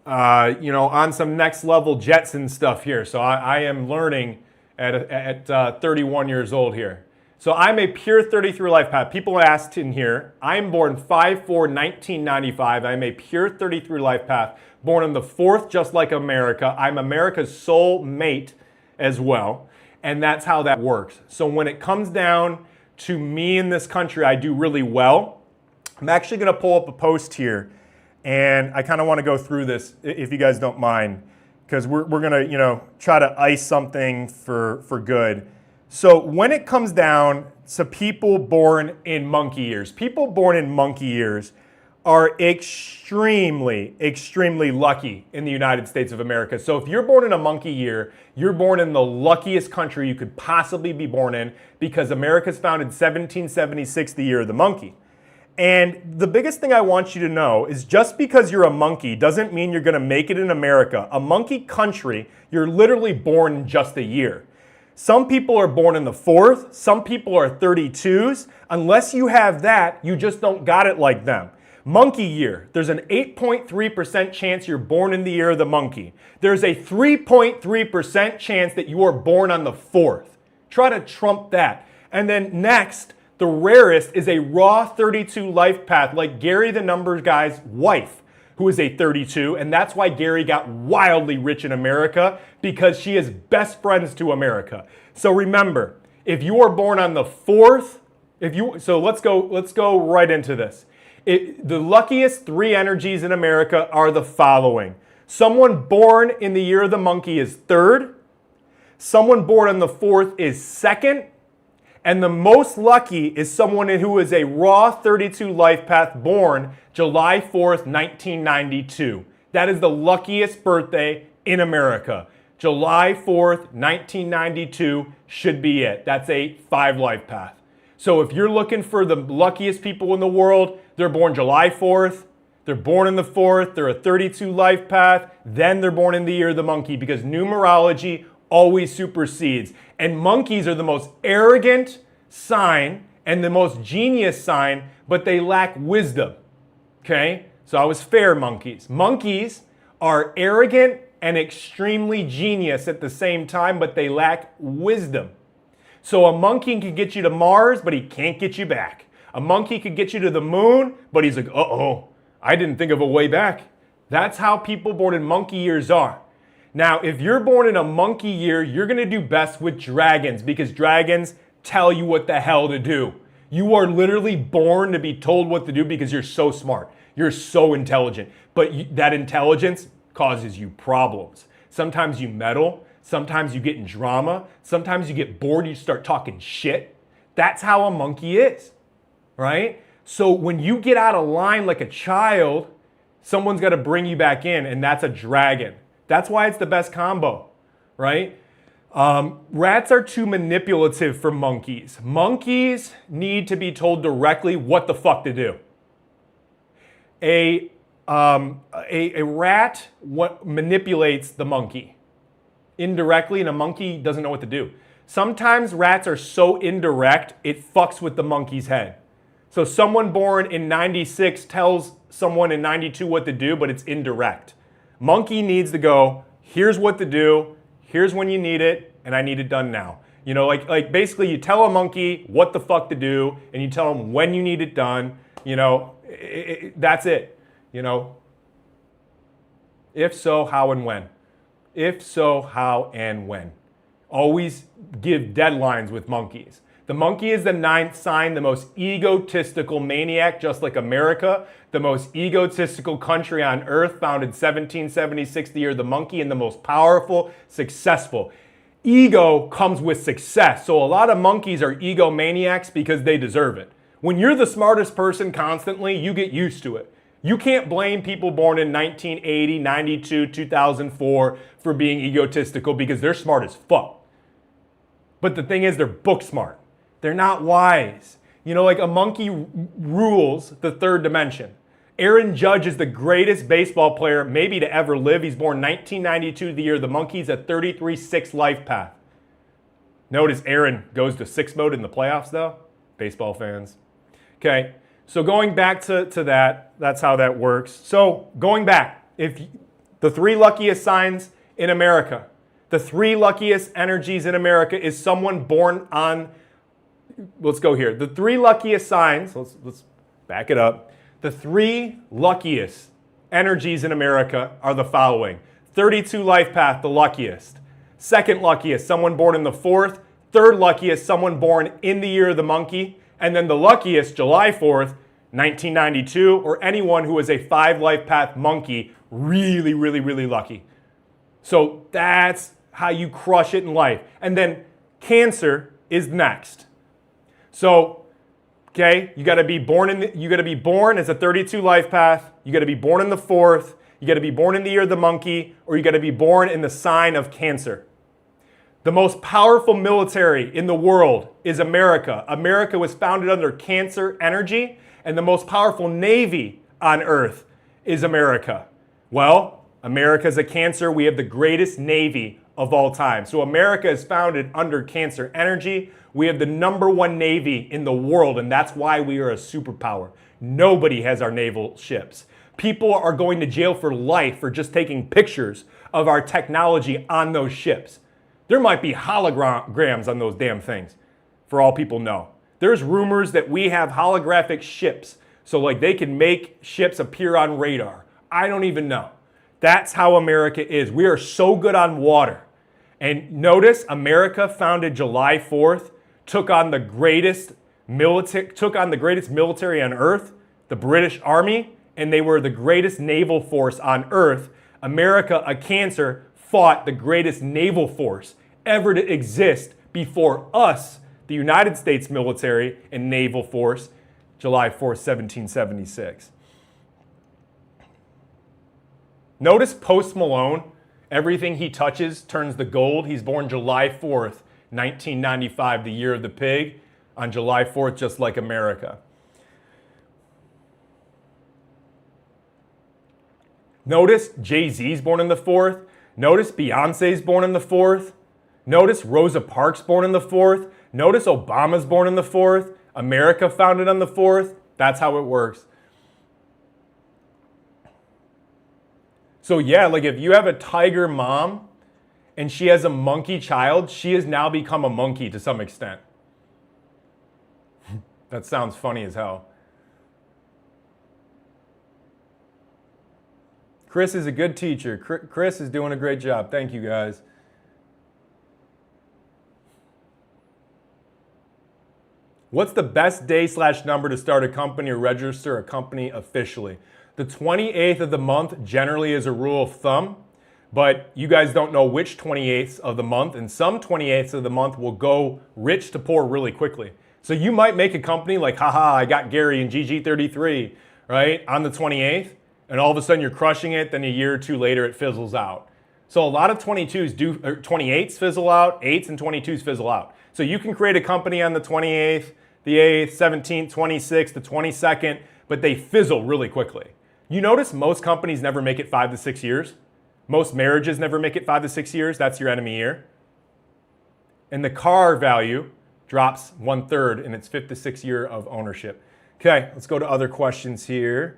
on some next level Jetson stuff here. So I am learning at 31 years old here. So I'm a pure 33 life path. People asked in here, I'm born 5/4/1995. I'm a pure 33 life path, born on the 4th, just like America. I'm America's soulmate as well. And that's how that works. So when it comes down to me in this country, I do really well. I'm actually going to pull up a post here, and I kind of want to go through this, if you guys don't mind. because we're gonna, you know, try to ice something for good. So when it comes down to people born in monkey years, people born in monkey years are extremely, extremely lucky in the United States of America. So if you're born in a monkey year, you're born in the luckiest country you could possibly be born in, because America's founded 1776, the year of the monkey. And the biggest thing I want you to know is just because you're a monkey doesn't mean you're gonna make it in America. A monkey country, you're literally born in just a year. Some people are born in the 4th, some people are 32s. Unless you have that, you just don't got it like them. Monkey year, there's an 8.3% chance you're born in the year of the monkey. There's a 3.3% chance that you are born on the 4th. Try to trump that. And then next, the rarest is a raw 32 life path, like Gary the Numbers guy's wife, who is a 32, and that's why Gary got wildly rich in America, because she is best friends to America. So remember, if you are born on the 4th, so let's go right into this. The luckiest 3 energies in America are the following. Someone born in the year of the monkey is 3rd. Someone born on the 4th is 2nd. And the most lucky is someone who is a raw 32 life path born July 4th, 1992. That is the luckiest birthday in America. July 4th, 1992 should be it. That's a 5 life path. So if you're looking for the luckiest people in the world, they're born July 4th, they're born in the 4th, they're a 32 life path, then they're born in the year of the monkey, because numerology always supersedes. And monkeys are the most arrogant sign and the most genius sign, but they lack wisdom. Okay? So I was fair, monkeys. Monkeys are arrogant and extremely genius at the same time, but they lack wisdom. So a monkey can get you to Mars, but he can't get you back. A monkey could get you to the moon, but he's like, uh-oh, I didn't think of a way back. That's how people born in monkey years are. Now, if you're born in a monkey year, you're going to do best with dragons, because dragons tell you what the hell to do. You are literally born to be told what to do because you're so smart. You're so intelligent. But that intelligence causes you problems. Sometimes you meddle. Sometimes you get in drama. Sometimes you get bored. You start talking shit. That's how a monkey is, right? So when you get out of line like a child, someone's got to bring you back in, and that's a dragon. That's why it's the best combo, right? Rats are too manipulative for monkeys. Monkeys need to be told directly what the fuck to do. A rat manipulates the monkey indirectly, and a monkey doesn't know what to do. Sometimes rats are so indirect, it fucks with the monkey's head. So someone born in 96 tells someone in 92 what to do, but it's indirect. Monkey needs to go, here's what to do, here's when you need it, and I need it done now. You know, like basically you tell a monkey what the fuck to do, and you tell them when you need it done. You know, that's it. You know, if so, how and when. If so, how and when. Always give deadlines with monkeys. The monkey is the 9th sign, the most egotistical maniac, just like America, the most egotistical country on earth, founded 1776, the year of the monkey, and the most powerful, successful. Ego comes with success. So a lot of monkeys are egomaniacs because they deserve it. When you're the smartest person constantly, you get used to it. You can't blame people born in 1980, 92, 2004 for being egotistical, because they're smart as fuck. But the thing is, they're book smart. They're not wise. You know, like a monkey rules the 3rd dimension. Aaron Judge is the greatest baseball player maybe to ever live. He's born 1992, the year of the monkey. He's a 33-6 life path. Notice Aaron goes to 6 mode in the playoffs, though. Baseball fans. Okay, so going back to that, that's how that works. So going back, if the 3 luckiest signs in America, the 3 luckiest energies in America is someone born on, let's go here. The 3 luckiest signs, let's back it up. The 3 luckiest energies in America are the following. 32 life path, the luckiest. 2nd luckiest, someone born in the 4th. 3rd luckiest, someone born in the year of the monkey. And then the luckiest, July 4th, 1992, or anyone who is a 5 life path monkey, really, really, really lucky. So that's how you crush it in life. And then Cancer is next. So, okay, you got to be born as a 32 life path. You got to be born in the 4th. You got to be born in the year of the monkey, or you got to be born in the sign of Cancer. The most powerful military in the world is America. America was founded under Cancer energy, and the most powerful navy on earth is America. Well, America's a Cancer. We have the greatest navy of all time. So America is founded under Cancer energy. We have the #1 navy in the world, and that's why we are a superpower. Nobody has our naval ships. People are going to jail for life for just taking pictures of our technology on those ships. There might be holograms on those damn things, for all people know. There's rumors that we have holographic ships, so like they can make ships appear on radar. I don't even know. That's how America is. We are so good on water. And notice, America, founded July 4th, took on the greatest military on earth, the British Army, and they were the greatest naval force on earth. America, a Cancer, fought the greatest naval force ever to exist before us, the United States military and naval force, July 4th, 1776. Notice Post Malone, everything he touches turns to gold. He's born July 4th, 1995, the year of the pig, on July 4th, just like America. Notice Jay-Z's born in the 4th. Notice Beyonce's born in the 4th. Notice Rosa Parks born in the 4th. Notice Obama's born in the 4th. America founded on the 4th. That's how it works. So yeah, like if you have a tiger mom and she has a monkey child, she has now become a monkey to some extent. That sounds funny as hell. Chris is a good teacher. Chris is doing a great job. Thank you, guys. What's the best day/number to start a company or register a company officially? The 28th of the month generally is a rule of thumb, but you guys don't know which 28th of the month, and some 28ths of the month will go rich to poor really quickly. So you might make a company like, haha, I got Gary and gg33, right, on the 28th, and all of a sudden you're crushing it, then a year or two later it fizzles out. So a lot of 28s fizzle out, 8s and 22s fizzle out. So you can create a company on the 28th, the 8th, 17th, 26th, the 22nd, but they fizzle really quickly. You notice most companies never make it 5 to 6 years. Most marriages never make it 5 to 6 years. That's your enemy year. And the car value drops 1/3 in its 5th to 6th year of ownership. Okay, let's go to other questions here.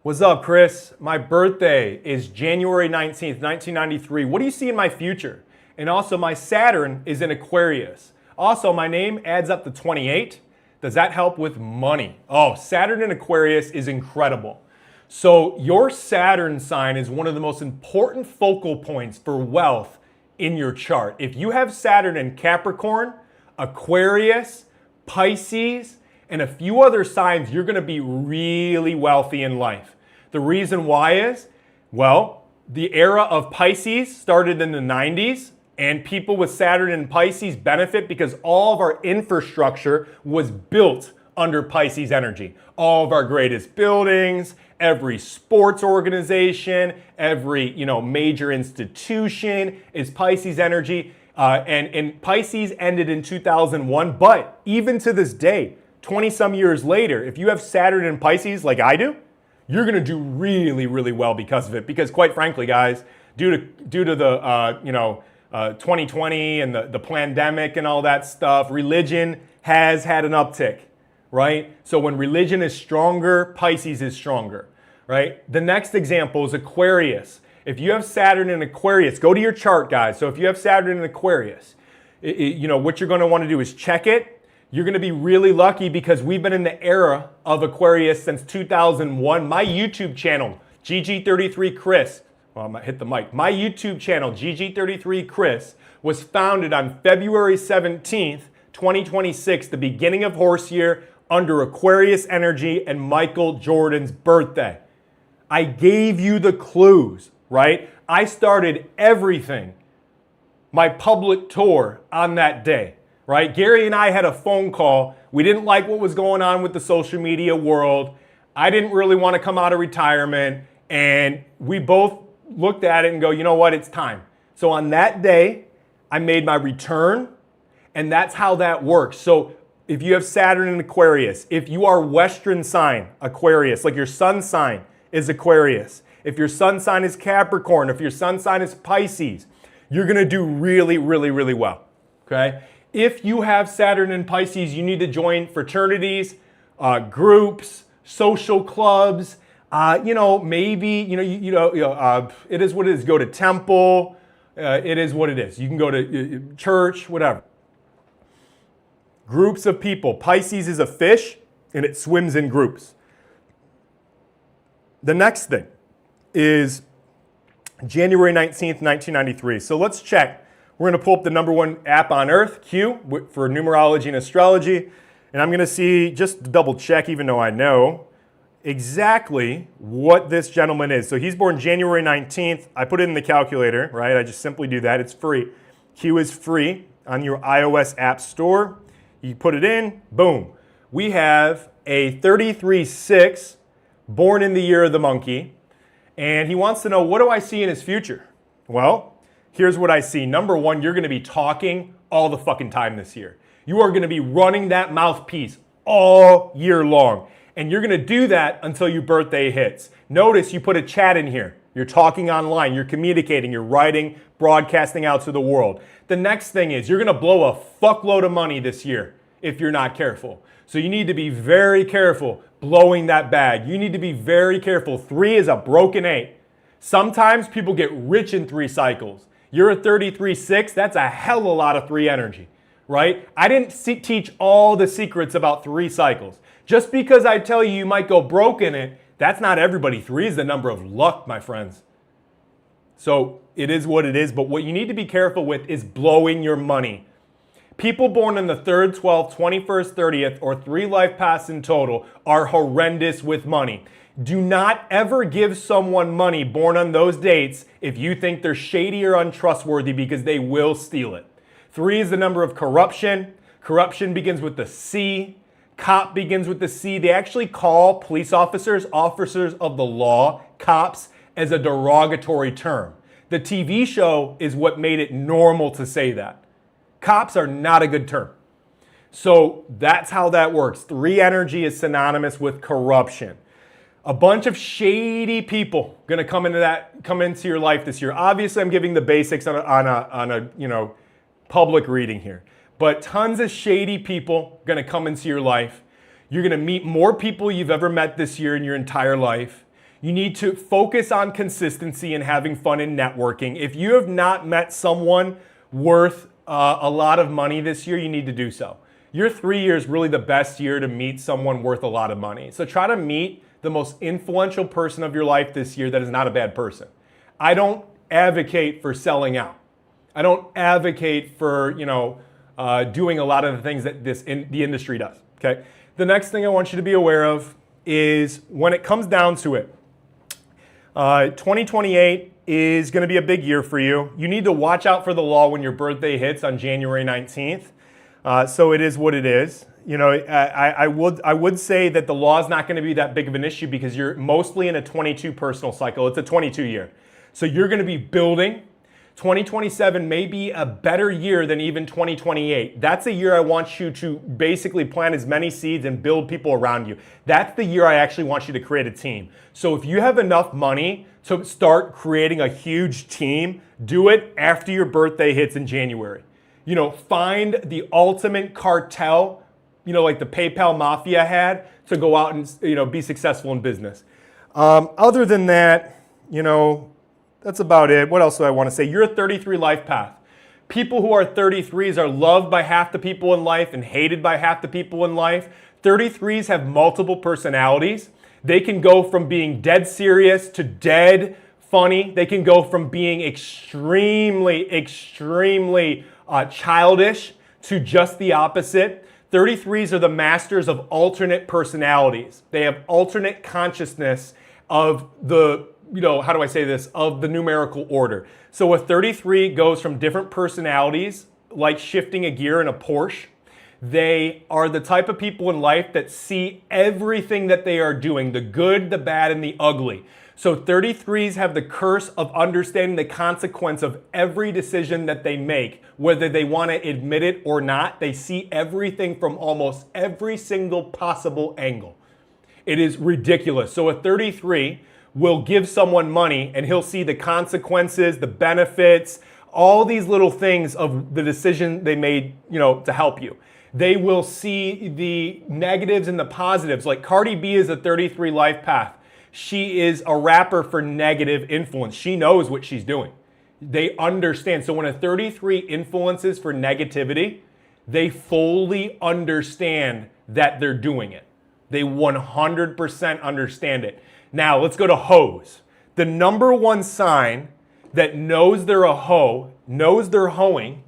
What's up, Chris? My birthday is January 19th, 1993. What do you see in my future? And also, my Saturn is in Aquarius. Also, my name adds up to 28. Does that help with money? Oh, Saturn in Aquarius is incredible. So your Saturn sign is one of the most important focal points for wealth in your chart. If you have Saturn in Capricorn, Aquarius, Pisces, and a few other signs, you're going to be really wealthy in life. The reason why is, well, the era of Pisces started in the 90s, and people with Saturn and Pisces benefit because all of our infrastructure was built under Pisces energy. All of our greatest buildings, every sports organization, every major institution is Pisces energy. And Pisces ended in 2001, but even to this day, 20-some years later, if you have Saturn in Pisces like I do, you're going to do really, really well because of it. Because quite frankly, guys, due to the 2020 and the pandemic and all that stuff, religion has had an uptick, right? So when religion is stronger, Pisces is stronger, right? The next example is Aquarius. If you have Saturn in Aquarius, go to your chart, guys. So if you have Saturn in Aquarius, what you're going to want to do is check it. You're going to be really lucky because we've been in the era of Aquarius since 2001. My YouTube channel, gg33 Chris, well, I'm going to hit the mic. My YouTube channel, gg33 Chris, was founded on February 17th, 2026, the beginning of horse year. under Aquarius energy and Michael Jordan's birthday. I gave you the clues, right? I started everything, my public tour on that day, right? Gary and I had a phone call. We didn't like what was going on with the social media world. I didn't really want to come out of retirement. And we both looked at it and go, you know what? It's time. So on that day, I made my return. And that's how that works. So if you have Saturn in Aquarius, if you are Western sign, Aquarius, like your sun sign is Aquarius. If your sun sign is Capricorn, if your sun sign is Pisces, you're going to do really, really, really well, okay? If you have Saturn in Pisces, you need to join fraternities, groups, social clubs, maybe, it is what it is. Go to temple, it is what it is. You can go to church, whatever. Groups of people. Pisces is a fish, and it swims in groups. The next thing is January 19th, 1993. So let's check. We're going to pull up the #1 app on earth, Q, for numerology and astrology. And I'm going to see, just to double check, even though I know exactly what this gentleman is. So he's born January 19th. I put it in the calculator, right? I just simply do that. It's free. Q is free on your iOS app store. You put it in, boom. We have a 33-6, born in the year of the monkey. And he wants to know, what do I see in his future? Well, here's what I see. #1, you're going to be talking all the fucking time this year. You are going to be running that mouthpiece all year long. And you're going to do that until your birthday hits. Notice you put a chat in here. You're talking online. You're communicating. You're writing, broadcasting out to the world. The next thing is you're going to blow a fuckload of money this year if you're not careful. So you need to be very careful blowing that bag. You need to be very careful. 3 is a broken 8. Sometimes people get rich in 3 cycles. You're a 33-6. That's a hell of a lot of 3 energy, right? I didn't teach all the secrets about 3 cycles. Just because I tell you might go broke in it, that's not everybody. 3 is the number of luck, my friends. So it is what it is, but what you need to be careful with is blowing your money. People born on the 3rd, 12th, 21st, 30th, or 3 life paths in total are horrendous with money. Do not ever give someone money born on those dates if you think they're shady or untrustworthy, because they will steal it. 3 is the number of corruption. Corruption begins with the C. Cop begins with the C. They actually call police officers of the law, cops, as a derogatory term. The TV show is what made it normal to say that. Cops are not a good term. So that's how that works. 3 energy is synonymous with corruption. A bunch of shady people gonna come into your life this year. Obviously, I'm giving the basics on a public reading here. But tons of shady people gonna come into your life. You're gonna meet more people you've ever met this year in your entire life. You need to focus on consistency and having fun in networking. If you have not met someone worth a lot of money this year, you need to do so. Your 3 year is really the best year to meet someone worth a lot of money. So try to meet the most influential person of your life this year that is not a bad person. I don't advocate for selling out. I don't advocate for, doing a lot of the things that the industry does, okay? The next thing I want you to be aware of is when it comes down to it, 2028 is going to be a big year for you. You need to watch out for the law when your birthday hits on January 19th. So it is what it is. I would say that the law is not going to be that big of an issue because you're mostly in a 22 personal cycle. It's a 22 year. So you're going to be building. 2027 may be a better year than even 2028. That's a year I want you to basically plant as many seeds and build people around you. That's the year I actually want you to create a team. So if you have enough money to start creating a huge team, do it after your birthday hits in January. Find the ultimate cartel, like the PayPal mafia had, to go out and, be successful in business. Other than that, that's about it. What else do I want to say? You're a 33 life path. People who are 33s are loved by half the people in life and hated by half the people in life. 33s have multiple personalities. They can go from being dead serious to dead funny. They can go from being extremely childish to just the opposite. 33s are the masters of alternate personalities. They have alternate consciousness of the, how do I say this, of the numerical order. So a 33 goes from different personalities, like shifting a gear in a Porsche. They are the type of people in life that see everything that they are doing, the good, the bad, and the ugly. So 33s have the curse of understanding the consequence of every decision that they make, whether they want to admit it or not. They see everything from almost every single possible angle. It is ridiculous. So a 33 will give someone money and he'll see the consequences, the benefits, all these little things of the decision they made, to help you. They will see the negatives and the positives. Like Cardi B is a 33 Lifepath. She is a rapper for negative influence. She knows what she's doing. They understand. So when a 33 influences for negativity, they fully understand that they're doing it. They 100% understand it. Now let's go to hoes. The number one sign that knows they're a hoe, knows they're hoeing,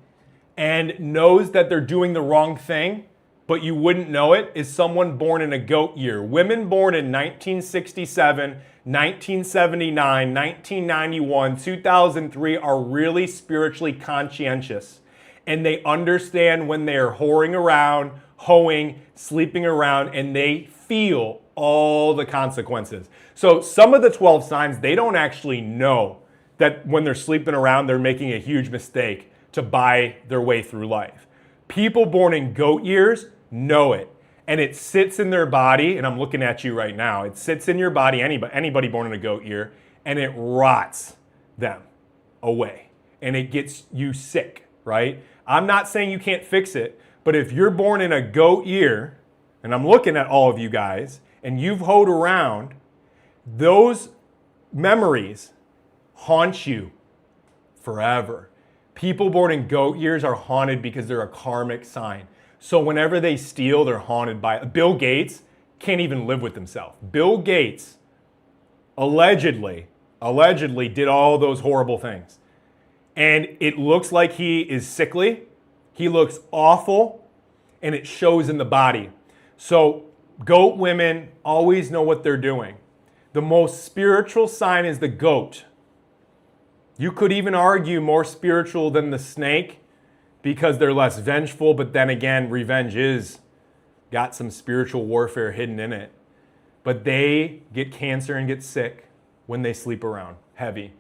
and knows that they're doing the wrong thing, but you wouldn't know it, is someone born in a goat year. Women born in 1967, 1979, 1991, 2003 are really spiritually conscientious. And they understand when they're whoring around, hoeing, sleeping around, and they feel all the consequences. So some of the 12 signs, they don't actually know that when they're sleeping around, they're making a huge mistake to buy their way through life. People born in goat years know it. And it sits in their body, and I'm looking at you right now. It sits in your body, anybody born in a goat year, and it rots them away. And it gets you sick, right? I'm not saying you can't fix it, but if you're born in a goat year, and I'm looking at all of you guys, and you've hoed around, those memories haunt you forever. People born in goat years are haunted because they're a karmic sign. So whenever they steal, they're haunted by it. Bill Gates can't even live with himself. Bill Gates allegedly did all those horrible things. And it looks like he is sickly. He looks awful, and it shows in the body. So goat women always know what they're doing. The most spiritual sign is the goat. You could even argue more spiritual than the snake because they're less vengeful, but then again, revenge is got some spiritual warfare hidden in it. But they get cancer and get sick when they sleep around, heavy.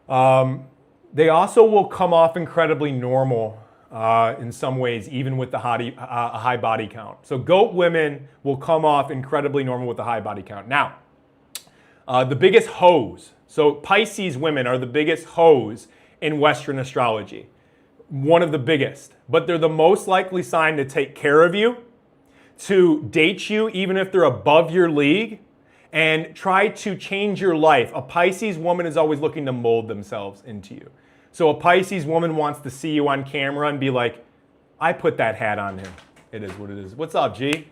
They also will come off incredibly normal in some ways, even with the high body count. So goat women will come off incredibly normal with a high body count. Now, the biggest hoes. So Pisces women are the biggest hoes in Western astrology. One of the biggest. But they're the most likely sign to take care of you, to date you even if they're above your league, and try to change your life. A Pisces woman is always looking to mold themselves into you. So a Pisces woman wants to see you on camera and be like, I put that hat on him. It is what it is. What's up, G?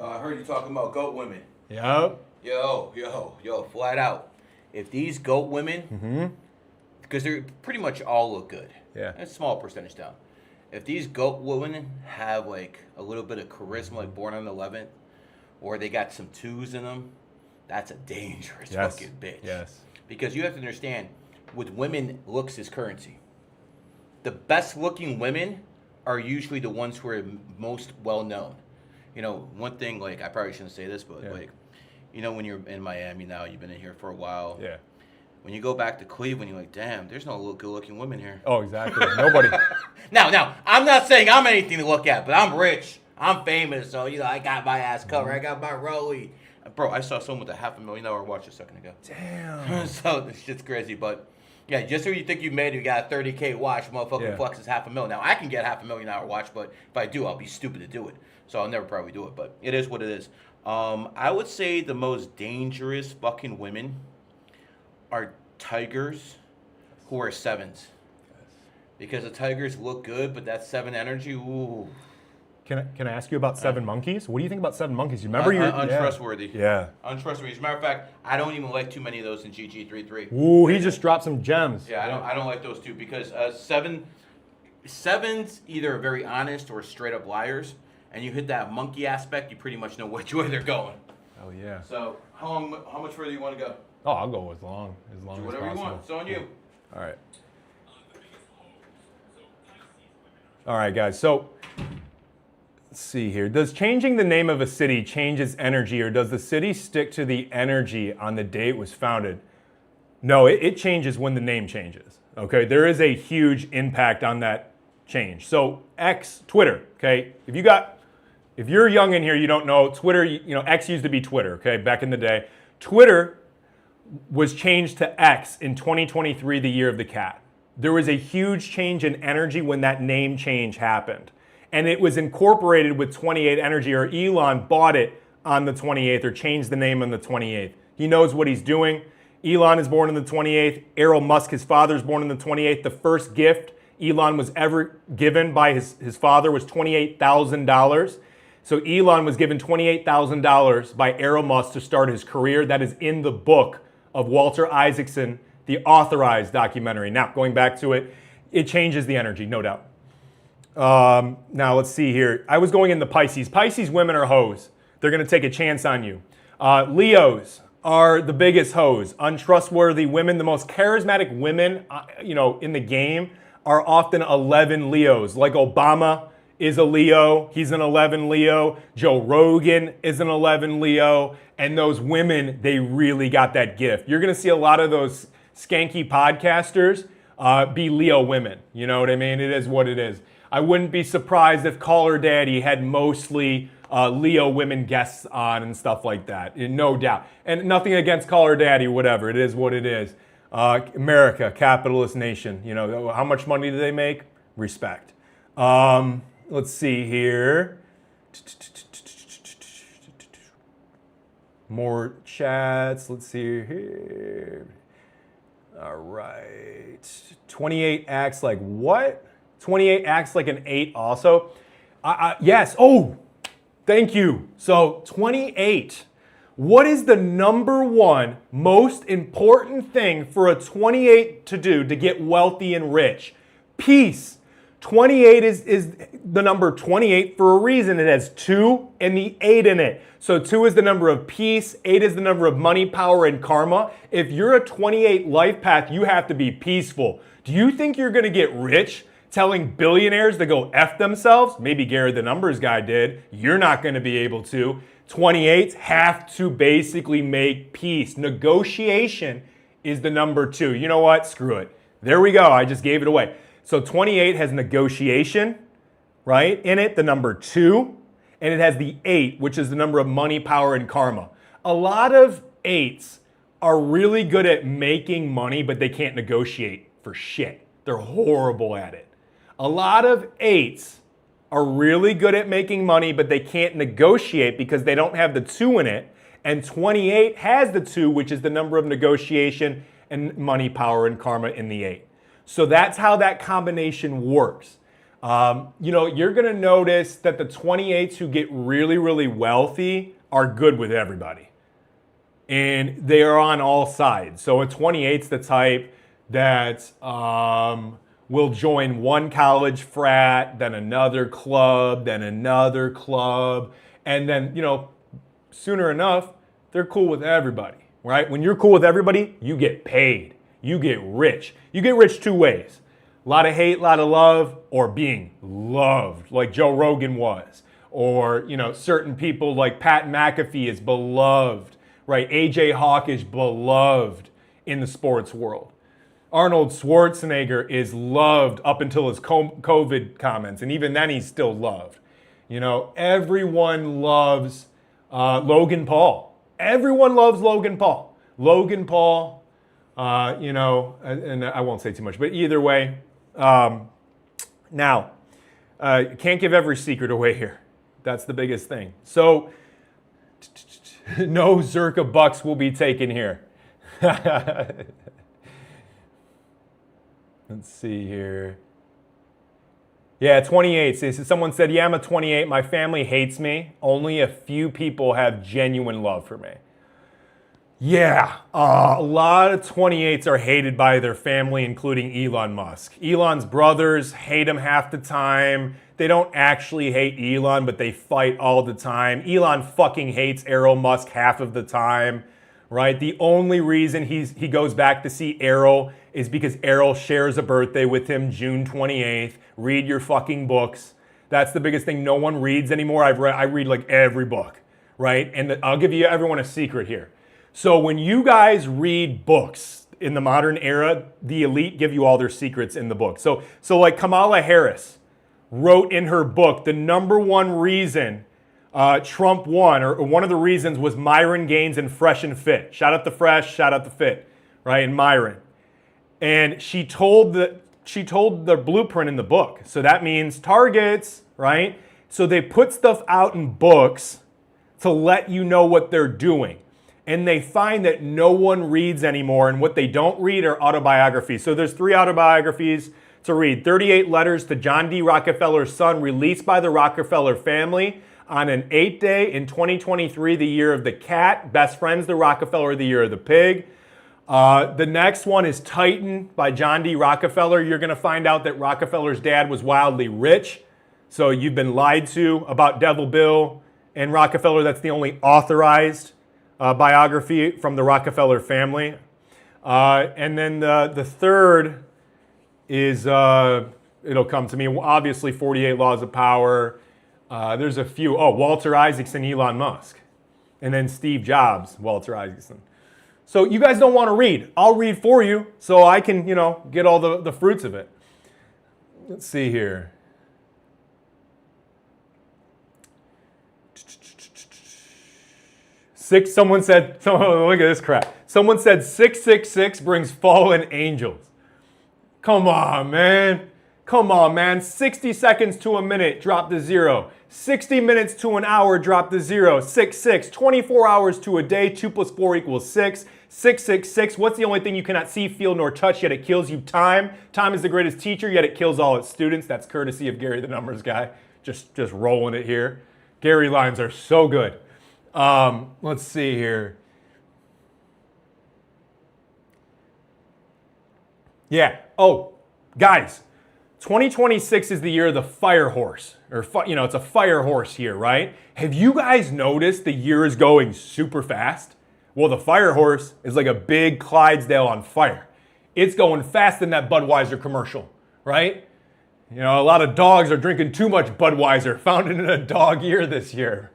I heard you talking about goat women. Yep. Yo, flat out. If these goat women, because they pretty much all look good. Yeah. That's a small percentage down. If these goat women have like a little bit of charisma, like born on the 11th, or they got some 2s in them, that's a dangerous fucking bitch. Yes. Because you have to understand, with women, looks is currency. The best looking women are usually the ones who are most well known. You know, one thing, like, I probably shouldn't say this, but like, you know, when you're in Miami now, you've been in here for a while. Yeah. When you go back to Cleveland, you're like, damn, there's no good-looking women here. Oh, exactly. Nobody. Now, I'm not saying I'm anything to look at, but I'm rich. I'm famous, so, you know, I got my ass covered. I got my rollie. Bro, I saw someone with a $500,000 watch a second ago. Damn. So, this shit's crazy, but, yeah, just so you think you made it, you got a 30K watch, motherfucking flexes $500,000. Now, I can get a $500,000 watch, but if I do, I'll be stupid to do it. So I'll never probably do it, but it is what it is. I would say the most dangerous fucking women are tigers who are 7s. Because the tigers look good, but that 7 energy, ooh. Can I ask you about 7 monkeys? What do you think about 7 monkeys? You remember untrustworthy. Yeah. Untrustworthy. As a matter of fact, I don't even like too many of those in gg33. Ooh, he just dropped some gems. Yeah, I don't like those two because 7s either are very honest or straight up liars, and you hit that monkey aspect, you pretty much know which way they're going. Oh yeah. So how much further do you want to go? Oh, I'll go as long Do as possible. whatever you want. It's on you. All right. All right, guys. So let's see here. Does changing the name of a city change its energy, or does the city stick to the energy on the day it was founded? No, it changes when the name changes. Okay, there is a huge impact on that change. So Twitter. Okay, if you're young in here, you don't know Twitter. X used to be Twitter. Okay, back in the day, Twitter was changed to X in 2023, the year of the cat. There was a huge change in energy when that name change happened. And it was incorporated with 28 Energy, or Elon bought it on the 28th or changed the name on the 28th. He knows what he's doing. Elon is born on the 28th. Elon Musk, his father, is born on the 28th. The first gift Elon was ever given by his father was $28,000. So Elon was given $28,000 by Elon Musk to start his career. That is in the book of Walter Isaacson, the authorized documentary. Now, going back to it, it changes the energy, no doubt. Now, let's see here. I was going into Pisces. Pisces women are hoes. They're going to take a chance on you. Leos are the biggest hoes. Untrustworthy women. The most charismatic women, in the game are often 11 Leos. Like Obama is a Leo. He's an 11 Leo. Joe Rogan is an 11 Leo. And those women, they really got that gift. You're going to see a lot of those skanky podcasters be Leo women. You know what I mean? It is what it is. I wouldn't be surprised if Caller Daddy had mostly Leo women guests on and stuff like that. No doubt. And nothing against Caller Daddy, whatever. It is what it is. America, capitalist nation. How much money do they make? Respect. Let's see here. More chats. Let's see here. All right. 28 acts like what? 28 acts like an 8 also. Yes. Oh, thank you. So 28. What is the number one most important thing for a 28 to do to get wealthy and rich? Peace. 28 is the number 28 for a reason. It has 2 and the 8 in it. So 2 is the number of peace. 8 is the number of money, power, and karma. If you're a 28 life path, you have to be peaceful. Do you think you're going to get rich telling billionaires to go F themselves? Maybe Gary the Numbers guy did. You're not going to be able to. 28s have to basically make peace. Negotiation is the number 2. You know what? Screw it. There we go. I just gave it away. So 28 has negotiation, right? In it, the number 2, and it has the 8, which is the number of money, power, and karma. A lot of 8s are really good at making money, but they can't negotiate for shit. They're horrible at it. A lot of 8s are really good at making money, but they can't negotiate because they don't have the 2 in it. And 28 has the 2, which is the number of negotiation and money, power, and karma in the 8. So that's how that combination works. You're going to notice that the 28s who get really, really wealthy are good with everybody. And they are on all sides. So a 28's the type that will join one college frat, then another club, and then, sooner enough, they're cool with everybody, right? When you're cool with everybody, you get paid. You get rich. You get rich 2 ways. A lot of hate, a lot of love, or being loved, like Joe Rogan was. Or, certain people like Pat McAfee is beloved, right? AJ Hawk is beloved in the sports world. Arnold Schwarzenegger is loved up until his COVID comments, and even then he's still loved. Everyone loves Logan Paul. Everyone loves Logan Paul. Logan Paul, and I won't say too much, but either way, now, can't give every secret away here. That's the biggest thing. So, no Zerka bucks will be taken here. Let's see here. Yeah, 28. Someone said, yeah, I'm a 28. My family hates me. Only a few people have genuine love for me. Yeah, a lot of 28s are hated by their family, including Elon Musk. Elon's brothers hate him half the time. They don't actually hate Elon, but they fight all the time. Elon fucking hates Errol Musk half of the time, right? The only reason he goes back to see Errol is because Errol shares a birthday with him June 28th. Read your fucking books. That's the biggest thing no one reads anymore. I read like every book, right? And I'll give you everyone a secret here. So when you guys read books in the modern era, the elite give you all their secrets in the book. So like Kamala Harris wrote in her book, the number one reason Trump won, or one of the reasons, was Myron Gaines and Fresh and Fit. Shout out to Fresh, shout out to Fit, right? And Myron. And she told the blueprint in the book. So that means targets, right? So they put stuff out in books to let you know what they're doing. And they find that no one reads anymore, and what they don't read are autobiographies. So there's 3 autobiographies to read. 38 Letters to John D. Rockefeller's Son, released by the Rockefeller family on an 8th day in 2023, the year of the cat. Best Friends, the Rockefeller, the year of the pig. The next one is Titan by John D. Rockefeller. You're going to find out that Rockefeller's dad was wildly rich. So you've been lied to about Devil Bill and Rockefeller. That's the only authorized biography from the Rockefeller family. And then the third is, it'll come to me, obviously 48 Laws of Power. There's a few. Oh, Walter Isaacson, Elon Musk. And then Steve Jobs, Walter Isaacson. So you guys don't want to read. I'll read for you so I can, get all the fruits of it. Let's see here. Someone said, look at this crap. Someone said 666 brings fallen angels. Come on, man. Come on, man. 60 seconds to a minute, drop to 0. 60 minutes to an hour, drop to 0. 6. 24 hours to a day, 2 + 4 = 6. 666. What's the only thing you cannot see, feel, nor touch, yet it kills you? Time. Time is the greatest teacher, yet it kills all its students. That's courtesy of Gary the Numbers Guy. Just rolling it here. Gary lines are so good. Let's see here. Yeah. Oh, guys, 2026 is the year of the fire horse, or it's a fire horse year, right? Have you guys noticed the year is going super fast? Well, the fire horse is like a big Clydesdale on fire. It's going fast in that Budweiser commercial, right? A lot of dogs are drinking too much Budweiser, founded in a dog year this year.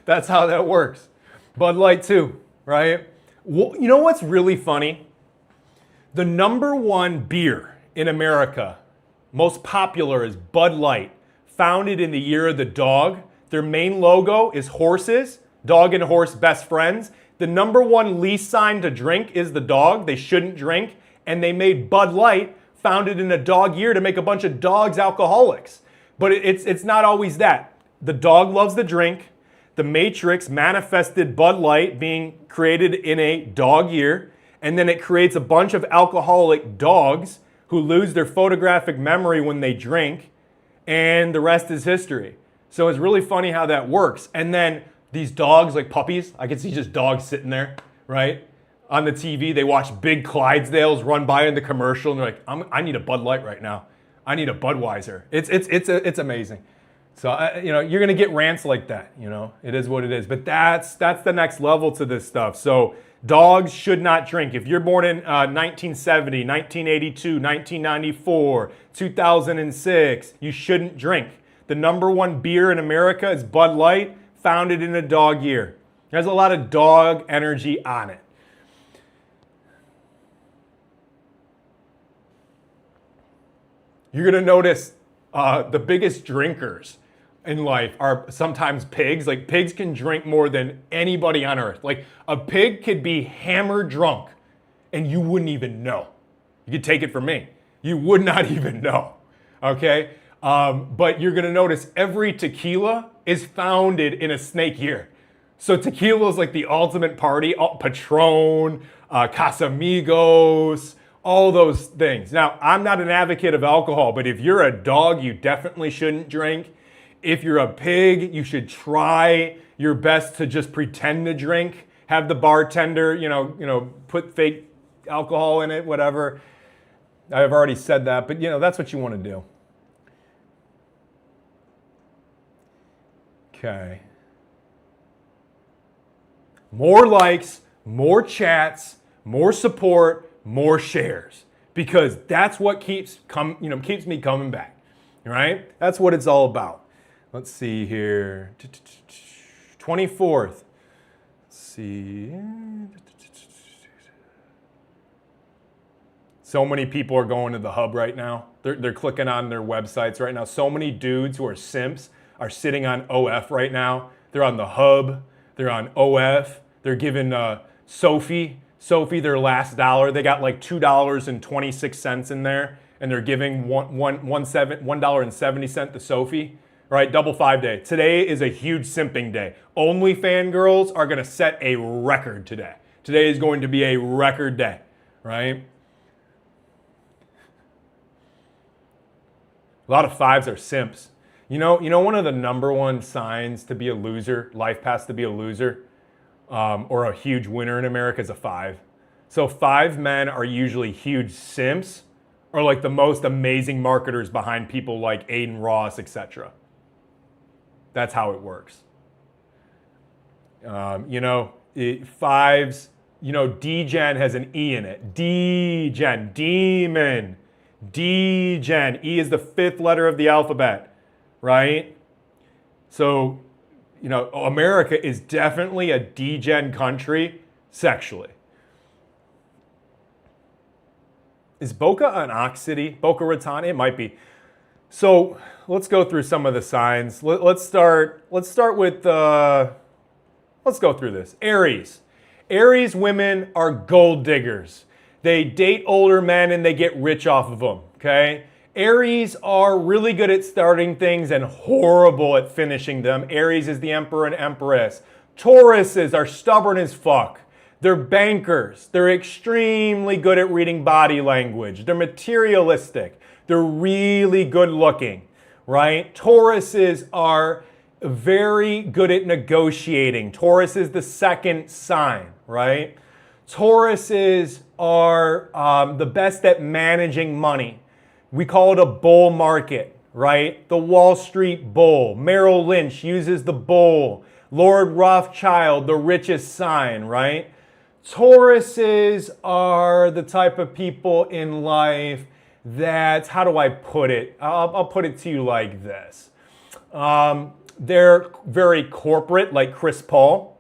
That's how that works. Bud Light too, right? Well, you know what's really funny? The number one beer in America, most popular, is Bud Light, founded in the year of the dog. Their main logo is horses, dog and horse best friends. The number one least sign to drink is the dog. They shouldn't drink. And they made Bud Light, founded in a dog year, to make a bunch of dogs alcoholics. But it's not always that. The dog loves the drink. The Matrix manifested Bud Light being created in a dog year, and then it creates a bunch of alcoholic dogs who lose their photographic memory when they drink, and the rest is history. So it's really funny how that works. And then these dogs, like puppies, I can see just dogs sitting there, right? On the TV, they watch big Clydesdales run by in the commercial, and they're like, I need a Bud Light right now. I need a Budweiser. It's amazing. So, you're going to get rants like that, It is what it is. But that's the next level to this stuff. So dogs should not drink. If you're born in 1970, 1982, 1994, 2006, you shouldn't drink. The number one beer in America is Bud Light, founded in a dog year. There's a lot of dog energy on it. You're going to notice the biggest drinkers in life are sometimes pigs. Like, pigs can drink more than anybody on earth. Like, a pig could be hammered drunk and you wouldn't even know. You could take it from me. You would not even know, okay? But you're gonna notice every tequila is founded in a snake year. So tequila is like the ultimate party. Patron, Casamigos, all those things. Now, I'm not an advocate of alcohol, but if you're a dog, you definitely shouldn't drink. If you're a pig, you should try your best to just pretend to drink. have the bartender, put fake alcohol in it, whatever. I've already said that, but that's what you want to do. Okay. More likes, more chats, more support, more shares, because that's what keeps me coming back. Right? That's what it's all about. Let's see here. 24th. Let's see. So many people are going to the hub right now. They're clicking on their websites right now. So many dudes who are simps are sitting on OF right now. They're on the hub. They're on OF. They're giving Sophie their last dollar. They got like $2.26 in there, and they're giving $1.70 to Sophie. All right, double 5 day. Today is a huge simping day. Only fangirls are going to set a record today. Today is going to be a record day, right? A lot of 5s are simps. You know, one of the number one signs to be a loser, life paths to be a loser, or a huge winner in America is a 5. So 5 men are usually huge simps, or like the most amazing marketers behind people like Aiden Ross, etc. That's how it works. 5s, D-Gen has an E in it. D-Gen, demon. D-Gen. E is the 5th letter of the alphabet, right? So, America is definitely a D-Gen country sexually. Is Boca an ox city? Boca Raton? It might be. So let's go through some of the signs. Let's start with, let's go through this. Aries. Aries women are gold diggers. They date older men and they get rich off of them, okay? Aries are really good at starting things and horrible at finishing them. Aries is the emperor and empress. Tauruses are stubborn as fuck. They're bankers. They're extremely good at reading body language. They're materialistic. They're really good looking, right? Tauruses are very good at negotiating. Taurus is the 2nd sign, right? Tauruses are the best at managing money. We call it a bull market, right? The Wall Street bull. Merrill Lynch uses the bull. Lord Rothschild, the richest sign, right? Tauruses are the type of people in life that, how do I put it? I'll put it to you like this. They're very corporate, like Chris Paul.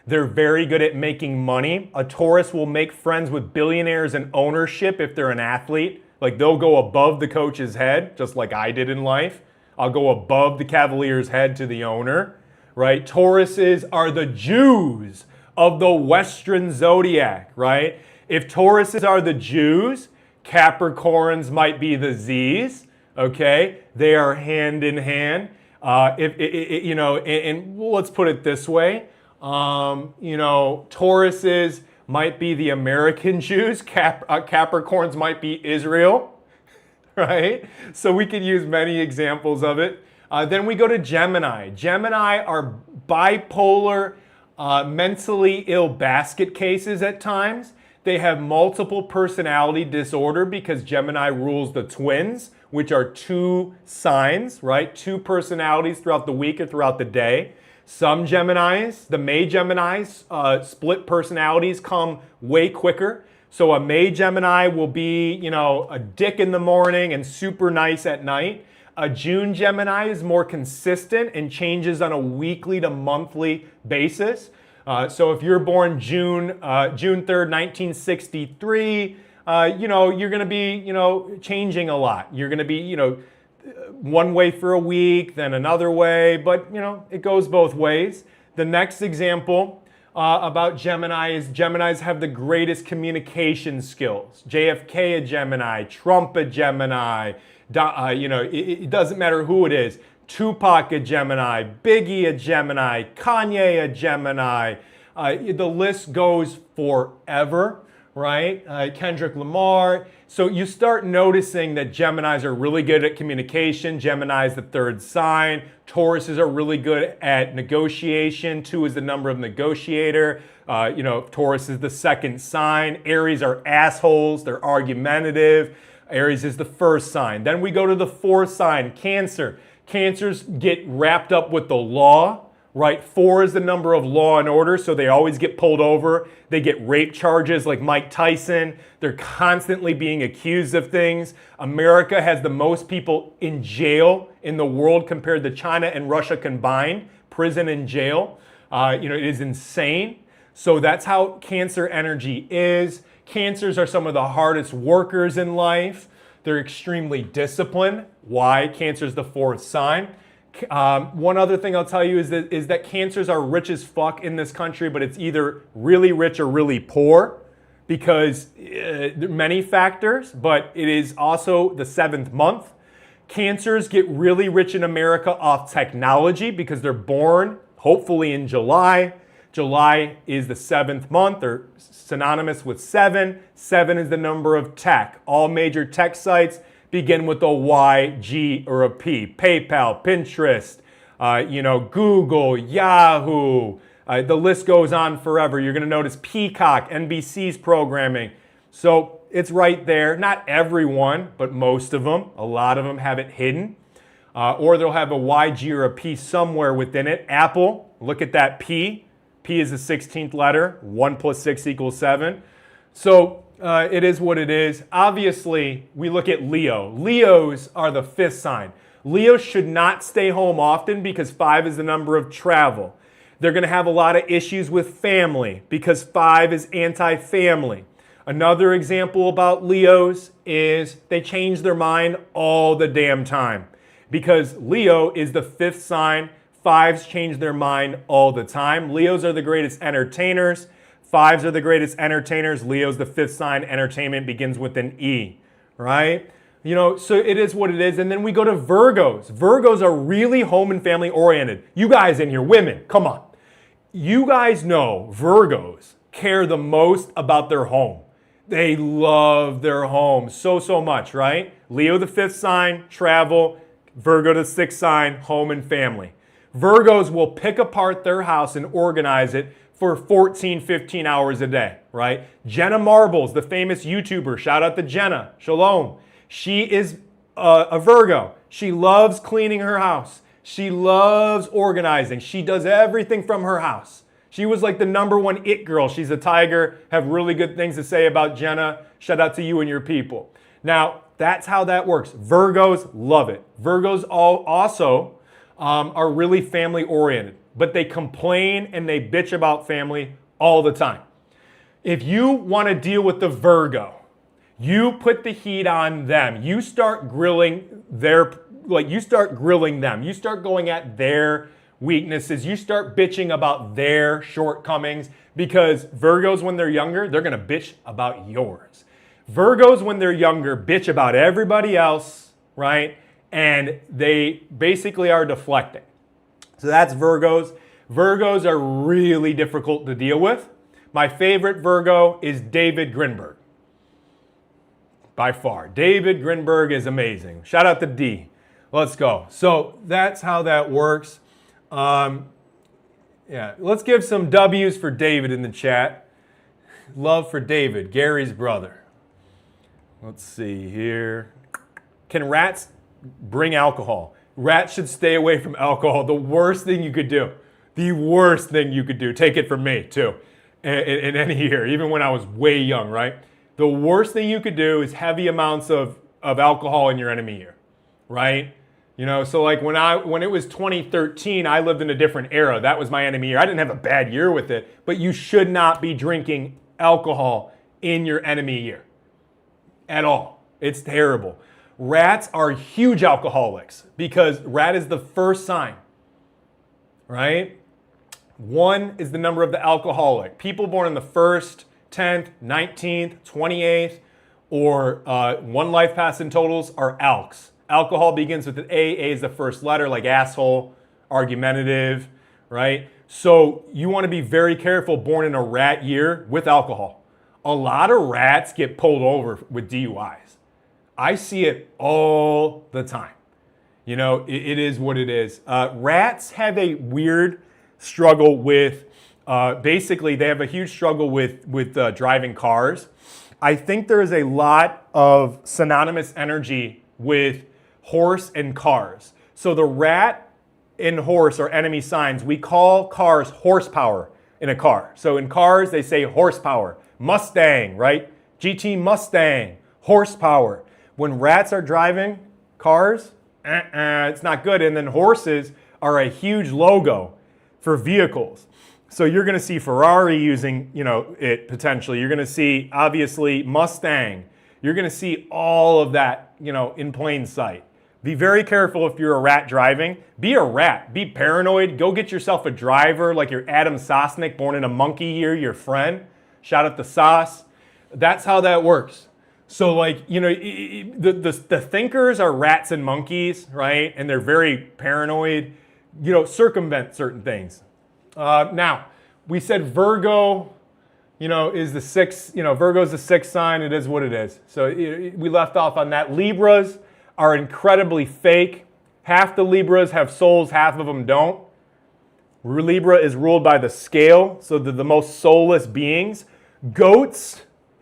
They're very good at making money. A Taurus will make friends with billionaires and ownership if they're an athlete. Like they'll go above the coach's head, just like I did in life. I'll go above the Cavalier's head to the owner, right? Tauruses are the Jews of the Western Zodiac, right? If Tauruses are the Jews, Capricorns might be the Z's, okay? They are hand in hand. And let's put it this way. Tauruses might be the American Jews. Capricorns might be Israel, right? So we could use many examples of it. Then we go to Gemini. Gemini are bipolar, mentally ill basket cases at times. They have multiple personality disorder because Gemini rules the twins, which are 2 signs, right? 2 personalities throughout the week or throughout the day. Some Geminis, the May Geminis, split personalities come way quicker. So a May Gemini will be, a dick in the morning and super nice at night. A June Gemini is more consistent and changes on a weekly to monthly basis. So if you're born June 3rd, 1963, you're going to be, changing a lot. You're going to be, one way for a week, then another way, but, it goes both ways. The next example about Gemini is Geminis have the greatest communication skills. JFK a Gemini, Trump a Gemini, it doesn't matter who it is. Tupac a Gemini, Biggie a Gemini, Kanye a Gemini. The list goes forever, right? Kendrick Lamar. So you start noticing that Geminis are really good at communication. Gemini is the third sign. Tauruses are really good at negotiation. 2 is the number of negotiator. Taurus is the second sign. Aries are assholes. They're argumentative. Aries is the first sign. Then we go to the fourth sign, Cancer. Cancers get wrapped up with the law. Right, 4 is the number of law and order, so they always get pulled over. They get rape charges like Mike Tyson. They're constantly being accused of things. America has the most people in jail in the world compared to China and Russia combined, prison and jail. It is insane. So that's how Cancer energy is. Cancers are some of the hardest workers in life. They're extremely disciplined. Why? Cancer is the fourth sign. One other thing I'll tell you is that Cancers are rich as fuck in this country, but it's either really rich or really poor because there are many factors, but it is also the 7th month. Cancers get really rich in America off technology because they're born hopefully in July. July is the 7th month, or synonymous with 7. 7 is the number of tech. All major tech sites begin with a Y, G, or a P. PayPal, Pinterest, Google, Yahoo. The list goes on forever. You're going to notice Peacock, NBC's programming. So it's right there. Not everyone, but most of them. A lot of them have it hidden. Or they'll have a Y, G, or a P somewhere within it. Apple, look at that P. P is the 16th letter. 1 plus 6 equals 7. So it is what it is. Obviously, we look at Leo. Leos are the 5th sign. Leos should not stay home often because 5 is the number of travel. They're going to have a lot of issues with family because 5 is anti-family. Another example about Leos is they change their mind all the damn time because Leo is the 5th sign. 5s change their mind all the time. Leos are the greatest entertainers. 5s are the greatest entertainers. Leo's the 5th sign. Entertainment begins with an E, right? So it is what it is. And then we go to Virgos. Virgos are really home and family oriented. You guys in here, women, come on. You guys know Virgos care the most about their home. They love their home so much, right? Leo, the 5th sign, travel. Virgo, the 6th sign, home and family. Virgos will pick apart their house and organize it for 14, 15 hours a day, right? Jenna Marbles, the famous YouTuber, shout out to Jenna, shalom. She is a Virgo. She loves cleaning her house. She loves organizing. She does everything from her house. She was like the #1 it girl. She's a tiger. Have really good things to say about Jenna. Shout out to you and your people. Now, that's how that works. Virgos love it. Virgos also are really family oriented, but they complain and they bitch about family all the time. If you want to deal with the Virgo, you put the heat on them. You start grilling them. You start going at their weaknesses. You start bitching about their shortcomings because Virgos, when they're younger, they're going to bitch about yours. Virgos, when they're younger, bitch about everybody else, right? And they basically are deflecting. So that's Virgos. Virgos are really difficult to deal with. My favorite Virgo is David Grinberg. By far. David Grinberg is amazing. Shout out to D. Let's go. So that's how that works. Let's give some W's for David in the chat. Love for David, Gary's brother. Let's see here. Can rats bring alcohol? Rats should stay away from alcohol. The worst thing you could do. The worst thing you could do. Take it from me, too. In any year, even when I was way young, right? The worst thing you could do is heavy amounts of alcohol in your enemy year, right? So like when it was 2013, I lived in a different era. That was my enemy year. I didn't have a bad year with it, but you should not be drinking alcohol in your enemy year at all. It's terrible. Rats are huge alcoholics because rat is the first sign, right? 1 is the number of the alcoholic. People born on the 1st, 10th, 19th, 28th, or 1 life pass in totals are alks. Alcohol begins with an A. A is the first letter, like asshole, argumentative, right? So you want to be very careful born in a rat year with alcohol. a lot of rats get pulled over with DUIs. I see it all the time. You know, it is what it is. Rats have a weird struggle with, basically they have a huge struggle with driving cars. I think there is a lot of synonymous energy with horse and cars. So the rat and horse are enemy signs. We call cars horsepower in a car. So in cars, they say horsepower. Mustang, right? GT Mustang, horsepower. When rats are driving cars, it's not good. And then horses are a huge logo for vehicles. So you're going to see Ferrari using, you know, it potentially. You're going to see, obviously, Mustang. You're going to see all of that, you know, in plain sight. Be very careful if you're a rat driving. Be a rat. Be paranoid. Go get yourself a driver like your Adam Sosnick, born in a monkey year, your friend. Shout out to Sauce. That's how that works. So, like, you know, the thinkers are rats and monkeys, right? And they're very paranoid, you know, circumvent certain things. Now, we said Virgo, you know, is the sixth, you know, Virgo's the sixth sign. It is what it is. So we left off on that. Libras are incredibly fake. Half the Libras have souls, half of them don't. Libra is ruled by the scale, so they're the most soulless beings. Goats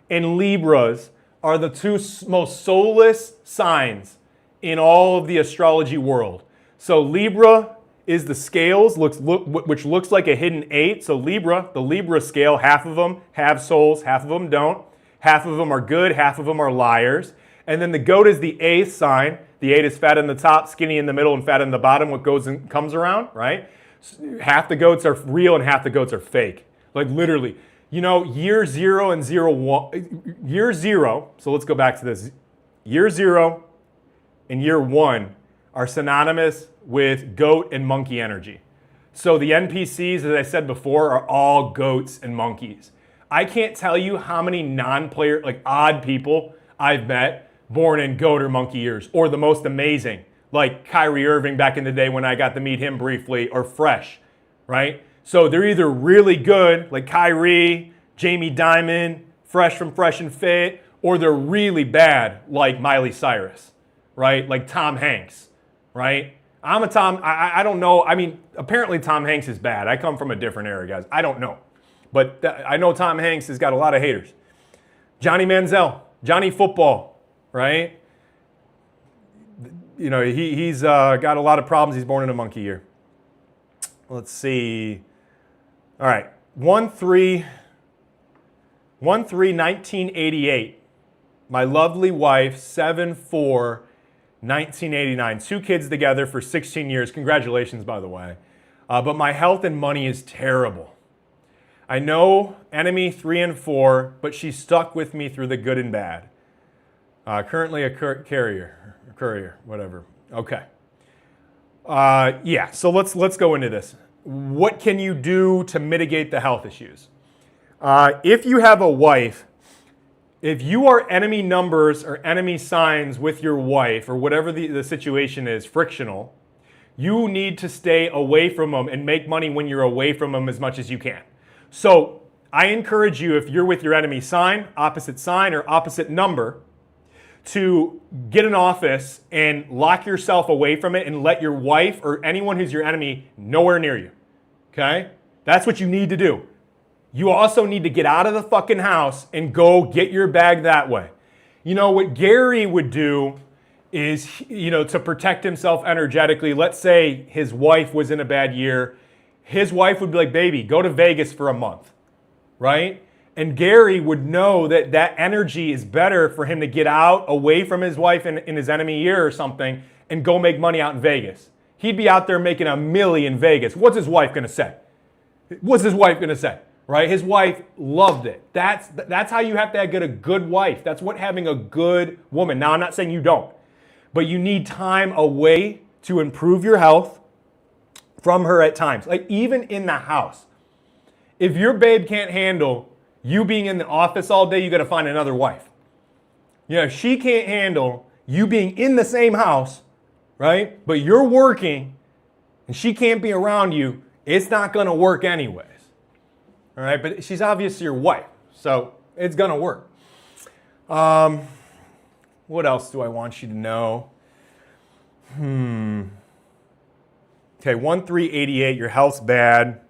and Libras are the two most soulless signs in all of the astrology world. So Libra is the scales, which looks like a hidden 8. So Libra, the Libra scale, half of them have souls, half of them don't. Half of them are good, half of them are liars. And then the goat is the 8th sign. The 8 is fat in the top, skinny in the middle, and fat in the bottom, what goes and comes around, right? Half the goats are real and half the goats are fake. Like literally. You know, year 0 and year 0, so let's go back to this. Year 0 and year 1 are synonymous with goat and monkey energy. So the NPCs, as I said before, are all goats and monkeys. I can't tell you how many non-player, like odd people I've met born in goat or monkey years, or the most amazing, like Kyrie Irving back in the day when I got to meet him briefly, or Fresh, right? So they're either really good, like Kyrie, Jamie Dimon, Fresh from Fresh and Fit, or they're really bad, like Miley Cyrus, right? Like Tom Hanks, right? I don't know. I mean, apparently Tom Hanks is bad. I come from a different era, guys. I don't know. But I know Tom Hanks has got a lot of haters. Johnny Manziel, Johnny Football, right? You know, he's got a lot of problems. He's born in a monkey year. Let's see. All right. 1/3/1988. My lovely wife, 7/4/1989. 2 kids together for 16 years. Congratulations, by the way. But my health and money is terrible. I know enemy 3 and 4, but she stuck with me through the good and bad. Currently a courier, whatever. Okay. Yeah, so let's go into this. What can you do to mitigate the health issues? If you have a wife, if you are enemy numbers or enemy signs with your wife, or whatever the situation is, frictional, you need to stay away from them and make money when you're away from them as much as you can. So I encourage you, if you're with your enemy sign, or opposite number, to get an office and lock yourself away from it and let your wife or anyone who's your enemy nowhere near you. Okay? That's what you need to do. You also need to get out of the fucking house and go get your bag that way. You know, what Gary would do is, you know, to protect himself energetically, let's say his wife was in a bad year, his wife would be like, baby, go to Vegas for a month, right? And Gary would know that that energy is better for him to get out away from his wife in his enemy year or something and go make money out in Vegas. He'd be out there making $1 million in Vegas. What's his wife going to say? What's his wife going to say? Right? His wife loved it. That's how you have to get a good wife. That's what having a good woman. Now, I'm not saying you don't, but you need time away to improve your health from her at times. Like even in the house. If your babe can't handle you being in the office all day, you got to find another wife. You know, if she can't handle you being in the same house, right? But you're working and she can't be around you, it's not going to work anyways. All right, but she's obviously your wife. So It's gonna work. What else do I want you to know? Okay, 1-3-88, your health's bad.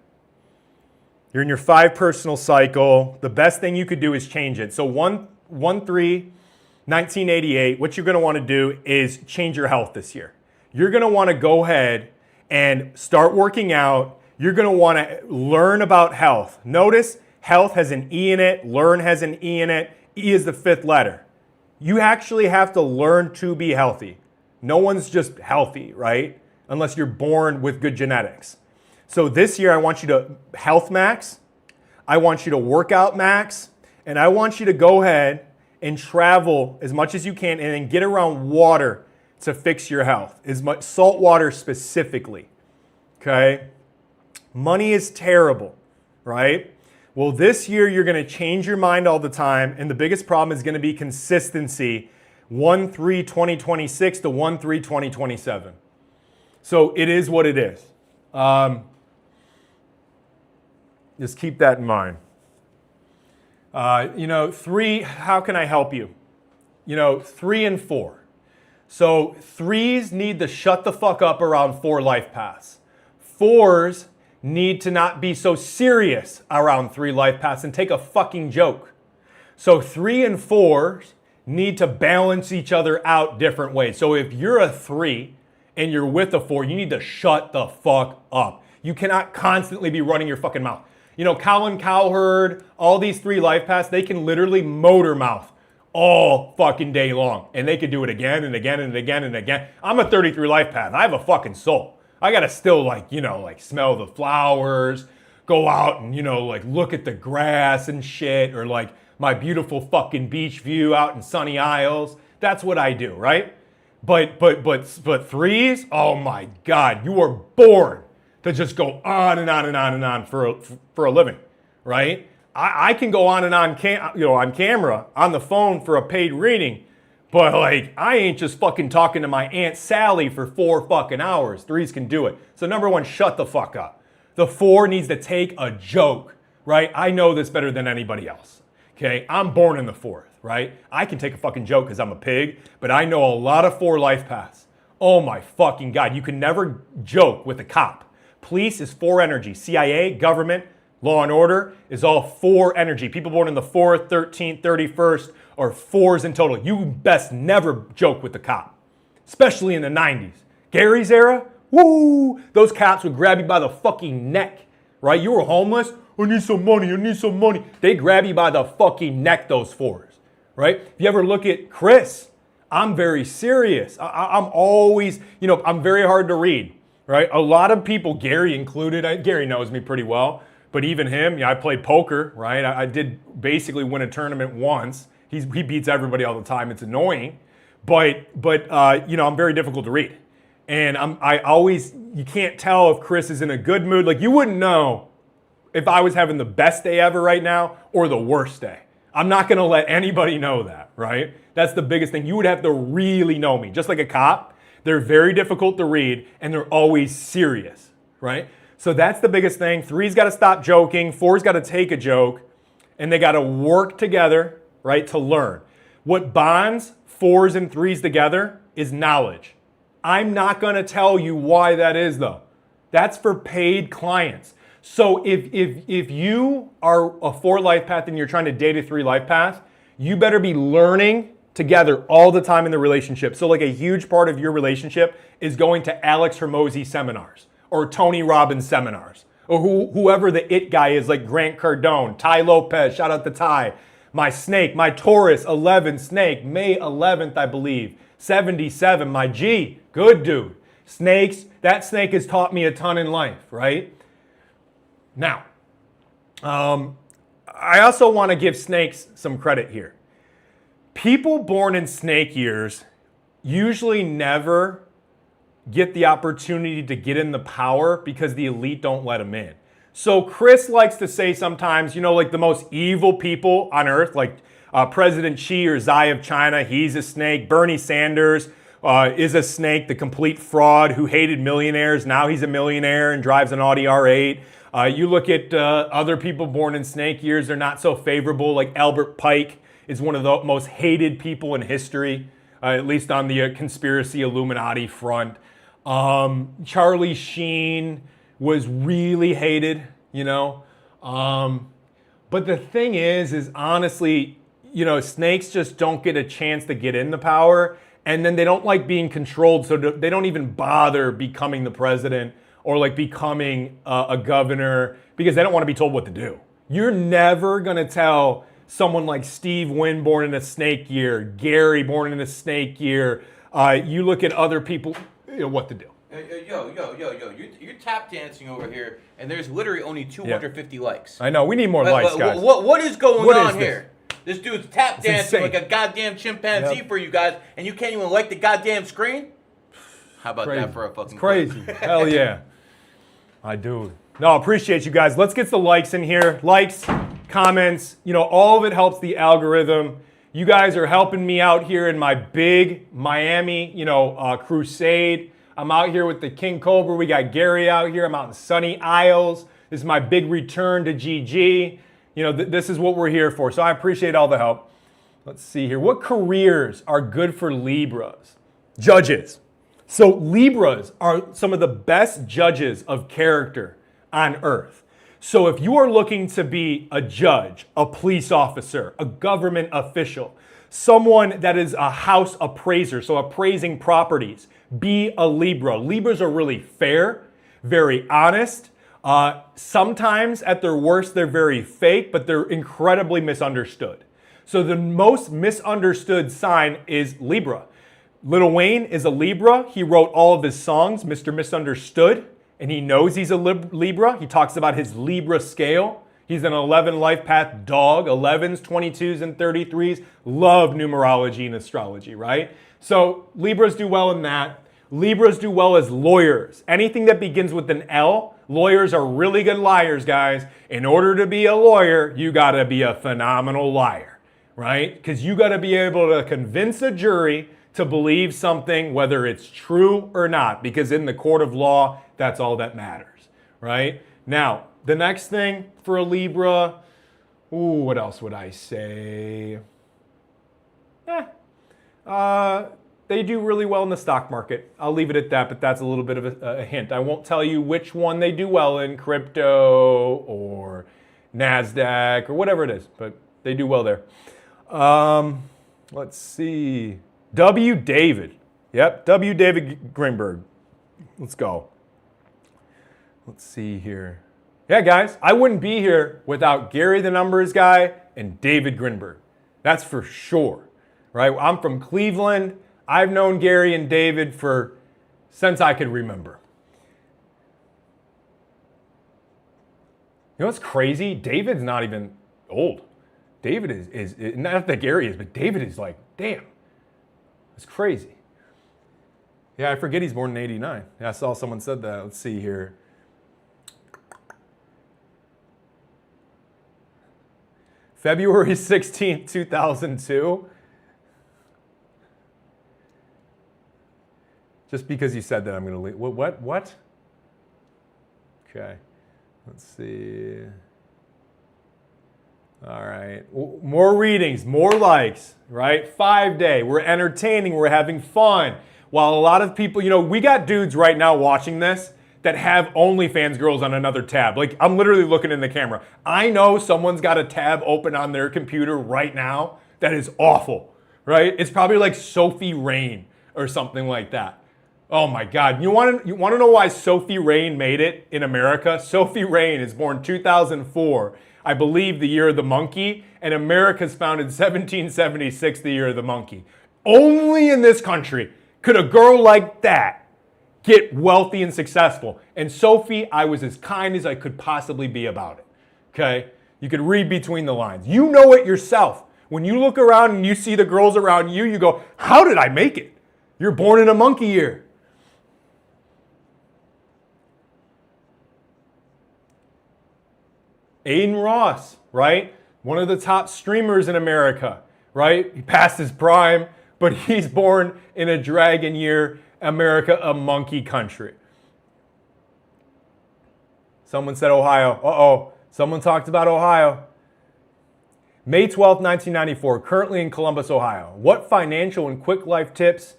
You're in your 5 personal cycle. The best thing you could do is change it. So 1-3-1988, what you're gonna wanna do is change your health this year. You're gonna wanna go ahead and start working out. You're gonna wanna learn about health. Notice health has an E in it, learn has an E in it. E is the 5th letter. You actually have to learn to be healthy. No one's just healthy, right? Unless you're born with good genetics. So this year I want you to health max, I want you to work out max, and I want you to go ahead and travel as much as you can and then get around water to fix your health. As much salt water specifically, okay? Money is terrible, right? Well, this year you're gonna change your mind all the time, and the biggest problem is gonna be consistency, 1-3-2026 to 1-3-2027. So it is what it is. Just keep that in mind. 3, how can I help you? 3 and 4. So 3s need to shut the fuck up around 4 life paths. 4s need to not be so serious around 3 life paths and take a fucking joke. So 3 and 4s need to balance each other out different ways. So if you're a 3 and you're with a 4, you need to shut the fuck up. You cannot constantly be running your fucking mouth. Colin Cowherd, all these 3 life paths, they can literally motor mouth all fucking day long. And they could do it again and again and again and again. I'm a 33 life path. I have a fucking soul. I gotta still smell the flowers, go out and, look at the grass and shit, or my beautiful fucking beach view out in sunny Isles. That's what I do, right? But 3s, oh my God, you are born to just go on and on and on and on for a living, right? I can go on and on, on camera, on the phone for a paid reading, but I ain't just fucking talking to my Aunt Sally for 4 fucking hours. 3s can do it. So number 1, shut the fuck up. The 4 needs to take a joke, right? I know this better than anybody else, okay? I'm born in the 4th, right? I can take a fucking joke because I'm a pig, but I know a lot of 4 life paths. Oh my fucking God, you can never joke with a cop. Police is 4 energy. CIA, government, law and order is all 4 energy. People born in the 4th, 13th, 31st are 4s in total. You best never joke with the cop, especially in the 90s. Gary's era, woo! Those cops would grab you by the fucking neck, right? You were homeless. I need some money. I need some money. They grab you by the fucking neck, those 4s, right? If you ever look at Chris, I'm very serious. I'm always, I'm very hard to read. Right? A lot of people, Gary included, Gary knows me pretty well, but even him, I played poker, right? I did basically win a tournament once. He beats everybody all the time. It's annoying, but I'm very difficult to read. And you can't tell if Chris is in a good mood. You wouldn't know if I was having the best day ever right now or the worst day. I'm not going to let anybody know that, right? That's the biggest thing. You would have to really know me. Just like a cop, they're very difficult to read, and they're always serious, right? So that's the biggest thing. 3's got to stop joking. 4's got to take a joke, and they got to work together, right, to learn. What bonds 4s and 3s together is knowledge. I'm not going to tell you why that is, though. That's for paid clients. So if you are a 4 life path and you're trying to date a 3 life path, you better be learning together all the time in the relationship. So a huge part of your relationship is going to Alex Hormozy seminars or Tony Robbins seminars or whoever the it guy is, like Grant Cardone, Ty Lopez, shout out to Ty. My snake, my Taurus 11 snake, May 11th, I believe, 77, my G, good dude. Snakes, that snake has taught me a ton in life, right? Now, I also want to give snakes some credit here. People born in snake years usually never get the opportunity to get in the power because the elite don't let them in. So Chris likes to say sometimes, the most evil people on earth, like President Xi or Xi of China, he's a snake. Bernie Sanders is a snake, the complete fraud who hated millionaires. Now he's a millionaire and drives an Audi R8. You look at other people born in snake years, they're not so favorable. Like Albert Pike is one of the most hated people in history, at least on the conspiracy Illuminati front. Charlie Sheen was really hated, you know. But the thing is honestly, you know, snakes just don't get a chance to get into power, and then they don't like being controlled, so they don't even bother becoming the president or like becoming a governor because they don't want to be told what to do. You're never gonna tell someone like Steve Wynn born in a snake year, Gary born in a snake year, you look at other people, you know, what to do. Yo, you're tap dancing over here, and there's literally only 250 likes. I know, we need more likes, guys. What is going on here? This dude's tap dancing insane. like a goddamn chimpanzee for you guys, and you can't even like the goddamn screen? How about that for a fucking It's crazy. Hell yeah. I do. No, appreciate you guys. Let's get the likes in here. Likes, comments, you know, all of it helps the algorithm. You guys are helping me out here in my big Miami, you know, crusade. I'm out here with the King Cobra. We got Gary out here. I'm out in sunny Isles. This is my big return to GG. You know, this is what we're here for. So I appreciate all the help. Let's see here. What careers are good for Libras? Judges. So Libras are some of the best judges of character on earth. So if you are looking to be a judge, a police officer, a government official, someone that is a house appraiser, so appraising properties, be a Libra. Libras are really fair, very honest. Sometimes at their worst, they're very fake, but they're incredibly misunderstood. So the most misunderstood sign is Libra. Lil Wayne is a Libra. He wrote all of his songs, Mr. Misunderstood, and he knows he's a Libra. He talks about his Libra scale. He's an 11 Lifepath dog, 11s, 22s, and 33s. Love numerology and astrology, right? So Libras do well in that. Libras do well as lawyers. Anything that begins with an L, lawyers are really good liars, guys. In order to be a lawyer, you gotta be a phenomenal liar, right? Because you gotta be able to convince a jury to believe something, whether it's true or not, because in the court of law, that's all that matters, right? Now, the next thing for a Libra, what else would I say? They do really well in the stock market. I'll leave it at that, but that's a little bit of a hint. I won't tell you which one they do well in, crypto or NASDAQ or whatever it is, but they do well there. Let's see. W. David. Yep, W. David Greenberg. Let's go. Let's see here. Yeah, guys, I wouldn't be here without Gary the Numbers guy and David Greenberg. That's for sure, right? I'm from Cleveland. I've known Gary and David since I could remember. You know what's crazy? David's not even old. David is not that Gary is, but David is like, damn. It's crazy. Yeah, I forget he's born in 89. Yeah, I saw someone said that. Let's see here. February 16th, 2002. Just because you said that, I'm going to leave. What? Okay. Let's see. All right. More readings, more likes, right? 5-day. We're entertaining. We're having fun. While a lot of people, you know, we got dudes right now watching this that have OnlyFans girls on another tab. Like, I'm literally looking in the camera. I know someone's got a tab open on their computer right now that is awful, right? It's probably like Sophie Rain or something like that. Oh my God. You want to know why Sophie Rain made it in America? Sophie Rain is born 2004. I believe the year of the monkey, and America's founded 1776, the year of the monkey. Only in this country could a girl like that get wealthy and successful. And Sophie, I was as kind as I could possibly be about it, okay? You could read between the lines. You know it yourself. When you look around and you see the girls around you, you go, how did I make it? You're born in a monkey year. Aiden Ross, right? One of the top streamers in America, right? He passed his prime, but he's born in a dragon year, America, a monkey country. Someone said Ohio. Uh-oh. Someone talked about Ohio. May 12th, 1994, currently in Columbus, Ohio. What financial and quick life tips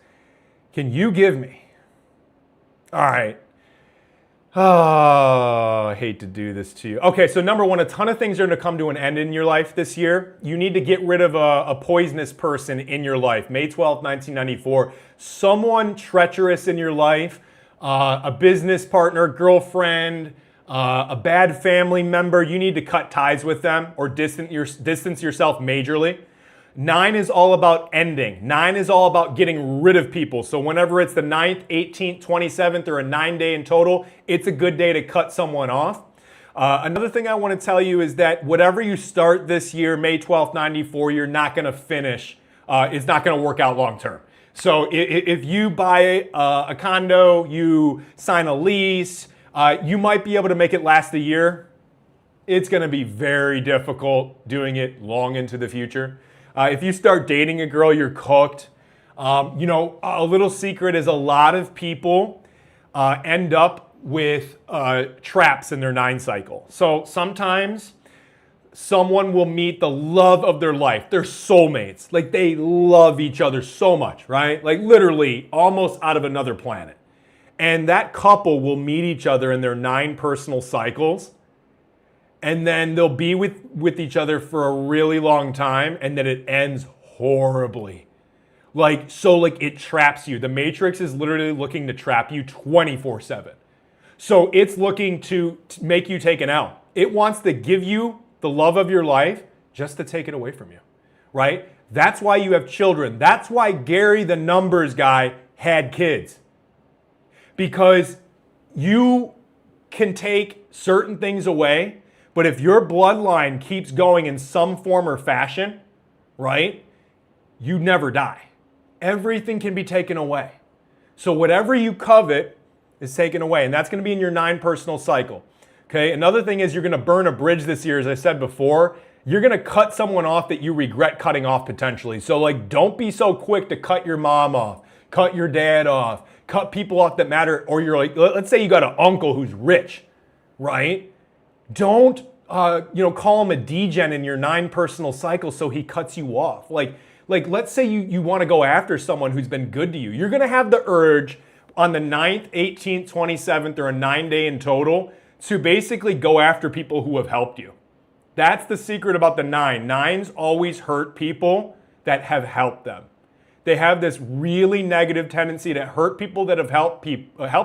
can you give me? All right. Oh, I hate to do this to you. Okay, so number one, a ton of things are going to come to an end in your life this year. You need to get rid of a poisonous person in your life. May 12th, 1994. Someone treacherous in your life, a business partner, girlfriend, a bad family member. You need to cut ties with them or distance yourself majorly. 9 is all about ending. 9 is all about getting rid of people. So whenever it's the 9th, 18th, 27th, or a 9-day in total, it's a good day to cut someone off. Another thing I want to tell you is that whatever you start this year, May 12th, 94, you're not going to finish. It's not going to work out long term. So if you buy a condo, you sign a lease, you might be able to make it last a year. It's going to be very difficult doing it long into the future. If you start dating a girl, you're cooked. A little secret is a lot of people end up with traps in their 9 cycle. So sometimes someone will meet the love of their life. They're soulmates. Like they love each other so much, right? Like literally almost out of another planet. And that couple will meet each other in their 9 personal cycles. And then they'll be with each other for a really long time, and then it ends horribly. Like it traps you. The Matrix is literally looking to trap you 24/7. So it's looking to make you take an L. It wants to give you the love of your life just to take it away from you, right? That's why you have children. That's why Gary, the numbers guy, had kids. Because you can take certain things away, but if your bloodline keeps going in some form or fashion, right, you never die. Everything can be taken away. So whatever you covet is taken away, and that's going to be in your 9 personal cycle. Okay, another thing is you're going to burn a bridge this year, as I said before. You're going to cut someone off that you regret cutting off potentially. So don't be so quick to cut your mom off, cut your dad off, cut people off that matter, or you're like, let's say you got an uncle who's rich, right? Don't call him a degen in your 9 personal cycle so he cuts you off. Like let's say you want to go after someone who's been good to you. You're going to have the urge on the 9th, 18th, 27th, or a 9-day in total to basically go after people who have helped you. That's the secret about the 9. 9s always hurt people that have helped them. They have this really negative tendency to hurt people that have helped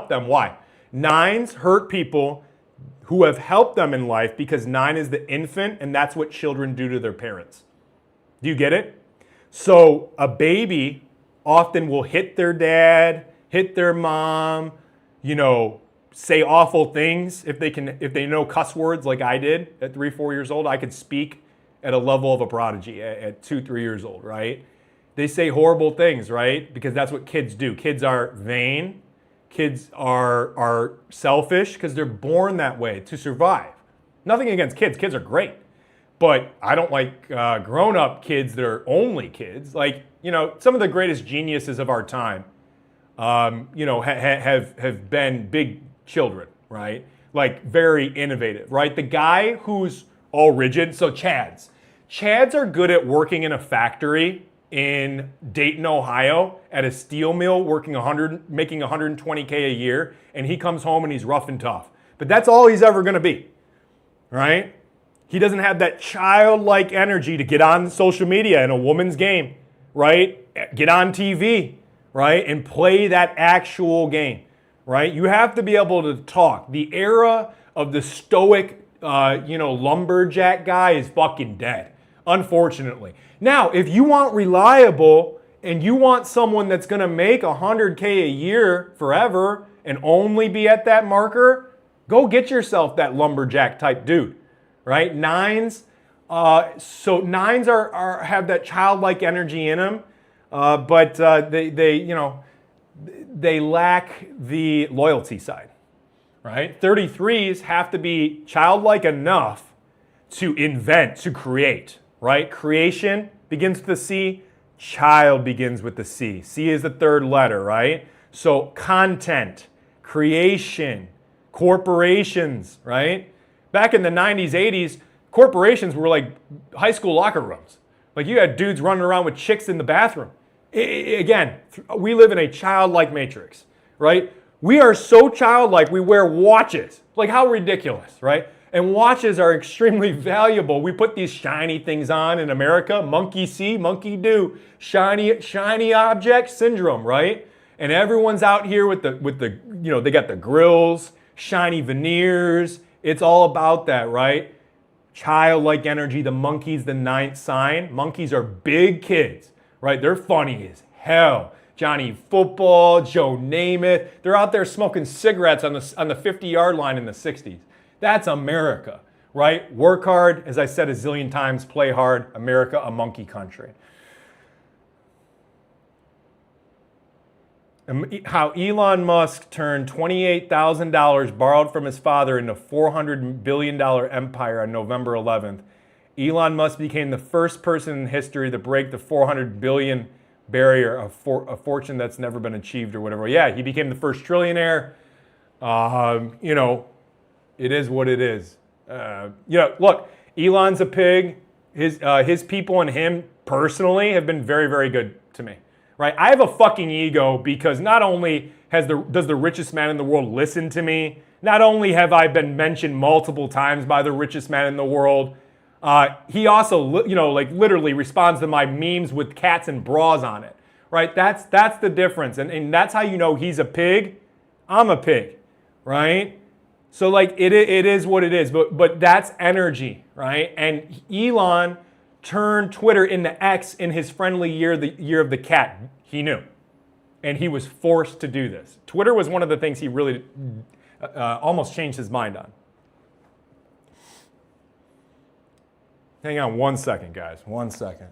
them. Why? 9s hurt people who have helped them in life because 9 is the infant, and that's what children do to their parents. Do you get it? So a baby often will hit their dad, hit their mom, say awful things if they know cuss words like I did at 3-4 years old. I could speak at a level of a prodigy at 2-3 years old, right? They say horrible things, right? Because that's what kids do. Kids are vain. Kids are selfish because they're born that way to survive. Nothing against kids. Kids are great. But I don't like grown-up kids that are only kids. Some of the greatest geniuses of our time, have been big children, right? Like very innovative, right? The guy who's all rigid, so Chads. Chads are good at working in a factory in Dayton, Ohio, at a steel mill, making $120K a year, and he comes home and he's rough and tough. But that's all he's ever going to be, right? He doesn't have that childlike energy to get on social media in a woman's game, right? Get on TV, right? And play that actual game, right? You have to be able to talk. The era of the stoic, lumberjack guy is fucking dead, unfortunately. Now, if you want reliable and you want someone that's going to make $100K a year forever and only be at that marker, go get yourself that lumberjack type dude, right? 9s, so 9s have that childlike energy in them, but they lack the loyalty side, right? 33s have to be childlike enough to invent, to create, right? Creation begins with the C, child begins with the C. C is the 3rd letter, right? So content, creation, Corporations, right? Back in the 90s, 80s, corporations were like high school locker rooms. Like you had dudes running around with chicks in the bathroom. Again, we live in a childlike matrix, right? We are so childlike, we wear watches. Like how ridiculous, right? And watches are extremely valuable. We put these shiny things on in America, monkey see, monkey do, shiny object syndrome, right? And everyone's out here with the they got the grills, shiny veneers. It's all about that, right? Childlike energy, the monkey's the ninth sign. Monkeys are big kids, right? They're funny as hell. Johnny Football, Joe Namath. They're out there smoking cigarettes on the 50-yard line in the 60s. That's America, right? Work hard, as I said a zillion times, play hard. America, a monkey country. How Elon Musk turned $28,000 borrowed from his father into a $400 billion empire on November 11th. Elon Musk became the first person in history to break the 400 billion barrier, a fortune that's never been achieved or whatever. Yeah, he became the first trillionaire. It is what it is. Look, Elon's a pig. His people and him personally have been very, very good to me. Right? I have a fucking ego because not only does the richest man in the world listen to me, not only have I been mentioned multiple times by the richest man in the world, he also, literally responds to my memes with cats and bras on it. Right? That's the difference. And that's how you know he's a pig. I'm a pig. Right? So it is what it is. But that's energy. Right? And Elon turned Twitter into X in his friendly year, the year of the cat. He knew. And he was forced to do this. Twitter was one of the things he really almost changed his mind on. Hang on 1 second, guys. 1 second.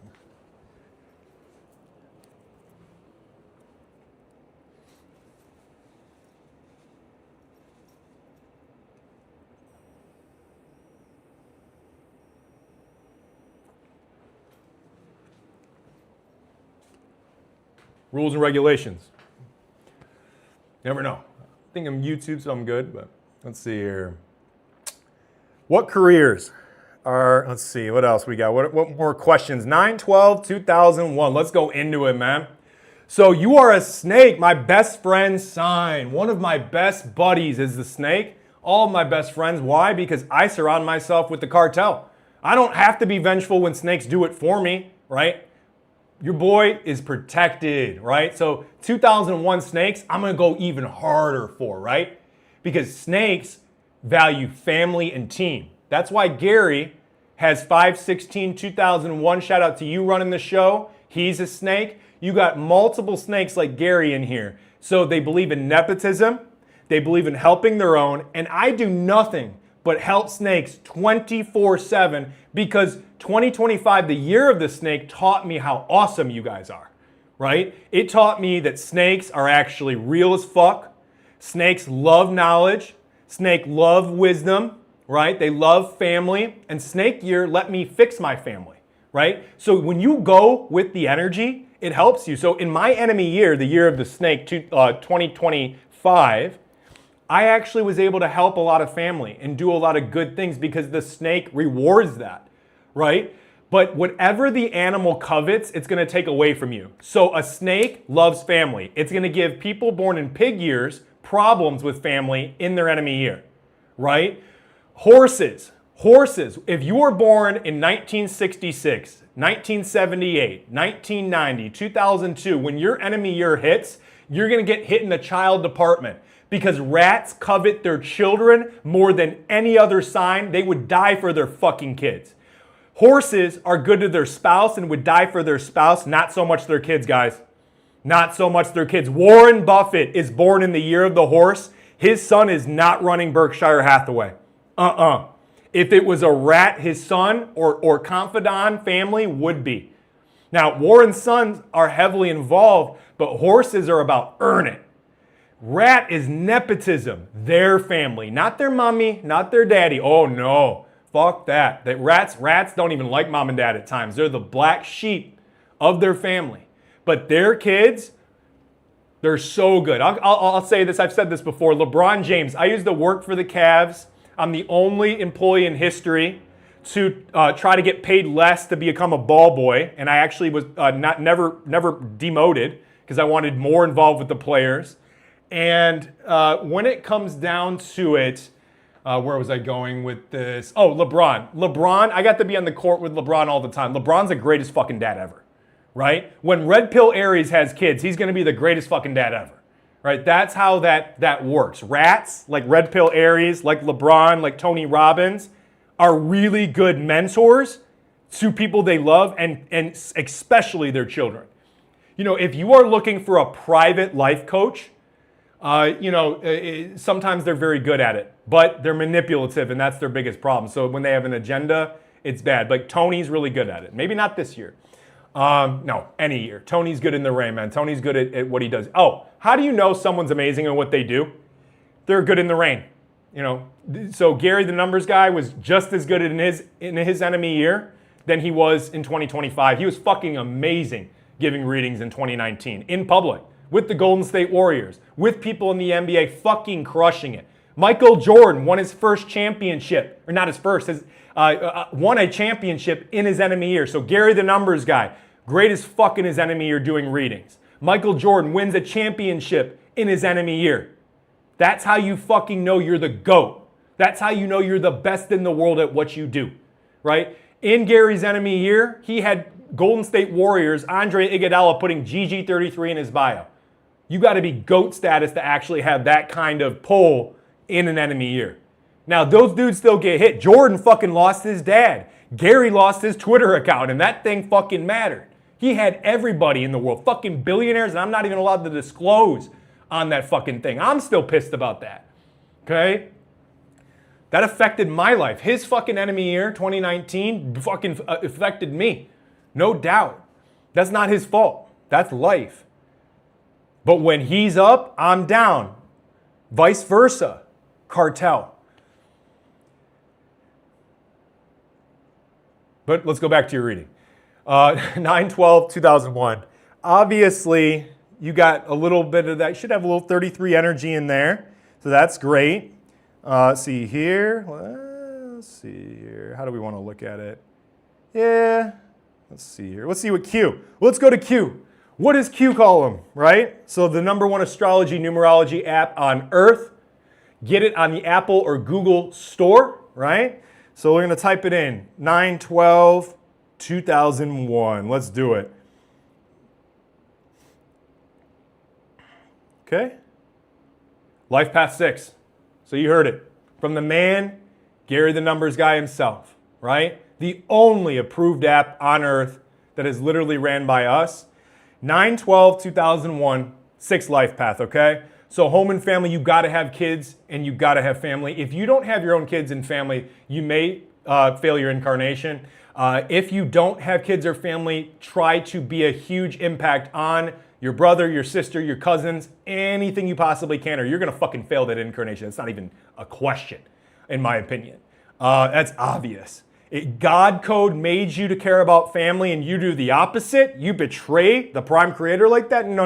Rules and regulations. Never know. I think I'm YouTube, so I'm good, but let's see here. What careers are, let's see, what else we got? What more questions? 9/12/2001. Let's go into it, man. So you are a snake, my best friend's sign. One of my best buddies is the snake. All of my best friends. Why? Because I surround myself with the cartel. I don't have to be vengeful when snakes do it for me, right? Your boy is protected, right? So 2001 snakes, I'm gonna go even harder for, right? Because snakes value family and team. That's why Gary has 5/16/2001. Shout out to you running the show. He's a snake. You got multiple snakes like Gary in here. So they believe in nepotism. They believe in helping their own. And I do nothing but help snakes 24/7 because 2025, the year of the snake, taught me how awesome you guys are, right? It taught me that snakes are actually real as fuck. Snakes love knowledge. Snake love wisdom, right? They love family. And snake year let me fix my family, right? So when you go with the energy, it helps you. So in my enemy year, the year of the snake, 2025, I actually was able to help a lot of family and do a lot of good things because the snake rewards that, right? But whatever the animal covets, it's going to take away from you. So a snake loves family. It's going to give people born in pig years problems with family in their enemy year, right? Horses. If you were born in 1966, 1978, 1990, 2002, when your enemy year hits, you're going to get hit in the child department. Because rats covet their children more than any other sign. They would die for their fucking kids. Horses are good to their spouse and would die for their spouse, not so much their kids, guys. Not so much their kids. Warren Buffett is born in the year of the horse. His son is not running Berkshire Hathaway. If it was a rat, his son or confidant family would be. Now, Warren's sons are heavily involved, but horses are about earn it. Rat is nepotism, their family, not their mommy, not their daddy. Oh no, fuck that. Rats don't even like mom and dad at times. They're the black sheep of their family. But their kids They're so good. I'll say this. I've said this before. LeBron James. I used to work for the Cavs. I'm the only employee in history to try to get paid less to become a ball boy, and I actually was never demoted because I wanted more involved with the players. And when it comes down to it, where was I going with this? Oh, LeBron. I got to be on the court with LeBron all the time. LeBron's the greatest fucking dad ever. Right? When Red Pill Aries has kids, he's going to be the greatest fucking dad ever. Right? That's how that works. Rats, like Red Pill Aries, like LeBron, like Tony Robbins, are really good mentors to people they love and especially their children. You know, if you are looking for a private life coach, sometimes they're very good at it, but they're manipulative and that's their biggest problem. So when they have an agenda, it's bad. Like Tony's really good at it. Maybe not this year. No, any year. Tony's good in the rain, man. Tony's good at what he does. Oh, how do you know someone's amazing at what they do? They're good in the rain. You know, so Gary, the numbers guy, was just as good in his enemy year than he was in 2025. He was fucking amazing giving readings in 2019 in public with the Golden State Warriors, with people in the NBA fucking crushing it. Michael Jordan won his first championship, or not his first, won a championship in his enemy year. So Gary, the numbers guy, greatest fuck in his enemy year doing readings. Michael Jordan wins a championship in his enemy year. That's how you fucking know you're the GOAT. That's how you know you're the best in the world at what you do, right? In Gary's enemy year, he had Golden State Warriors, Andre Iguodala putting gg33 in his bio. You got to be GOAT status to actually have that kind of pull in an enemy year. Now, those dudes still get hit. Jordan fucking lost his dad. Gary lost his Twitter account, and that thing fucking mattered. He had everybody in the world, fucking billionaires, and I'm not even allowed to disclose on that fucking thing. I'm still pissed about that, okay? That affected my life. His fucking enemy year, 2019, fucking affected me. No doubt. That's not his fault. That's life. But when he's up, I'm down. Vice versa. Cartel. But let's go back to your reading. 9/12/2001. Obviously, you got a little bit of that. You should have a little 33 energy in there. So that's great. See here. Let's see here. How do we want to look at it? Yeah. Let's see here. Let's see what Q. Let's go to Q. What does Q call them, right? So the #1 astrology numerology app on Earth. Get it on the Apple or Google store, right? So we're going to type it in. 9/12/2001. Let's do it. Okay. Lifepath 6. So you heard it. From the man, Gary the numbers guy himself, right? The only approved app on Earth that is literally ran by us. 9/12/2001, 6 Lifepath, okay? So home and family, you got to have kids and you got to have family. If you don't have your own kids and family, you may fail your incarnation. If you don't have kids or family, try to be a huge impact on your brother, your sister, your cousins, anything you possibly can, or you're going to fucking fail that incarnation. It's not even a question, in my opinion. That's obvious. God code made you to care about family and you do the opposite. You betray the prime creator like that? No.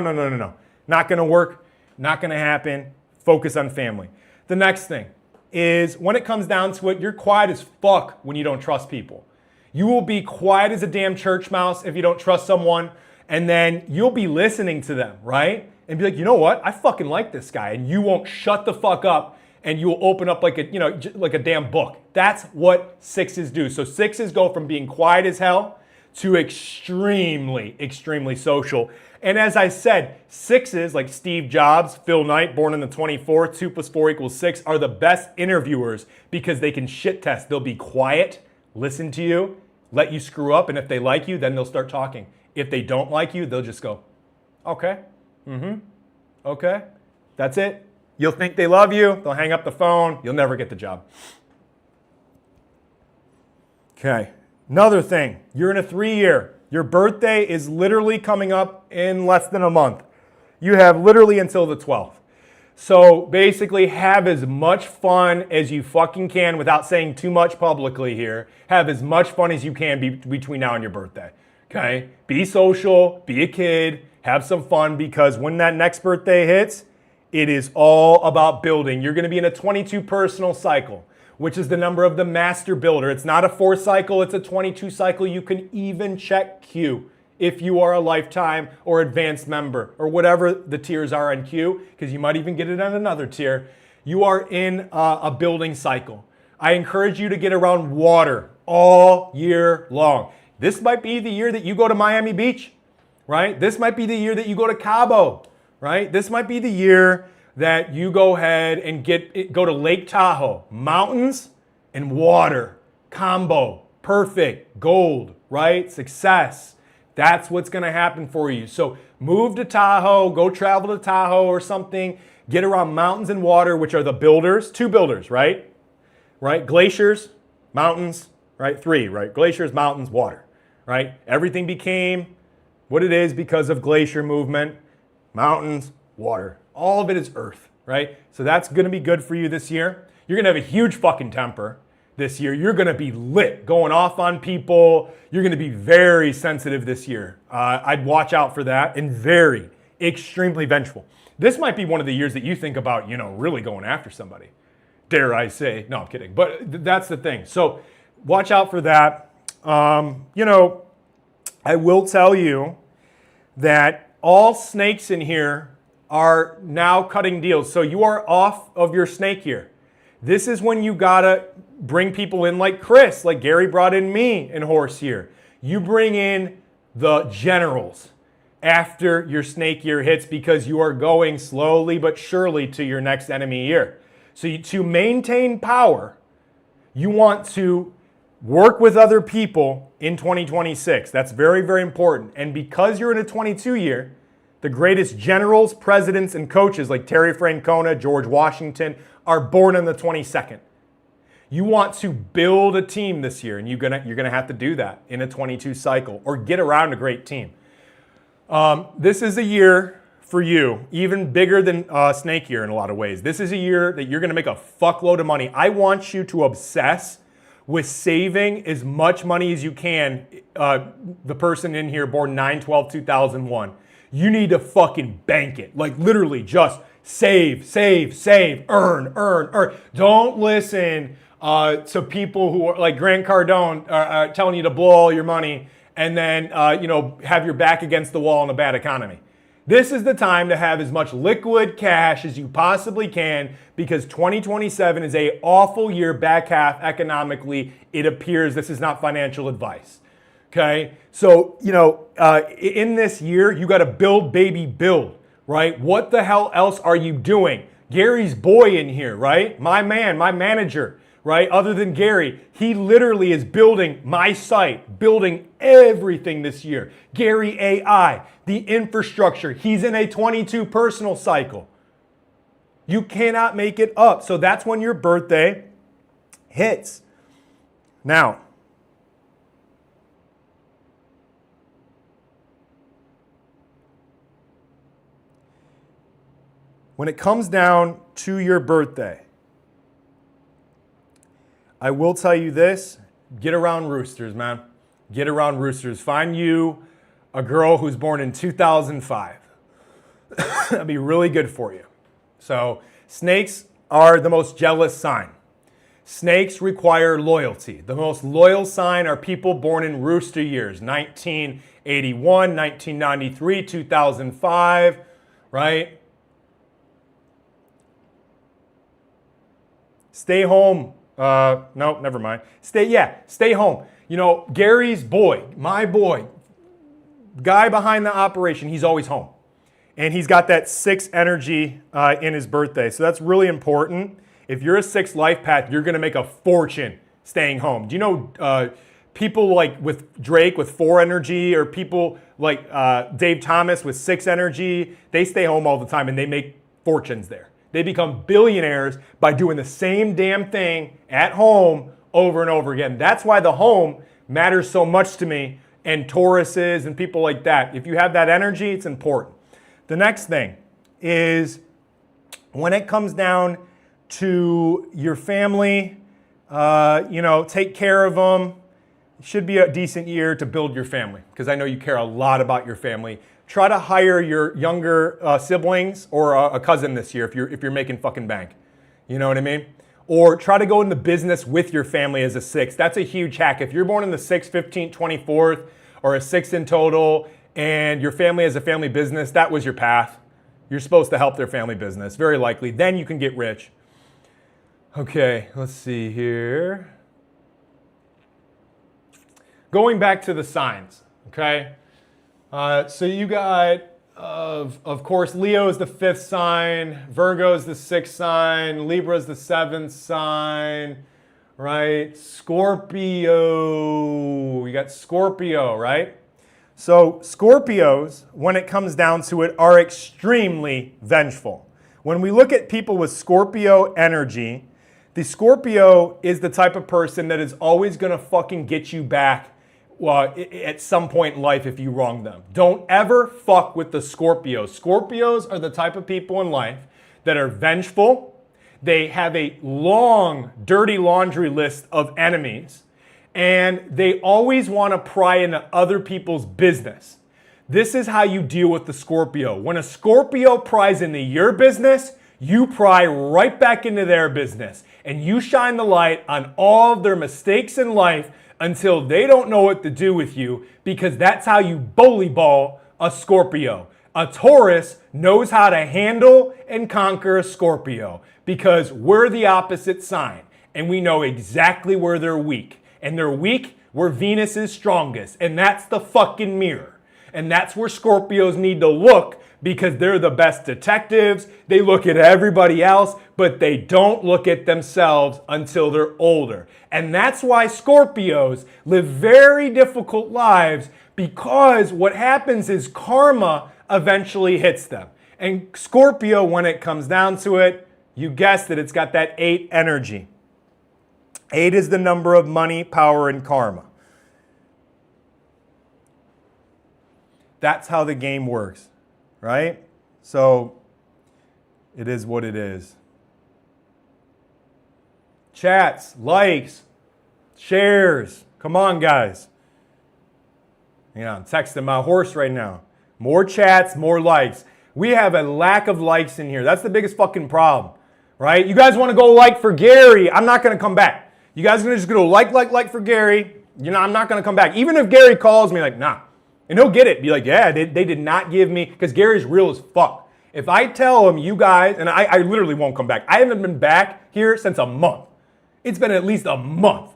Not going to work. Not going to happen. Focus on family. The next thing is when it comes down to it, you're quiet as fuck when you don't trust people. You will be quiet as a damn church mouse if you don't trust someone, and then you'll be listening to them, right? And be like, you know what? I fucking like this guy, and you won't shut the fuck up, and you will open up like a damn book. That's what 6s do. So 6s go from being quiet as hell to extremely, extremely social. And as I said, 6s, like Steve Jobs, Phil Knight, born in the 24th, 2 + 4 = 6, are the best interviewers because they can shit test. They'll be quiet, listen to you, let you screw up, and if they like you, then they'll start talking. If they don't like you, they'll just go, okay, okay, that's it. You'll think they love you, they'll hang up the phone, you'll never get the job. Okay, another thing, you're in a 3-year. Your birthday is literally coming up in less than a month. You have literally until the 12th. So basically have as much fun as you fucking can without saying too much publicly here. Have as much fun as you can between now and your birthday. Okay? Be social, be a kid, Have some fun, because when that next birthday hits, it is all about building. You're going to be in a 22 personal cycle, which is the number of the master builder. It's not a 4 cycle, it's a 22 cycle. You can even check Q if you are a lifetime or advanced member or whatever the tiers are on Q, because you might even get it on another tier. You are in a building cycle. I encourage you to get around water all year long. This might be the year that you go to Miami Beach, right? This might be the year that you go to Cabo, right? This might be the year that you go ahead and go to Lake Tahoe. Mountains and water, combo, perfect, gold, right? Success. That's what's gonna happen for you. So move to Tahoe, go travel to Tahoe or something, get around mountains and water, which are the builders, 2 builders, right? Right? Glaciers, mountains, right? 3, right? Glaciers, mountains, water, right? Everything became what it is because of glacier movement, mountains, water. All of it is earth, right? So that's going to be good for you this year. You're going to have a huge fucking temper this year. You're going to be lit, going off on people. You're going to be very sensitive this year. I'd watch out for that, and very, extremely vengeful. This might be one of the years that you think about, really going after somebody. Dare I say. No, I'm kidding. But that's the thing. So watch out for that. I will tell you that all snakes in here are now cutting deals. So you are off of your snake year. This is when you gotta bring people in like Chris, like Gary brought in me in horse year. You bring in the generals after your snake year hits, because you are going slowly but surely to your next enemy year. So to maintain power, you want to work with other people in 2026. That's very, very important. And because you're in a 22 year, the greatest generals, presidents, and coaches like Terry Francona, George Washington are born on the 22nd. You want to build a team this year, and you're gonna have to do that in a 22 cycle, or get around a great team. This is a year for you, even bigger than snake year in a lot of ways. This is a year that you're gonna make a fuckload of money. I want you to obsess with saving as much money as you can. The person in here born 9/12/2001, you need to fucking bank it. Like literally just save, earn. Don't listen to people who are like Grant Cardone telling you to blow all your money and then have your back against the wall in a bad economy. This is the time to have as much liquid cash as you possibly can, because 2027 is an awful year back half economically. It appears. This is not financial advice. Okay? So, in this year, you got to build, baby, build, right? What the hell else are you doing? Gary's boy in here, right? My man, my manager, right? Other than Gary, he literally is building my site, building everything this year. Gary AI, the infrastructure. He's in a 22 personal cycle. You cannot make it up. So that's when your birthday hits. Now, when it comes down to your birthday, I will tell you this, get around roosters, man. Get around roosters. Find you a girl who's born in 2005. That'd be really good for you. So snakes are the most jealous sign. Snakes require loyalty. The most loyal sign are people born in rooster years, 1981, 1993, 2005, right? Stay home. No, never mind. Stay home. Gary's boy, my boy, guy behind the operation, he's always home. And he's got that 6 energy in his birthday. So that's really important. If you're a 6 life path, you're going to make a fortune staying home. Do you know people like with Drake with 4 energy, or people like Dave Thomas with 6 energy? They stay home all the time and they make fortunes there. They become billionaires by doing the same damn thing at home over and over again. That's why the home matters so much to me, and Tauruses and people like that. If you have that energy, it's important. The next thing is when it comes down to your family, take care of them. It should be a decent year to build your family, because I know you care a lot about your family. try to hire your younger siblings or a cousin this year if you're making fucking bank. You know what I mean? Or try to go into business with your family as a 6. That's a huge hack. If you're born in the 6th, 15th, 24th, or a 6 in total, and your family has a family business, that was your path. You're supposed to help their family business, very likely. Then you can get rich. Okay, let's see here. Going back to the signs, okay? So you got, of course, Leo is the 5th sign, Virgo is the 6th sign, Libra is the 7th sign, right? Scorpio, you got Scorpio, right? So Scorpios, when it comes down to it, are extremely vengeful. When we look at people with Scorpio energy, the Scorpio is the type of person that is always gonna fucking get you back at some point in life if you wrong them. Don't ever fuck with the Scorpios. Scorpios are the type of people in life that are vengeful. They have a long, dirty laundry list of enemies, and they always want to pry into other people's business. This is how you deal with the Scorpio. When a Scorpio pries into your business, you pry right back into their business, and you shine the light on all of their mistakes in life until they don't know what to do with you, because that's how you bully ball a Scorpio. A Taurus knows how to handle and conquer a Scorpio because we're the opposite sign and we know exactly where they're weak. And they're weak where Venus is strongest, and that's the fucking mirror. And that's where Scorpios need to look because they're the best detectives. They look at everybody else, but they don't look at themselves until they're older. And that's why Scorpios live very difficult lives, because what happens is karma eventually hits them. And Scorpio, when it comes down to it, you guessed it, it's got that 8 energy. 8 is the number of money, power, and karma. That's how the game works, right? So it is what it is. Chats, likes, shares. Come on, guys. Yeah, I'm texting my horse right now. More chats, more likes. We have a lack of likes in here. That's the biggest fucking problem, right? You guys want to go like for Gary. I'm not going to come back. You guys are going to just go like for Gary. You know, I'm not going to come back. Even if Gary calls me like, nah. And he'll get it. Be like, yeah, they did not give me, because Gary's real as fuck. If I tell him, you guys, and I literally won't come back. I haven't been back here since a month. It's been at least a month,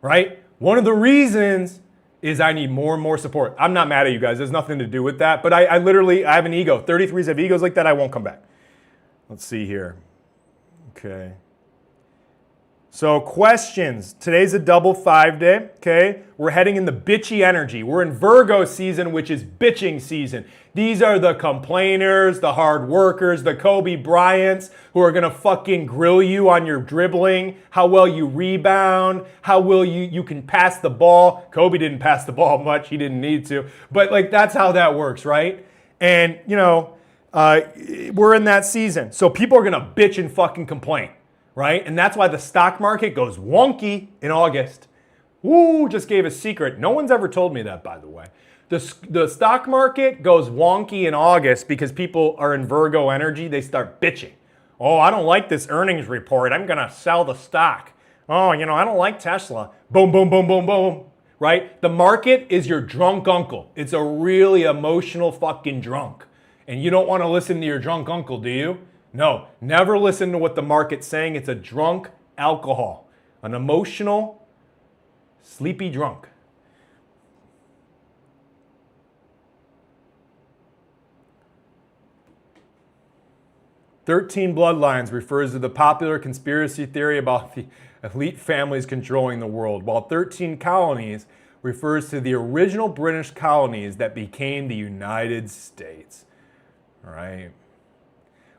right? One of the reasons is I need more and more support. I'm not mad at you guys. There's nothing to do with that. But I literally, I have an ego. 33s have egos like that. I won't come back. Let's see here. Okay. So questions. Today's a double 5 day, okay? We're heading in the bitchy energy. We're in Virgo season, which is bitching season. These are the complainers, the hard workers, the Kobe Bryants who are gonna fucking grill you on your dribbling, how well you rebound, how well you can pass the ball. Kobe didn't pass the ball much, he didn't need to. But like, that's how that works, right? And you know, we're in that season. So people are gonna bitch and fucking complain. Right? And that's why the stock market goes wonky in August. Woo, just gave a secret. No one's ever told me that, by the way. The stock market goes wonky in August because people are in Virgo energy. They start bitching. Oh, I don't like this earnings report. I'm going to sell the stock. Oh, you know, I don't like Tesla. Boom, boom, boom, boom, boom. Right? The market is your drunk uncle. It's a really emotional fucking drunk. And you don't want to listen to your drunk uncle, do you? No, never listen to what the market's saying. It's a drunk alcohol, an emotional, sleepy drunk. "13 bloodlines" refers to the popular conspiracy theory about the elite families controlling the world, while 13 colonies refers to the original British colonies that became the United States. All right.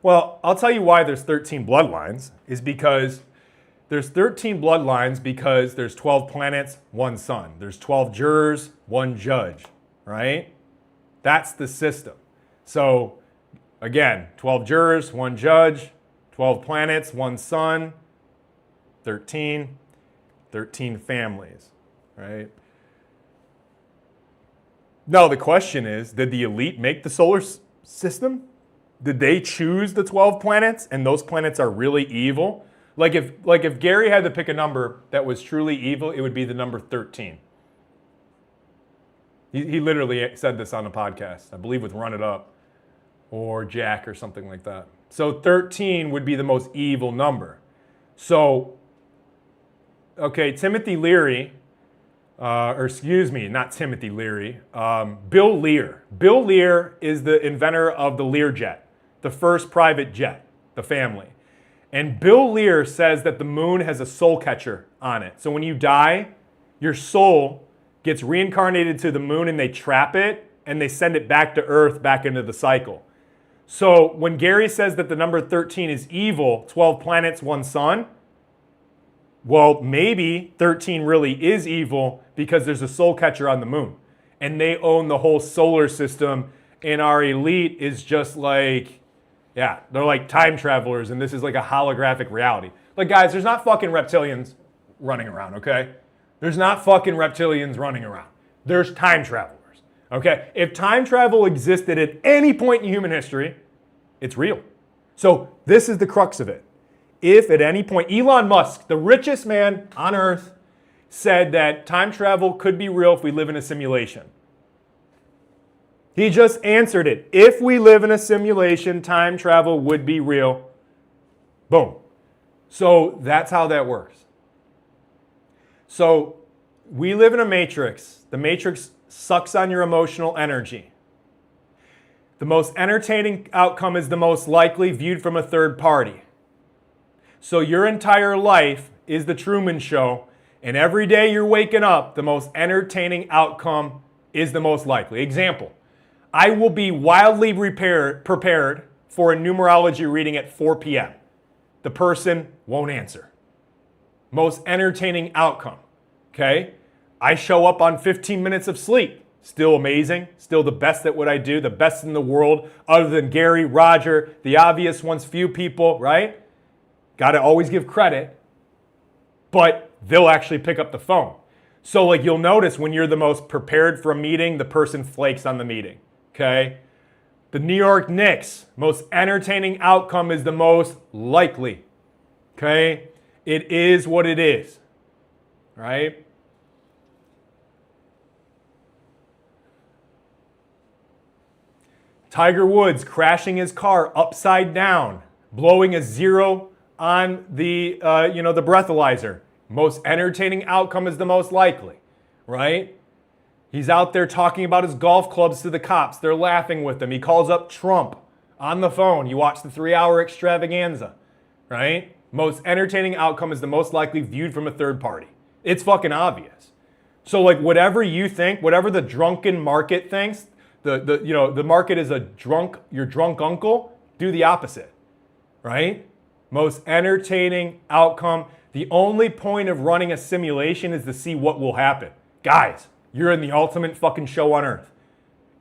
Well, I'll tell you why there's 13 bloodlines, is because there's 13 bloodlines because there's 12 planets, 1 sun. There's 12 jurors, 1 judge, right? That's the system. So, again, 12 jurors, 1 judge, 12 planets, 1 sun, 13 families, right? No, the question is, did the elite make the solar system? Did they choose the 12 planets and those planets are really evil? Like if Gary had to pick a number that was truly evil, it would be the number 13. He literally said this on the podcast, I believe with Run It Up or Jack or something like that. So 13 would be the most evil number. So, okay, Timothy Leary, or excuse me, not Timothy Leary, Bill Lear. Bill Lear is the inventor of the Learjet, the first private jet, the family. And Bill Lear says that the moon has a soul catcher on it. So when you die, your soul gets reincarnated to the moon and they trap it and they send it back to Earth, back into the cycle. So when Gary says that the number 13 is evil, 12 planets, one sun, well, maybe 13 really is evil because there's a soul catcher on the moon and they own the whole solar system and our elite is just like, yeah, they're like time travelers and this is like a holographic reality. Like, guys, there's not fucking reptilians running around, okay? There's not fucking reptilians running around. There's time travelers, okay? If time travel existed at any point in human history, it's real. So this is the crux of it. If at any point, Elon Musk, the richest man on earth, said that time travel could be real if we live in a simulation. He just answered it. If we live in a simulation, time travel would be real. Boom. So that's how that works. So we live in a matrix. The matrix sucks on your emotional energy. The most entertaining outcome is the most likely viewed from a third party. So your entire life is the Truman Show, and every day you're waking up, the most entertaining outcome is the most likely. Example, I will be wildly prepared for a numerology reading at 4 p.m. The person won't answer. Most entertaining outcome, okay? I show up on 15 minutes of sleep. Still amazing, still the best at what I do, the best in the world, other than Gary, Roger, the obvious ones, few people, right? Got to always give credit, but they'll actually pick up the phone. So like you'll notice when you're the most prepared for a meeting, the person flakes on the meeting, okay? The New York Knicks, most entertaining outcome is the most likely, okay? It is what it is, right? Tiger Woods crashing his car upside down, blowing a zero on the the breathalyzer. Most entertaining outcome is the most likely, right? He's out there talking about his golf clubs to the cops. They're laughing with him. He calls up Trump on the phone. You watch the 3-hour extravaganza, right? Most entertaining outcome is the most likely viewed from a third party. It's fucking obvious. So like whatever you think, whatever the drunken market thinks, the market is your drunk uncle, do the opposite, right? Most entertaining outcome. The only point of running a simulation is to see what will happen. Guys, you're in the ultimate fucking show on earth.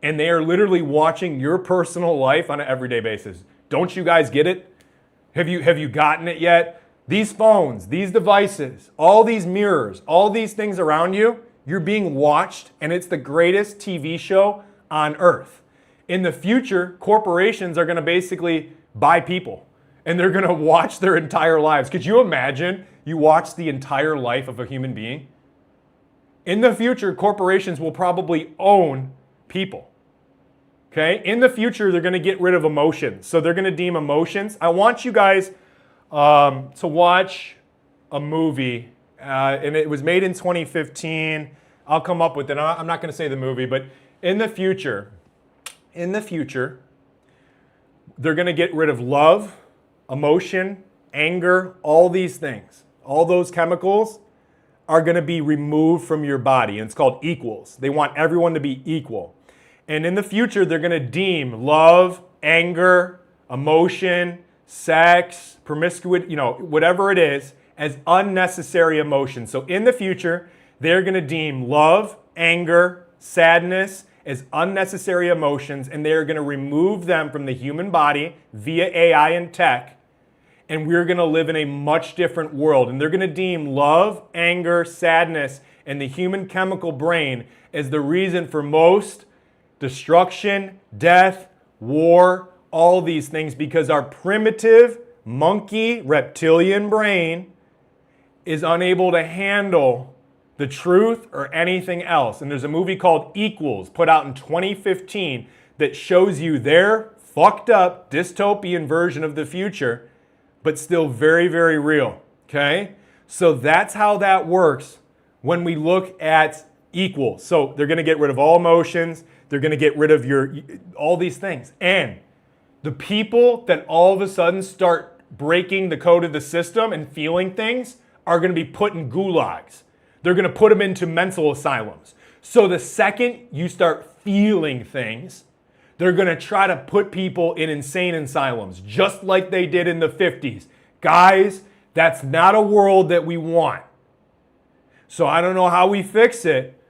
And they are literally watching your personal life on an everyday basis. Don't you guys get it? Have you gotten it yet? These phones, these devices, all these mirrors, all these things around you, you're being watched, and it's the greatest TV show on earth. In the future, corporations are going to basically buy people and they're going to watch their entire lives. Could you imagine you watch the entire life of a human being? In the future, corporations will probably own people. Okay? In the future, they're going to get rid of emotions. So they're going to deem emotions. I want you guys to watch a movie, and it was made in 2015. I'll come up with it. I'm not going to say the movie, but in the future, they're going to get rid of love, emotion, anger, all these things. All those chemicals are going to be removed from your body, and it's called equals. They want everyone to be equal. And in the future, they're going to deem love, anger, emotion, sex, promiscuity, whatever it is, as unnecessary emotions. So in the future, they're going to deem love, anger, sadness as unnecessary emotions, and they're going to remove them from the human body via AI and tech, and we're going to live in a much different world. And they're going to deem love, anger, sadness, and the human chemical brain as the reason for most destruction, death, war, all these things, because our primitive monkey reptilian brain is unable to handle the truth or anything else. And there's a movie called Equals, put out in 2015, that shows you their fucked up dystopian version of the future, but still very, very real, okay? So that's how that works when we look at Equals. So they're gonna get rid of all emotions, they're gonna get rid of all these things. And the people that all of a sudden start breaking the code of the system and feeling things are gonna be put in gulags. They're gonna put them into mental asylums. So the second you start feeling things, they're gonna try to put people in insane asylums, just like they did in the 50s. Guys, that's not a world that we want. So I don't know how we fix it,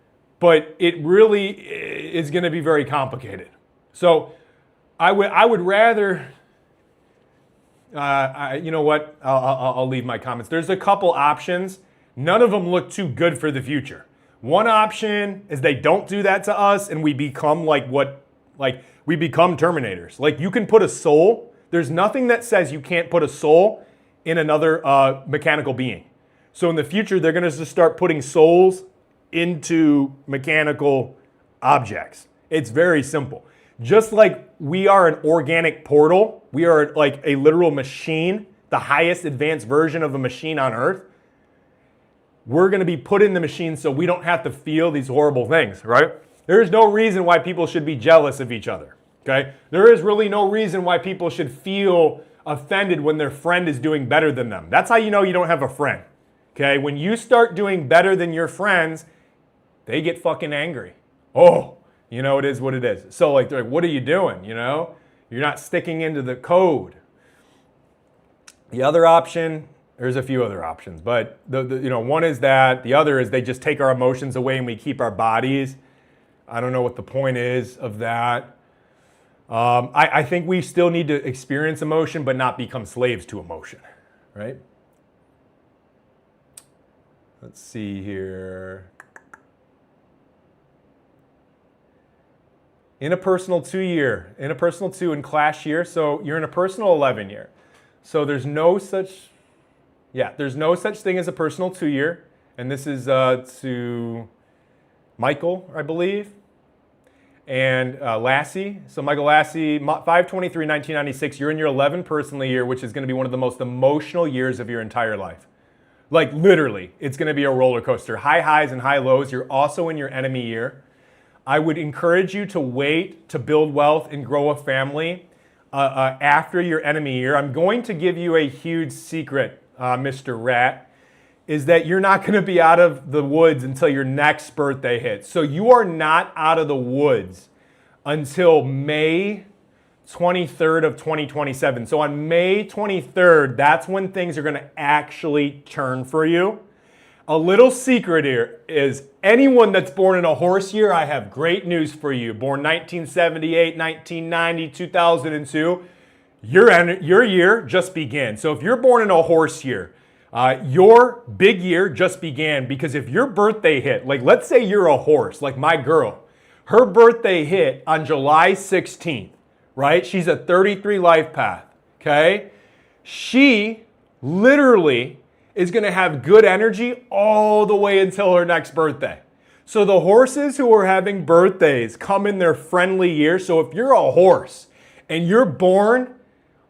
but it really is gonna be very complicated. So I would rather, you know what, I'll leave my comments. There's a couple options. None of them look too good for the future. One option is they don't do that to us and we become we become Terminators. Like, you can put a soul, there's nothing that says you can't put a soul in another mechanical being. So in the future, they're gonna just start putting souls into mechanical objects. It's very simple. Just like we are an organic portal, we are like a literal machine, the highest advanced version of a machine on Earth. We're gonna be put in the machine so we don't have to feel these horrible things, right? There is no reason why people should be jealous of each other, okay? There is really no reason why people should feel offended when their friend is doing better than them. That's how you know you don't have a friend, okay? When you start doing better than your friends, they get fucking angry. Oh, you know, it is what it is. So like, they're like, what are you doing, you know? You're not sticking into the code. The other option, there's a few other options, but one is that, the other is they just take our emotions away and we keep our bodies. I don't know what the point is of that. I think we still need to experience emotion, but not become slaves to emotion, right? Let's see here. In a personal 2 in clash year, so you're in a personal 11 year. So there's no such thing as a personal 2 year. And this is to Michael, I believe, and Lassie. So Michael Lassie, 5/23/1996, you're in your 11 personal year, which is gonna be one of the most emotional years of your entire life. Like literally, it's gonna be a roller coaster. High highs and high lows. You're also in your enemy year. I would encourage you to wait to build wealth and grow a family after your enemy year. I'm going to give you a huge secret, Mr. Rat, is that you're not going to be out of the woods until your next birthday hits. So you are not out of the woods until May 23rd of 2027. So on May 23rd, that's when things are going to actually turn for you. A little secret here is anyone that's born in a horse year, I have great news for you. Born 1978, 1990, 2002, your year just began. So if you're born in a horse year, your big year just began, because if your birthday hit, like let's say you're a horse, like my girl, her birthday hit on July 16th, right? She's a 33 Lifepath, okay? She literally is going to have good energy all the way until her next birthday. So the horses who are having birthdays come in their friendly year. So if you're a horse and you're born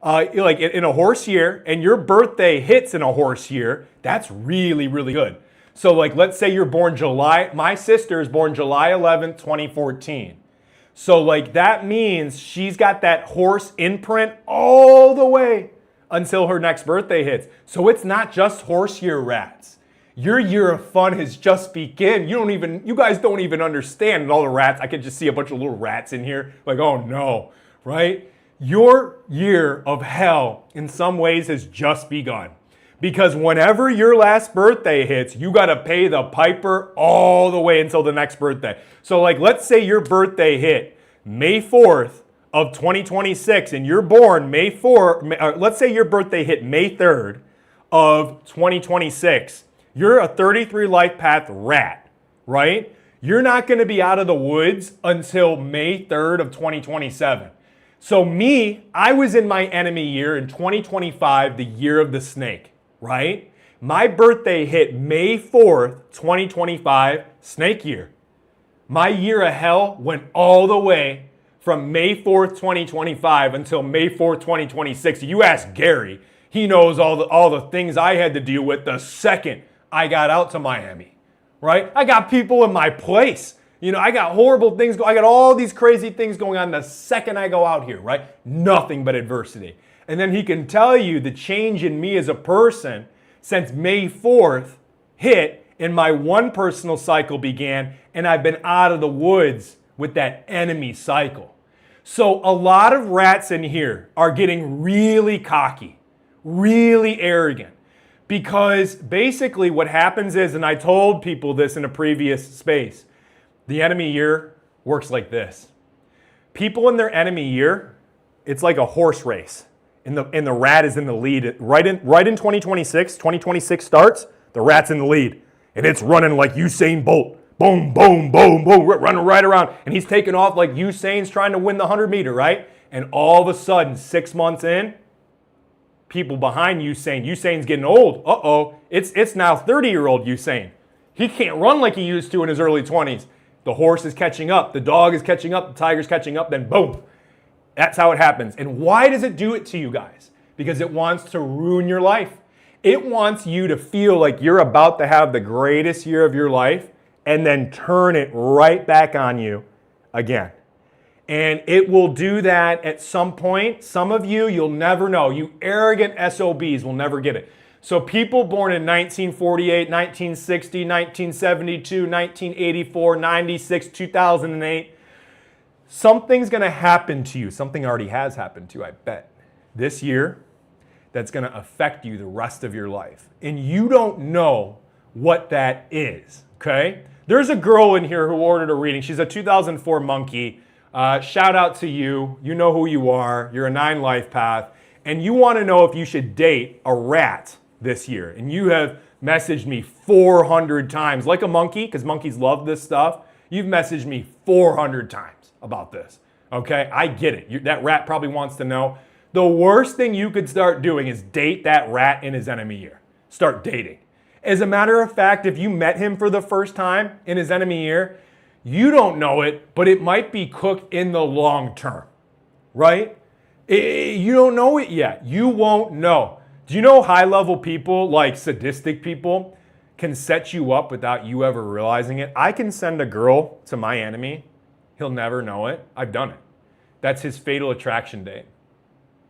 like in a horse year and your birthday hits in a horse year, that's really, really good. So like, let's say you're born my sister is born July 11th, 2014. So like that means she's got that horse imprint all the way until her next birthday hits. So it's not just horse year, rats. Your year of fun has just begun. You guys don't even understand all the rats. I can just see a bunch of little rats in here. Like, oh no, right? Your year of hell in some ways has just begun. Because whenever your last birthday hits, you got to pay the piper all the way until the next birthday. So like, let's say your birthday hit May 4th of 2026 and you're born May 4th, let's say your birthday hit May 3rd of 2026. You're a 33 Lifepath rat, right? You're not going to be out of the woods until May 3rd of 2027. So me, I was in my enemy year in 2025, the year of the snake, right? My birthday hit May 4th, 2025, snake year. My year of hell went all the way from May 4th, 2025 until May 4th, 2026. You ask Gary, he knows all the things I had to deal with the second I got out to Miami, right? I got people in my place. You know, I got horrible things. I got all these crazy things going on the second I go out here, right? Nothing but adversity. And then he can tell you the change in me as a person since May 4th hit and my one personal cycle began, and I've been out of the woods with that enemy cycle. So a lot of rats in here are getting really cocky, really arrogant, because basically what happens is, and I told people this in a previous space, the enemy year works like this. People in their enemy year, it's like a horse race. And the rat is in the lead. Right in 2026 starts, the rat's in the lead. And it's running like Usain Bolt. Boom, boom, boom, boom, running right around. And he's taking off like Usain's trying to win the 100-meter, right? And all of a sudden, 6 months in, people behind Usain's getting old. Uh-oh, it's now 30-year-old Usain. He can't run like he used to in his early 20s. The horse is catching up. The dog is catching up. The tiger's catching up. Then boom. That's how it happens. And why does it do it to you guys? Because it wants to ruin your life. It wants you to feel like you're about to have the greatest year of your life and then turn it right back on you again. And it will do that at some point. Some of you, you'll never know. You arrogant SOBs will never get it. So people born in 1948, 1960, 1972, 1984, 96, 2008, something's going to happen to you. Something already has happened to you, I bet, this year that's going to affect you the rest of your life. And you don't know what that is, okay? There's a girl in here who ordered a reading. She's a 2004 monkey. Shout out to you. You know who you are. You're a 9 life path. And you want to know if you should date a rat this year. And you have messaged me 400 times, like a monkey, because monkeys love this stuff. You've messaged me 400 times about this, okay? I get it. That rat probably wants to know. The worst thing you could start doing is date that rat in his enemy year. Start dating. As a matter of fact, if you met him for the first time in his enemy year, you don't know it, but it might be cooked in the long term, right? You don't know it yet. You won't know. Do you know high-level people, like sadistic people, can set you up without you ever realizing it? I can send a girl to my enemy. He'll never know it. I've done it. That's his fatal attraction date,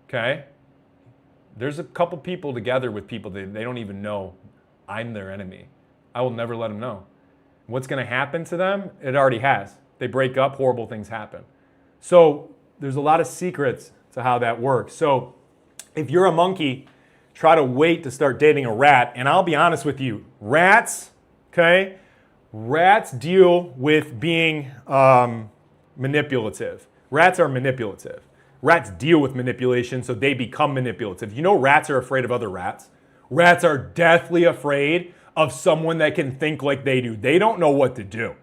okay? There's a couple people together with people that they don't even know I'm their enemy. I will never let them know. What's going to happen to them? It already has. They break up, horrible things happen. So there's a lot of secrets to how that works. So if you're a monkey, try to wait to start dating a rat. And I'll be honest with you, rats, okay? Rats deal with being manipulative. Rats are manipulative. Rats deal with manipulation, so they become manipulative. You know rats are afraid of other rats. Rats are deathly afraid of someone that can think like they do. They don't know what to do.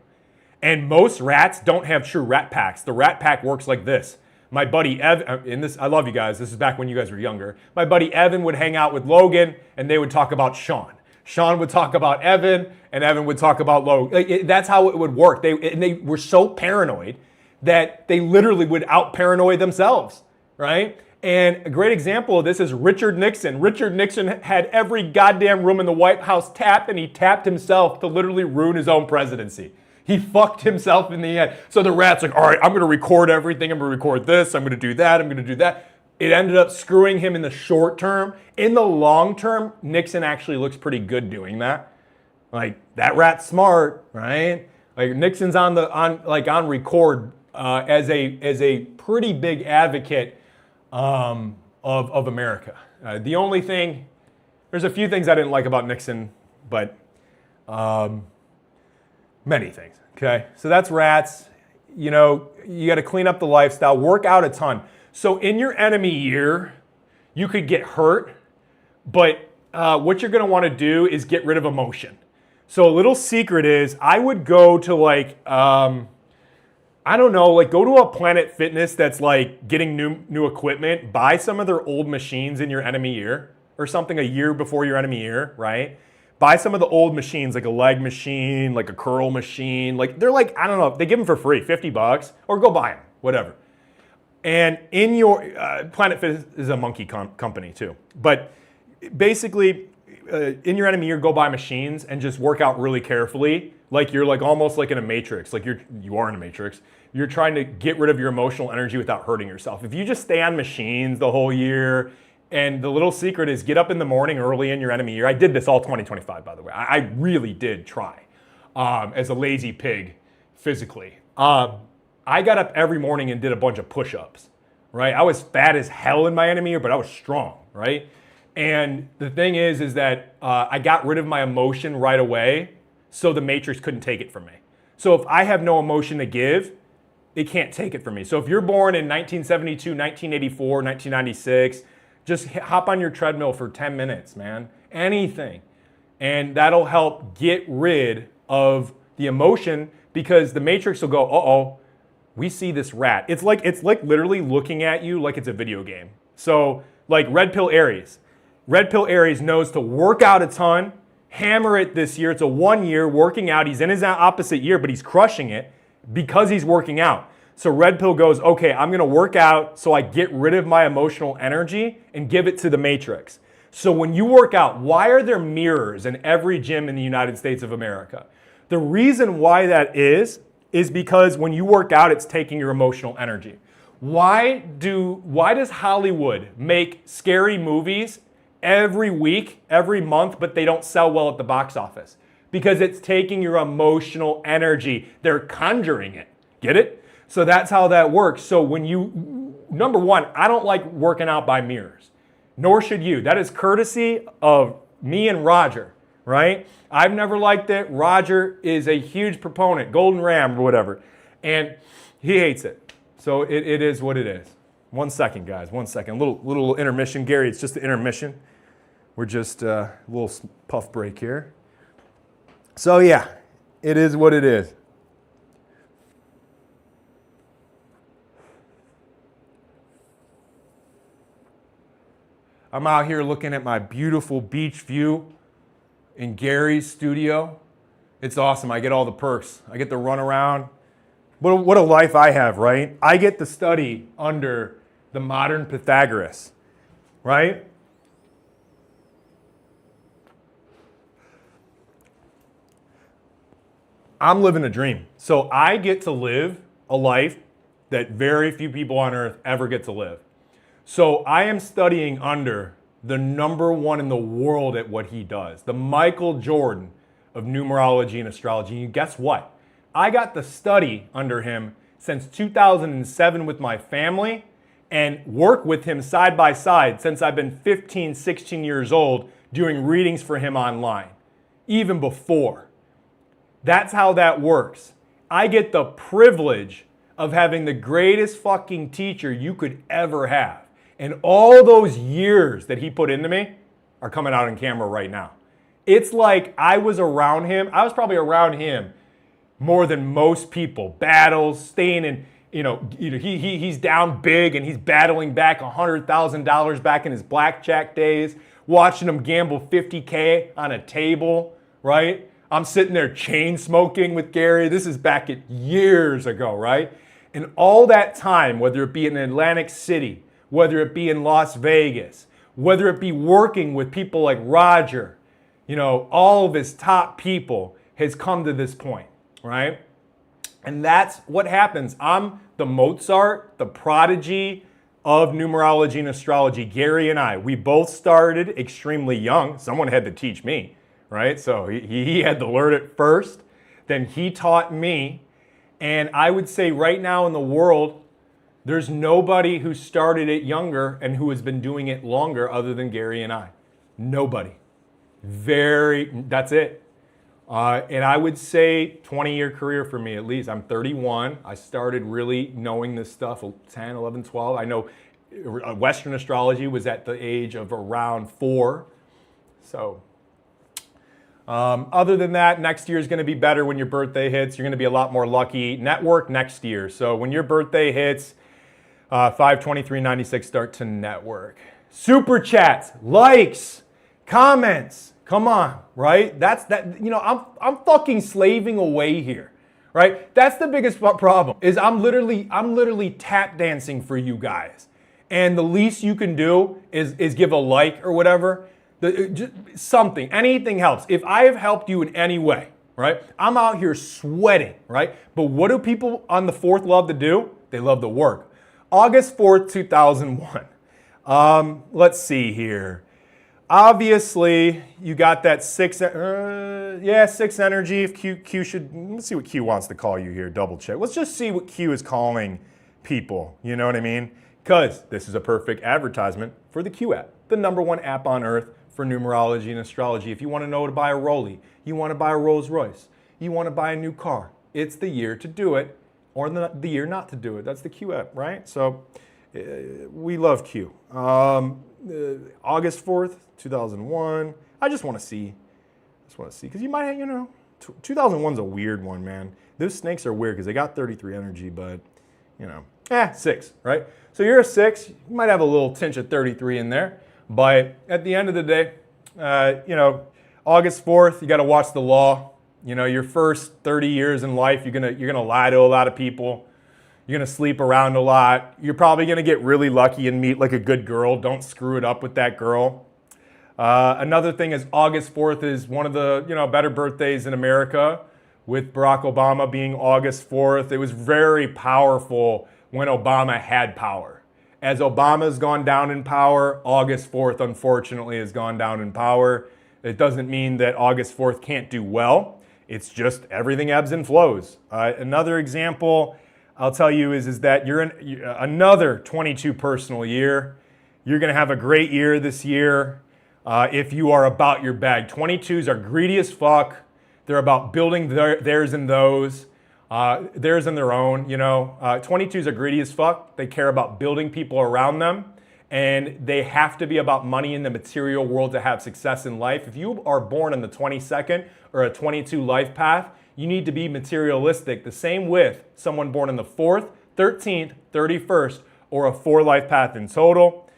And most rats don't have true rat packs. The rat pack works like this. My buddy Evan, I love you guys. This is back when you guys were younger. My buddy Evan would hang out with Logan, and they would talk about Sean. Sean would talk about Evan, and Evan would talk about Logan. That's how it would work. They were so paranoid that they literally would out-paranoid themselves, right? And a great example of this is Richard Nixon. Richard Nixon had every goddamn room in the White House tapped, and he tapped himself to literally ruin his own presidency. He fucked himself in the end. So the rat's like, all right, I'm going to record everything. I'm going to record this. I'm going to do that. I'm going to do that. It ended up screwing him in the short term. In the long term, Nixon actually looks pretty good doing that. Like, that rat's smart, right? Like, Nixon's on record as a pretty big advocate of America. The only thing, there's a few things I didn't like about Nixon, but many things, okay? So that's rats. You know, you got to clean up the lifestyle, work out a ton. So in your enemy year, you could get hurt, but what you're going to want to do is get rid of emotion. So a little secret is I would go to like, I don't know, like go to a Planet Fitness that's like getting new equipment, buy some of their old machines in your enemy year or something a year before your enemy year, right? Buy some of the old machines, like a leg machine, like a curl machine. Like they're like, I don't know, they give them for free, $50, or go buy them, whatever. And in your, Planet Fitness is a monkey company too. But basically, in your enemy year, go buy machines and just work out really carefully. Like you're like almost like in a matrix, like you are in a matrix. You're trying to get rid of your emotional energy without hurting yourself. If you just stay on machines the whole year, and the little secret is get up in the morning early in your enemy year. I did this all 2025, by the way. I really did try as a lazy pig physically. I got up every morning and did a bunch of push-ups, right? I was fat as hell in my enemy year, but I was strong, right? And the thing is that I got rid of my emotion right away, so the matrix couldn't take it from me. So if I have no emotion to give, it can't take it from me. So if you're born in 1972, 1984, 1996, just hop on your treadmill for 10 minutes, man. Anything. And that'll help get rid of the emotion, because the matrix will go, uh-oh, we see this rat. It's like literally looking at you like it's a video game. So like Red Pill Aries. Red Pill Aries knows to work out a ton, hammer it this year. It's a 1 year working out. He's in his opposite year, but he's crushing it because he's working out. So Red Pill goes, okay, I'm gonna work out so I get rid of my emotional energy and give it to the matrix. So when you work out, why are there mirrors in every gym in the United States of America? The reason why that is because when you work out, it's taking your emotional energy. Why does Hollywood make scary movies every week, every month, but they don't sell well at the box office? Because it's taking your emotional energy. They're conjuring it. Get it? So that's how that works. So when you, number one, I don't like working out by mirrors, nor should you. That is courtesy of me and Roger, right? I've never liked it. Roger is a huge proponent, Golden Ram or whatever, and he hates it. So it is what it is. 1 second, guys, 1 second. Little intermission. Gary, it's just an intermission. We're just a little puff break here. So yeah, it is what it is. I'm out here looking at my beautiful beach view in Gary's studio. It's awesome. I get all the perks. I get to run around. What a life I have, right? I get to study under the modern Pythagoras, right? I'm living a dream. So I get to live a life that very few people on earth ever get to live. So I am studying under the #1 in the world at what he does, the Michael Jordan of numerology and astrology. And guess what? I got to study under him since 2007 with my family and work with him side by side since I've been 15, 16 years old doing readings for him online, even before. That's how that works. I get the privilege of having the greatest fucking teacher you could ever have. And all those years that he put into me are coming out on camera right now. It's like I was around him. I was probably around him more than most people. Battles, staying in, he's down big and he's battling back $100,000 back in his blackjack days, watching him gamble $50K on a table, right? I'm sitting there chain smoking with Gary. This is back at years ago, right? And all that time, whether it be in Atlantic City, whether it be in Las Vegas, whether it be working with people like Roger, all of his top people has come to this point, right? And that's what happens. I'm the Mozart, the prodigy of numerology and astrology. Gary and I, we both started extremely young. Someone had to teach me, right? So he had to learn it first. Then he taught me. And I would say right now in the world, there's nobody who started it younger and who has been doing it longer other than Gary and I. Nobody. That's it. And I would say 20-year career for me at least. I'm 31. I started really knowing this stuff 10, 11, 12. I know Western astrology was at the age of around 4. So Other than that, next year is going to be better when your birthday hits. You're going to be a lot more lucky. Network next year. So when your birthday hits, 5/23/96, start to network. Super chats, likes, comments. Come on, right? I'm fucking slaving away here, right? That's the biggest problem. Is I'm literally tap dancing for you guys, and the least you can do is give a like or whatever. Just something, anything helps. If I have helped you in any way, right? I'm out here sweating, right? But what do people on the 4th love to do? They love to work. August 4th, 2001. Let's see here. Obviously, you got that 6 energy. If Q should, let's see what Q wants to call you here, double check. Let's just see what Q is calling people, you know what I mean? Because this is a perfect advertisement for the Q app, the #1 app on earth for numerology and astrology. If you want to know to buy a Rollie, you want to buy a Rolls Royce, you want to buy a new car, it's the year to do it, or the year not to do it. That's the Q app, right? So we love Q. August 4th, 2001. I just want to see. Because you might, 2001's a weird one, man. Those snakes are weird because they got 33 energy, but, 6, right? So you're a 6. You might have a little tinge of 33 in there. But at the end of the day, August 4th, you got to watch the law. Your first 30 years in life, you're gonna lie to a lot of people. You're gonna sleep around a lot. You're probably gonna get really lucky and meet like a good girl. Don't screw it up with that girl. Another thing is August 4th is one of the better birthdays in America, with Barack Obama being August 4th. It was very powerful when Obama had power. As Obama's gone down in power, August 4th, unfortunately, has gone down in power. It doesn't mean that August 4th can't do well. It's just everything ebbs and flows. Another example I'll tell you is that you're in another 22 personal year. You're going to have a great year this year if you are about your bag. 22s are greedy as fuck. They're about building theirs and those. Theirs and their own, 22s are greedy as fuck. They care about building people around them, and they have to be about money in the material world to have success in life. If you are born on the 22nd or a 22 life path, you need to be materialistic. The same with someone born on the 4th, 13th, 31st, or a 4 life path in total.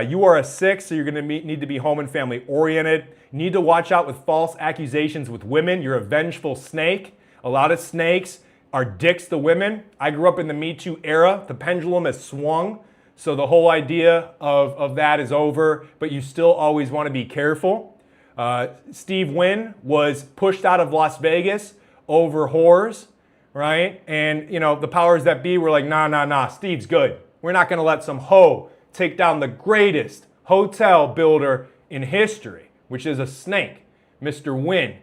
You are a 6, so you're going to need to be home and family oriented. You need to watch out with false accusations with women. You're a vengeful snake. A lot of snakes are dicks to women. I grew up in the Me Too era. The pendulum has swung. So the whole idea of that is over, but you still always want to be careful. Steve Wynn was pushed out of Las Vegas over whores, right? And, the powers that be were like, nah, Steve's good. We're not going to let some hoe take down the greatest hotel builder in history, which is a snake, Mr. Wynn.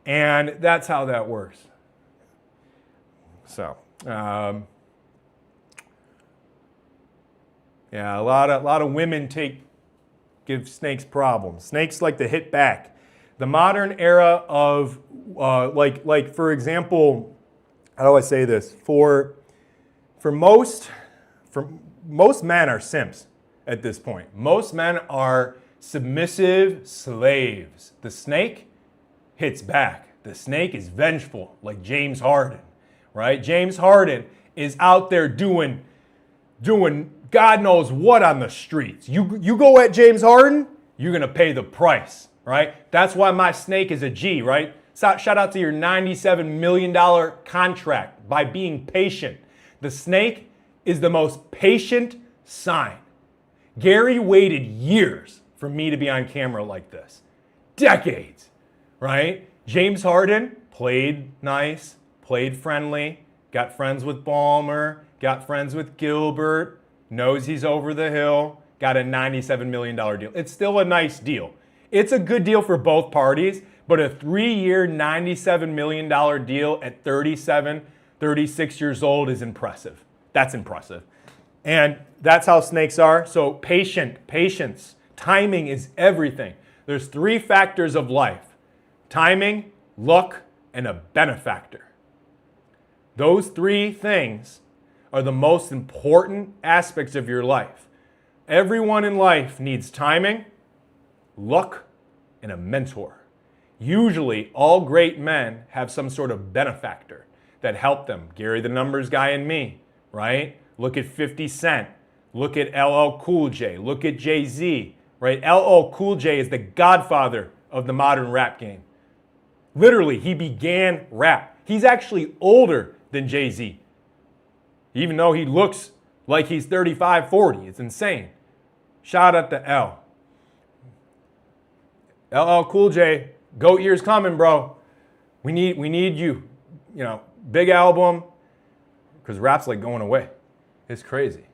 And that's how that works. So, yeah, a lot of women give snakes problems. Snakes like to hit back. The modern era of like for example, how do I say this? For most men are simps at this point. Most men are submissive slaves. The snake hits back. The snake is vengeful, like James Harden. Right? James Harden is out there doing God knows what on the streets. You go at James Harden, you're going to pay the price, right? That's why my snake is a G, right? Shout out to your $97 million contract by being patient. The snake is the most patient sign. Gary waited years for me to be on camera like this. Decades, right? James Harden played nice, played friendly, got friends with Ballmer, got friends with Gilbert, knows he's over the hill, got a $97 million deal. It's still a nice deal. It's a good deal for both parties, but a 3-year, $97 million deal at 37, 36 years old is impressive. That's impressive. And that's how snakes are. So patience, timing is everything. There's 3 factors of life: timing, luck, and a benefactor. Those 3 things are the most important aspects of your life. Everyone in life needs timing, luck, and a mentor. Usually, all great men have some sort of benefactor that helped them. Gary the Numbers Guy and me, right? Look at 50 Cent. Look at LL Cool J. Look at Jay-Z, right? LL Cool J is the godfather of the modern rap game. Literally, he began rap. He's actually older than Jay-Z, even though he looks like he's 35, 40. It's insane. Shout out to L. LL Cool J, GOAT year's coming, bro. We need you. You know, big album, because rap's like going away. It's crazy.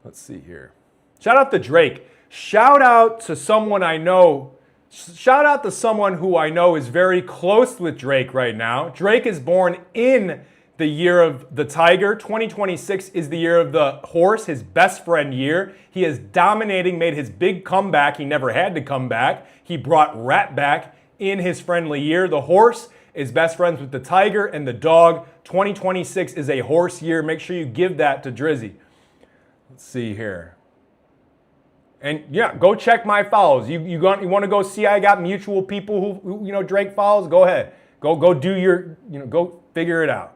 Let's see here. Shout out to Drake. Shout out to someone I know. Shout out to someone who I know is very close with Drake right now. Drake is born in the year of the tiger. 2026 is the year of the horse, his best friend year. He is dominating, made his big comeback. He never had to come back. He brought rap back in his friendly year. The horse is best friends with the tiger and the dog. 2026 is a horse year. Make sure you give that to Drizzy. Let's see here. And yeah, go check my follows. You want to go see I got mutual people who you know Drake follows? Go ahead. Go do your, go figure it out.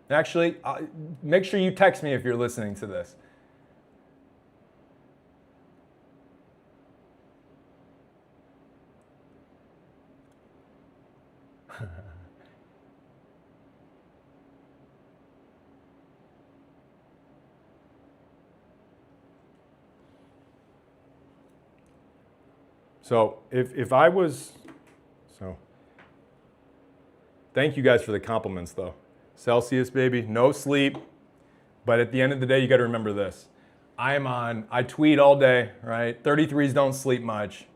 Actually, make sure you text me if you're listening to this. So if I was, thank you guys for the compliments though. Celsius, baby, no sleep. But at the end of the day, you got to remember this. I tweet all day, right? 33s don't sleep much.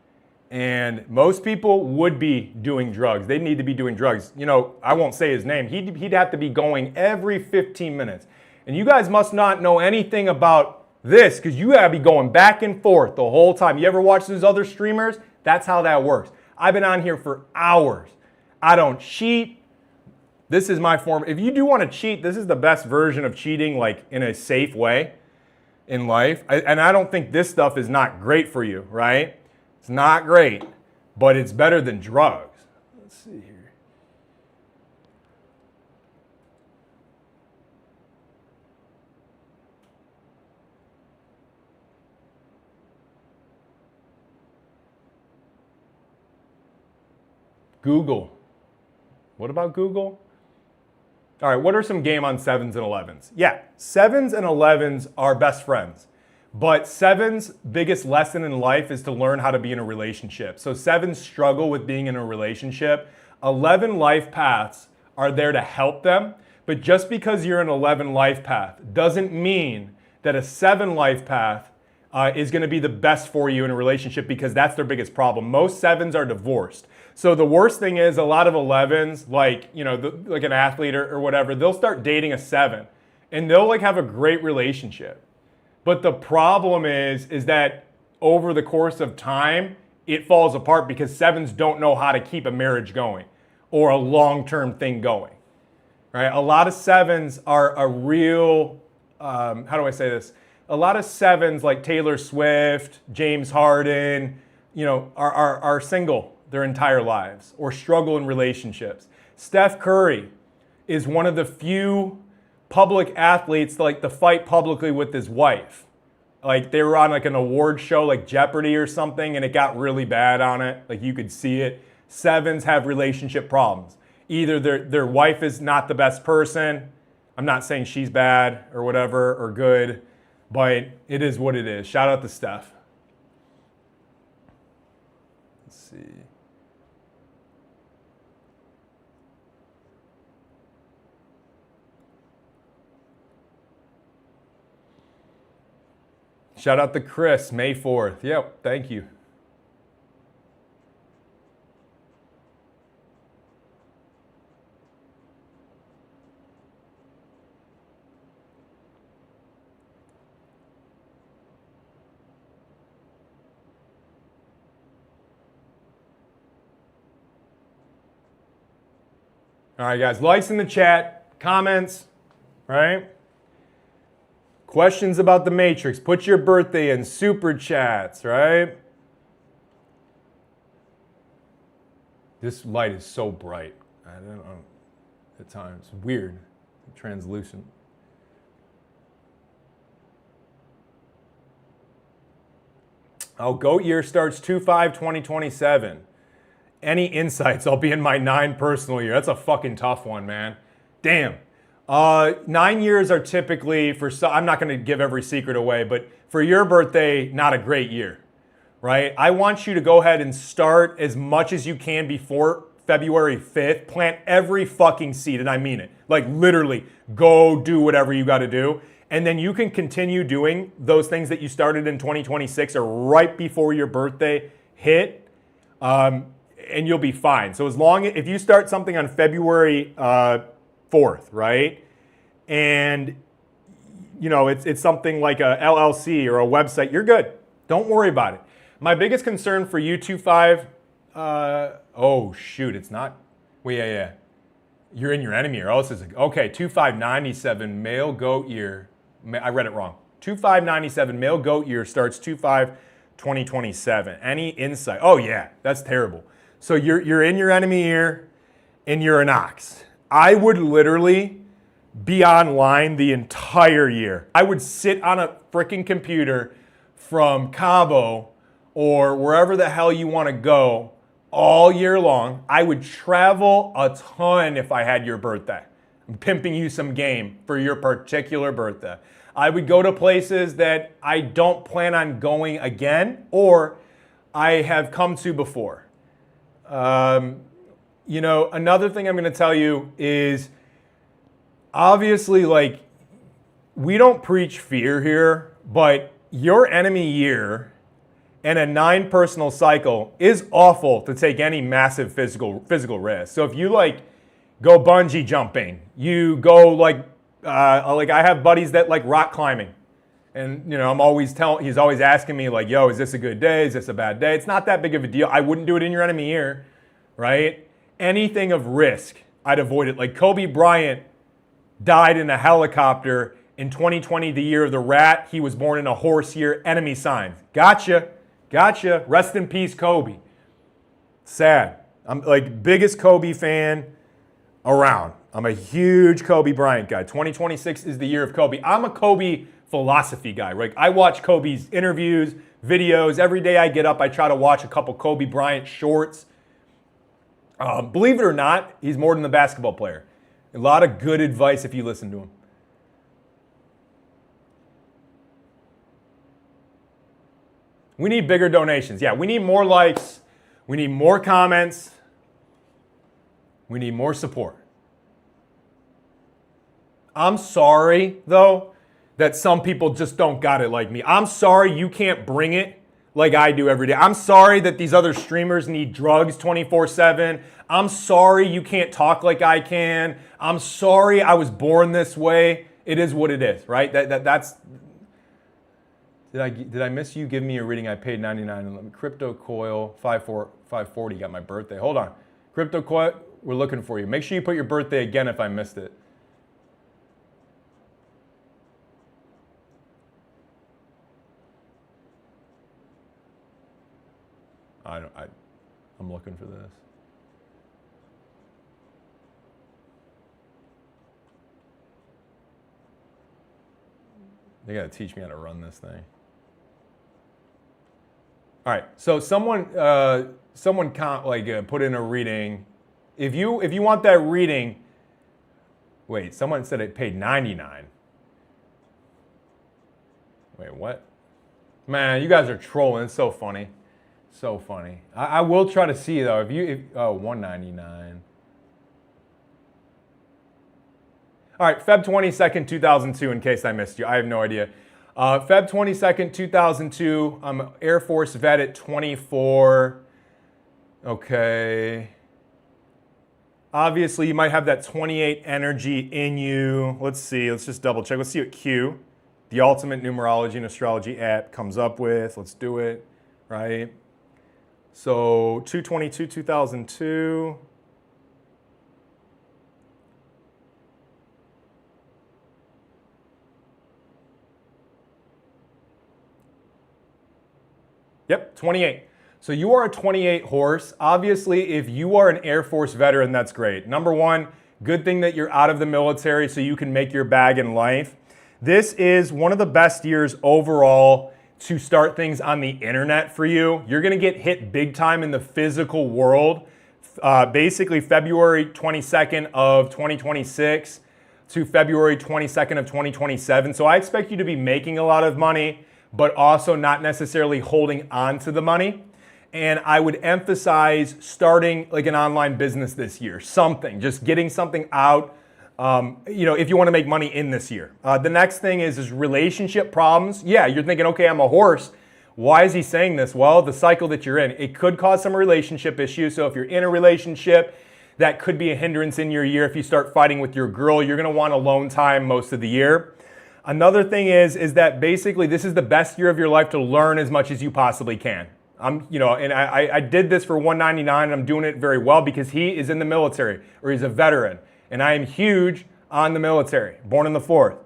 And most people would be doing drugs. They need to be doing drugs. You know, I won't say his name. He'd have to be going every 15 minutes. And you guys must not know anything about this because you gotta be going back and forth the whole time. You ever watch those other streamers? That's how that works. I've been on here for hours. I don't cheat. This is my form. If you do want to cheat, this is the best version of cheating, like in a safe way in life. And I don't think this stuff is not great for you, right? It's not great, but it's better than drugs. Let's see here. Google. What about Google? All right, what are some game on 7s and 11s? Yeah, 7s and 11s are best friends. But 7's biggest lesson in life is to learn how to be in a relationship. So 7s struggle with being in a relationship. 11 life paths are there to help them. But just because you're an 11 life path doesn't mean that a 7 life path is going to be the best for you in a relationship because that's their biggest problem. Most 7s are divorced. So the worst thing is a lot of 11s, like, like an athlete or whatever, they'll start dating a 7 and they'll like have a great relationship. But the problem is that over the course of time, it falls apart because 7s don't know how to keep a marriage going or a long-term thing going, right? A lot of 7s are a real, how do I say this? A lot of 7s like Taylor Swift, James Harden, are single their entire lives or struggle in relationships. Steph Curry is one of the few public athletes to fight publicly with his wife. Like they were on like an award show like Jeopardy or something and it got really bad on it. Like you could see it. 7s have relationship problems. Either their wife is not the best person. I'm not saying she's bad or whatever or good, but it is what it is. Shout out to Steph. Let's see. Shout out to Chris, May 4th. Yep, thank you. All right, guys, likes in the chat, comments, right? Questions about the Matrix, put your birthday in, super chats, right? This light is so bright. I don't know. At times, weird, translucent. Oh, goat year starts 2/5/2027. Any insights? I'll be in my 9 personal year. That's a fucking tough one, man. Damn. 9 years are typically for some, I'm not going to give every secret away, but for your birthday, not a great year, right? I want you to go ahead and start as much as you can before February 5th. Plant every fucking seed, and I mean it. Like literally, go do whatever you got to do. And then you can continue doing those things that you started in 2026 or right before your birthday hit, and you'll be fine. So as long as, if you start something on February 4th, right? And you know, it's something like a LLC or a website, you're good. Don't worry about it. My biggest concern for you 2/5, oh shoot, it's not. Well, yeah. You're in your enemy year. Oh, this is okay. 2/5/97 male goat year. I read it wrong. 2/5/97 male goat year starts 2/5/2027. Any insight? Oh yeah, that's terrible. So you're in your enemy year, and you're an ox. I would literally be online the entire year. I would sit on a freaking computer from Cabo or wherever the hell you want to go all year long. I would travel a ton if I had your birthday. I'm pimping you some game for your particular birthday. I would go to places that I don't plan on going again or I have come to before. You know, another thing I'm going to tell you is obviously, like, we don't preach fear here, but your enemy year and a 9 personal cycle is awful to take any massive physical risk. So if you like go bungee jumping, you go like I have buddies that like rock climbing, and you know he's always asking me like, yo, is this a good day? Is this a bad day? It's not that big of a deal. I wouldn't do it in your enemy year, right? Anything of risk, I'd avoid it. Like Kobe Bryant died in a helicopter in 2020, the year of the rat. He was born in a horse year, enemy sign. Gotcha. Rest in peace, Kobe. Sad. I'm like biggest Kobe fan around. I'm a huge Kobe Bryant guy. 2026 is the year of Kobe. I'm a Kobe philosophy guy, right? I watch Kobe's interviews, videos. Every day I get up, I try to watch a couple Kobe Bryant shorts. Believe it or not, he's more than a basketball player. A lot of good advice if you listen to him. We need bigger donations. Yeah, we need more likes. We need more comments. We need more support. I'm sorry, though, that some people just don't got it like me. I'm sorry you can't bring it like I do every day. I'm sorry that these other streamers need drugs 24/7. I'm sorry you can't talk like I can. I'm sorry I was born this way. It is what it is, right? That's. Did I miss you? Give me a reading. I paid $99. Crypto Coil 540 got my birthday. Hold on, Crypto Coil, we're looking for you. Make sure you put your birthday again if I missed it. I'm looking for this. They gotta teach me how to run this thing. All right, so someone put in a reading. If you want that reading, wait, someone said it paid $99. Wait, what? Man, you guys are trolling. It's so funny. So funny. I will try to see though. Oh, $199. All right, Feb 22nd, 2002, in case I missed you. I have no idea. Feb 22nd, 2002, I'm Air Force vet at 24. Okay. Obviously, you might have that 28 energy in you. Let's see. Let's just double check. Let's see what Q, the ultimate numerology and astrology app, comes up with. Let's do it, right? So 2/22, 2002. Yep, 28. So you are a 28 horse. Obviously, if you are an Air Force veteran, that's great. Number one, good thing that you're out of the military so you can make your bag in life. This is one of the best years overall to start things on the internet for you. You're gonna get hit big time in the physical world. Basically February 22nd of 2026 to February 22nd of 2027. So I expect you to be making a lot of money, but also not necessarily holding on to the money. And I would emphasize starting like an online business this year, something, just getting something out, if you want to make money in this year. The next thing is relationship problems. Yeah, you're thinking, okay, I'm a horse. Why is he saying this? Well, the cycle that you're in, it could cause some relationship issues. So if you're in a relationship, that could be a hindrance in your year. If you start fighting with your girl, you're going to want alone time most of the year. Another thing is that basically this is the best year of your life to learn as much as you possibly can. I did this for 199 and I'm doing it very well because he is in the military or he's a veteran. And I am huge on the military, born in the 4th.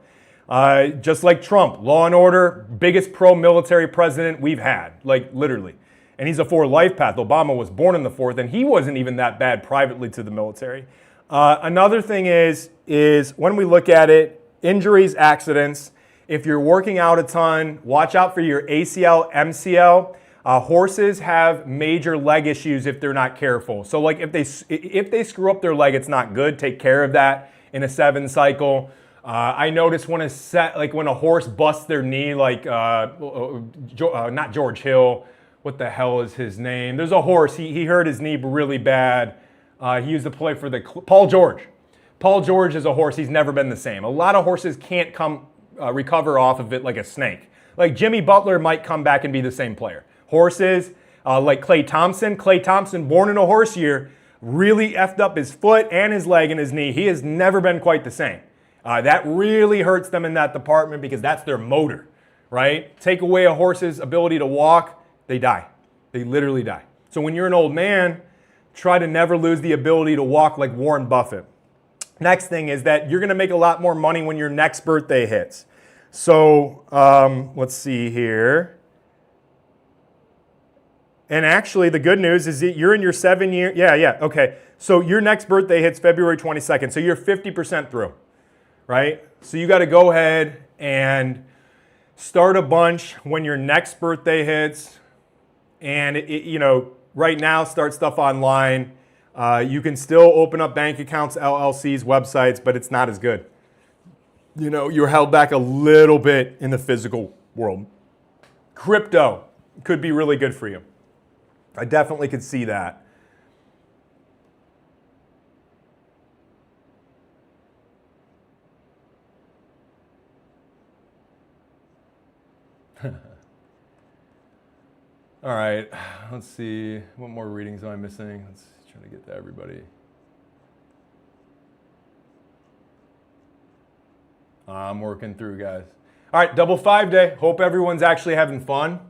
Just like Trump, law and order, biggest pro-military president we've had, like literally. And he's a 4 Lifepath. Obama was born in the 4th and he wasn't even that bad privately to the military. Another thing is when we look at it, injuries, accidents, if you're working out a ton, watch out for your ACL, MCL. Horses have major leg issues if they're not careful. So like if they screw up their leg, it's not good. Take care of that in a 7 cycle. I noticed when a horse busts their knee, like not George Hill. What the hell is his name? There's a horse. He hurt his knee really bad. He used to play for Paul George. Paul George is a horse. He's never been the same. A lot of horses can't recover off of it like a snake. Like Jimmy Butler might come back and be the same player. Horses like Clay Thompson, born in a horse year, really effed up his foot and his leg and his knee. He has never been quite the same. That really hurts them in that department because that's their motor, right? Take away a horse's ability to walk, they die. They literally die. So when you're an old man, try to never lose the ability to walk like Warren Buffett. Next thing is that you're going to make a lot more money when your next birthday hits. So let's see here. And actually, the good news is that you're in your 7 year. Yeah. Okay. So your next birthday hits February 22nd. So you're 50% through, right? So you got to go ahead and start a bunch when your next birthday hits. And, right now, start stuff online. You can still open up bank accounts, LLCs, websites, but it's not as good. You're held back a little bit in the physical world. Crypto could be really good for you. I definitely could see that. All right, let's see. What more readings am I missing? Let's try to get to everybody. I'm working through, guys. All right, double 5 day. Hope everyone's actually having fun.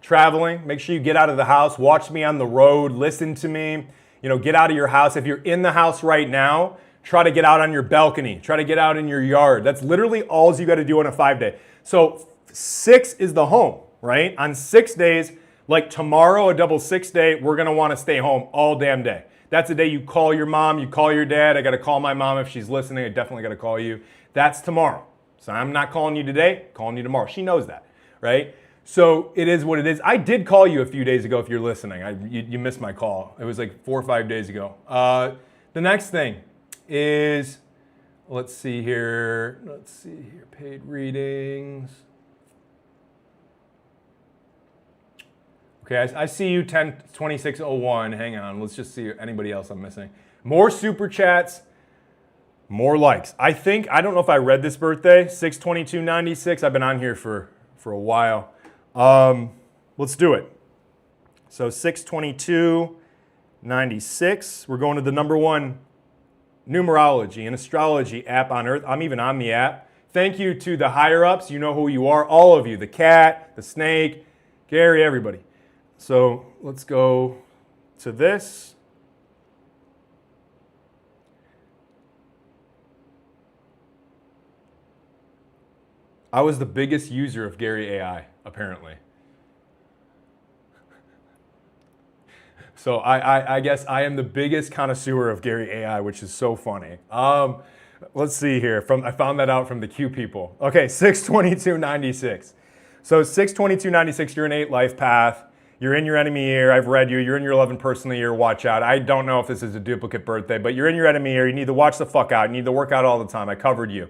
Traveling, make sure you get out of the house, watch me on the road, listen to me, get out of your house. If you're in the house right now, try to get out on your balcony, try to get out in your yard. That's literally all you got to do on a 5 day. So 6 is the home, right? On 6 days, like tomorrow, a double 6 day, we're going to want to stay home all damn day. That's the day you call your mom, you call your dad. I got to call my mom if she's listening. I definitely got to call you. That's tomorrow. So I'm not calling you today, calling you tomorrow. She knows that, right? So it is what it is. I did call you a few days ago if you're listening. You missed my call. It was like 4 or 5 days ago. The next thing is, let's see here, paid readings. Okay, I see you 102601. Hang on, let's just see anybody else I'm missing. More super chats, more likes. I don't know if I read this birthday, 62296. I've been on here for a while. Let's do it. So 62296. We're going to the #1 numerology and astrology app on earth. I'm even on the app. Thank you to the higher ups. You know who you are, all of you. The cat, the snake, Gary, everybody. So let's go to this. I was the biggest user of Gary AI, apparently. So I guess I am the biggest connoisseur of Gary AI, which is so funny. Let's see here. I found that out from the Q people. Okay, 6/22/96. So 6/22/96, you're in 8 life path. You're in your enemy year. I've read you. You're in your 11 personal year. Watch out. I don't know if this is a duplicate birthday, but you're in your enemy year. You need to watch the fuck out. You need to work out all the time. I covered you.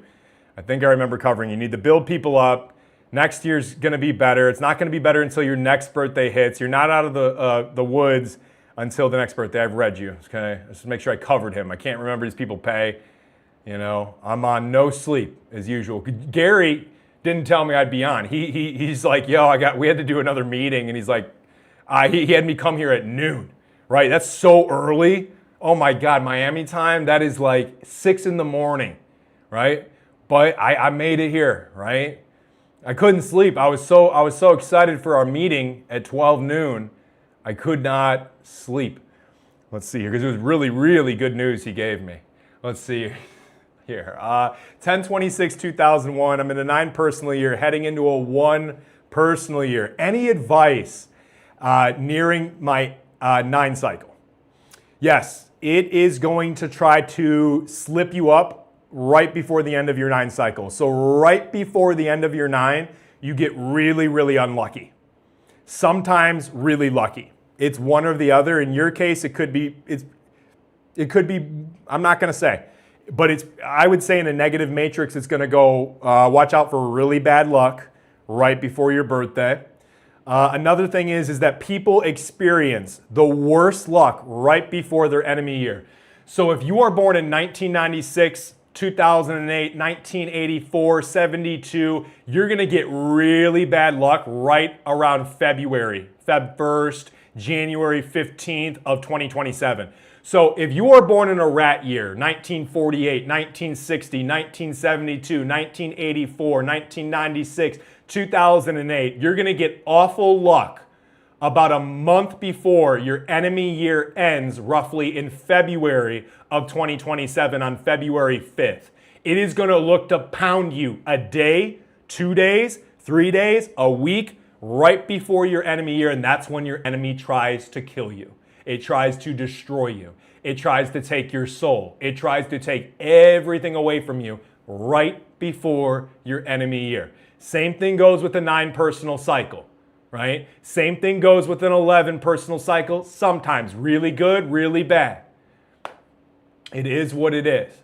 I think I remember covering you. You need to build people up. Next year's going to be better. It's not going to be better until your next birthday hits. You're not out of the woods until the next birthday. I've read you. Okay, just make sure I covered him. I can't remember these people pay. You know, I'm on no sleep as usual. Gary didn't tell me I'd be on. He's like, yo, we had to do another meeting, and he's like, he had me come here at noon. Right? That's so early. Oh my God, Miami time. That is like 6 in the morning. Right? But I made it here. Right? I couldn't sleep. I was so excited for our meeting at 12 noon. I could not sleep. Let's see here, because it was really, really good news he gave me. Let's see here. 10/26/2001. I'm in a 9 personal year, heading into a 1 personal year. Any advice nearing my 9 cycle? Yes, it is going to try to slip you up right before the end of your 9 cycle. So right before the end of your 9, you get really, really unlucky. Sometimes really lucky. It's one or the other. In your case, it could be, I'm not going to say, but I would say in a negative matrix, it's going to go, watch out for really bad luck right before your birthday. Another thing is that people experience the worst luck right before their enemy year. So if you are born in 1996, 2008, 1984, 72, you're going to get really bad luck right around February, Feb 1st, January 15th of 2027. So if you are born in a rat year, 1948, 1960, 1972, 1984, 1996, 2008, you're going to get awful luck about a month before your enemy year ends, roughly in February of 2027 on February 5th. It is going to look to pound you a day, 2 days, 3 days, a week, right before your enemy year, and that's when your enemy tries to kill you. It tries to destroy you. It tries to take your soul. It tries to take everything away from you right before your enemy year. Same thing goes with the 9 personal cycle. Right? Same thing goes with an 11 personal cycle. Sometimes really good, really bad. It is what it is.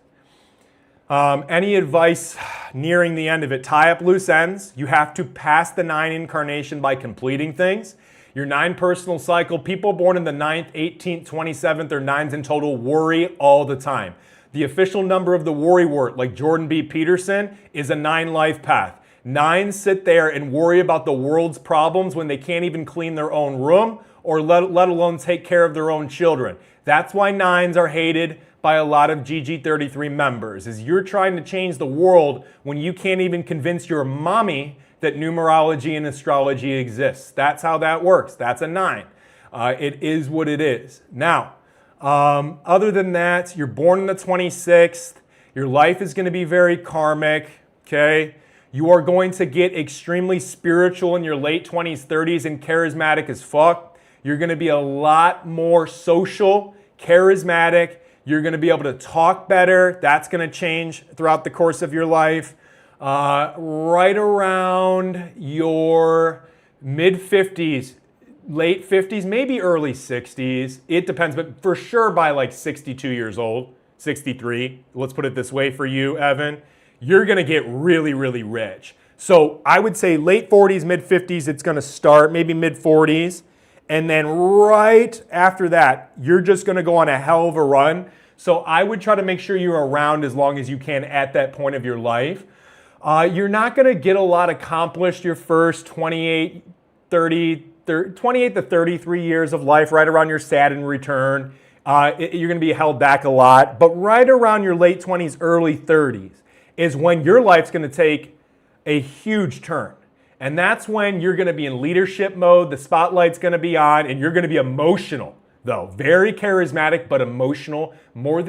Any advice nearing the end of it? Tie up loose ends. You have to pass the 9 incarnation by completing things. Your 9 personal cycle, people born in the 9th, 18th, 27th, or 9s in total worry all the time. The official number of the worry wart, like Jordan B. Peterson, is a 9 life path. 9s sit there and worry about the world's problems when they can't even clean their own room or let alone take care of their own children. That's why 9s are hated by a lot of gg33 members, is you're trying to change the world when you can't even convince your mommy that numerology and astrology exists. That's how that works. That's a 9. It is what it is. Now, other than that, you're born on the 26th. Your life is going to be very karmic, okay? You are going to get extremely spiritual in your late 20s, 30s, and charismatic as fuck. You're going to be a lot more social, charismatic. You're going to be able to talk better. That's going to change throughout the course of your life. Right around your mid-50s, late 50s, maybe early 60s. It depends, but for sure by like 62 years old, 63. Let's put it this way for you, Evan. You're going to get really, really rich. So I would say late 40s, mid 50s, it's going to start, maybe mid 40s. And then right after that, you're just going to go on a hell of a run. So I would try to make sure you're around as long as you can at that point of your life. You're not going to get a lot accomplished your first 28 to 33 years of life, right around your Saturn return. You're going to be held back a lot. But right around your late 20s, early 30s, is when your life's going to take a huge turn. And that's when you're going to be in leadership mode, the spotlight's going to be on, and you're going to be emotional, though. Very charismatic, but emotional, more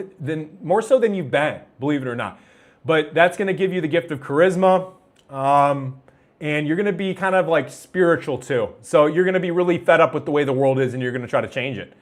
so than you've been, believe it or not. But that's going to give you the gift of charisma, and you're going to be kind of like spiritual too. So you're going to be really fed up with the way the world is, and you're going to try to change it.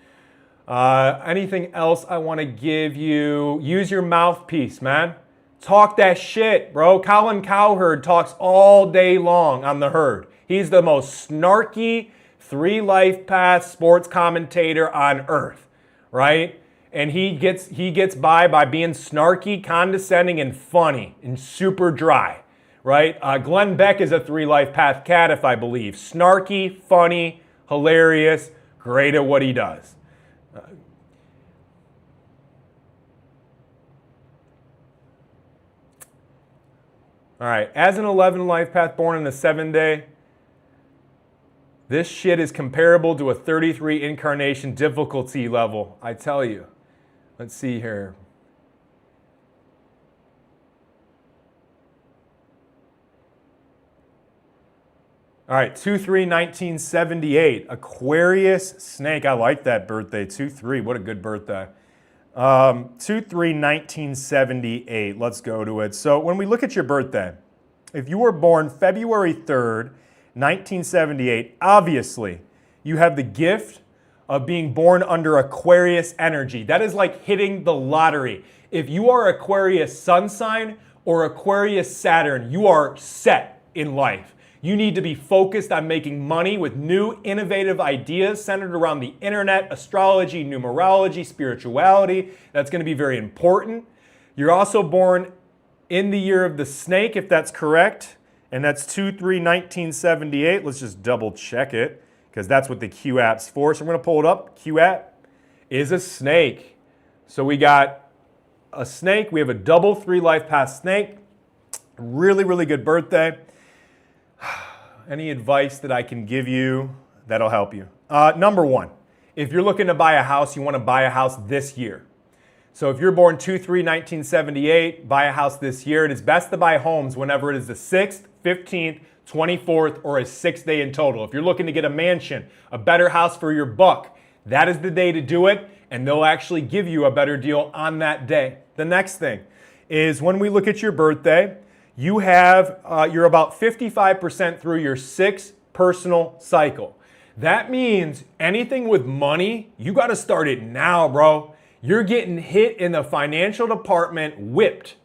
Anything else I want to give you? Use your mouthpiece, man. Talk that shit, bro. Colin Cowherd talks all day long on the herd. He's the most snarky 3 life path sports commentator on earth, right? And he gets by being snarky, condescending, and funny, and super dry, right? Glenn Beck is a 3 life path cat, I believe. Snarky, funny, hilarious, great at what he does. All right, as an 11 life path born in the 7 day, this shit is comparable to a 33 incarnation difficulty level, I tell you. Let's see here. All right, 2/3/1978, Aquarius snake. I like that birthday, 2/3. What a good birthday. 2/3/1978. Let's go to it. So when we look at your birthday, if you were born February 3rd, 1978, obviously you have the gift of being born under Aquarius energy. That is like hitting the lottery. If you are Aquarius sun sign or Aquarius Saturn, you are set in life. You need to be focused on making money with new, innovative ideas centered around the internet, astrology, numerology, spirituality. That's going to be very important. You're also born in the year of the snake, if that's correct, and that's 2/3/1978. Let's just double check it, because that's what the Q app's for. So we're going to pull it up. Q app is a snake. So we got a snake. We have a double 3 life path snake. Really, really good birthday. Any advice that I can give you that'll help you? Number 1, if you're looking to buy a house, you want to buy a house this year. So if you're born 2/3/1978, buy a house this year. It is best to buy homes whenever it is the 6th, 15th, 24th, or a 6th day in total. If you're looking to get a mansion, a better house for your buck, that is the day to do it, and they'll actually give you a better deal on that day. The next thing is when we look at your birthday, you're about 55% through your 6th personal cycle. That means anything with money, you got to start it now, bro. You're getting hit in the financial department, whipped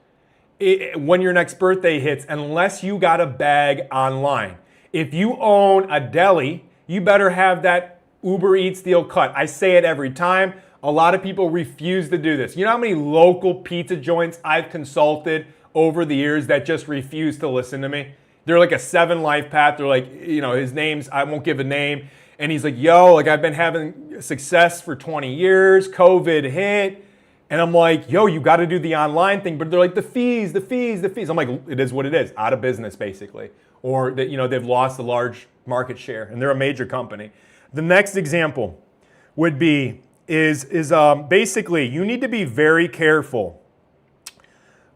when your next birthday hits, unless you got a bag online. If you own a deli, you better have that Uber Eats deal cut. I say it every time. A lot of people refuse to do this. You know how many local pizza joints I've consulted over the years that just refuse to listen to me? They're like a 7 life path. They're like, his name's, I won't give a name. And he's like, I've been having success for 20 years. COVID hit. And I'm like, you got to do the online thing. But they're like, the fees. I'm like, it is what it is. Out of business, basically. Or that, they've lost a large market share and they're a major company. The next example would be, is basically, you need to be very careful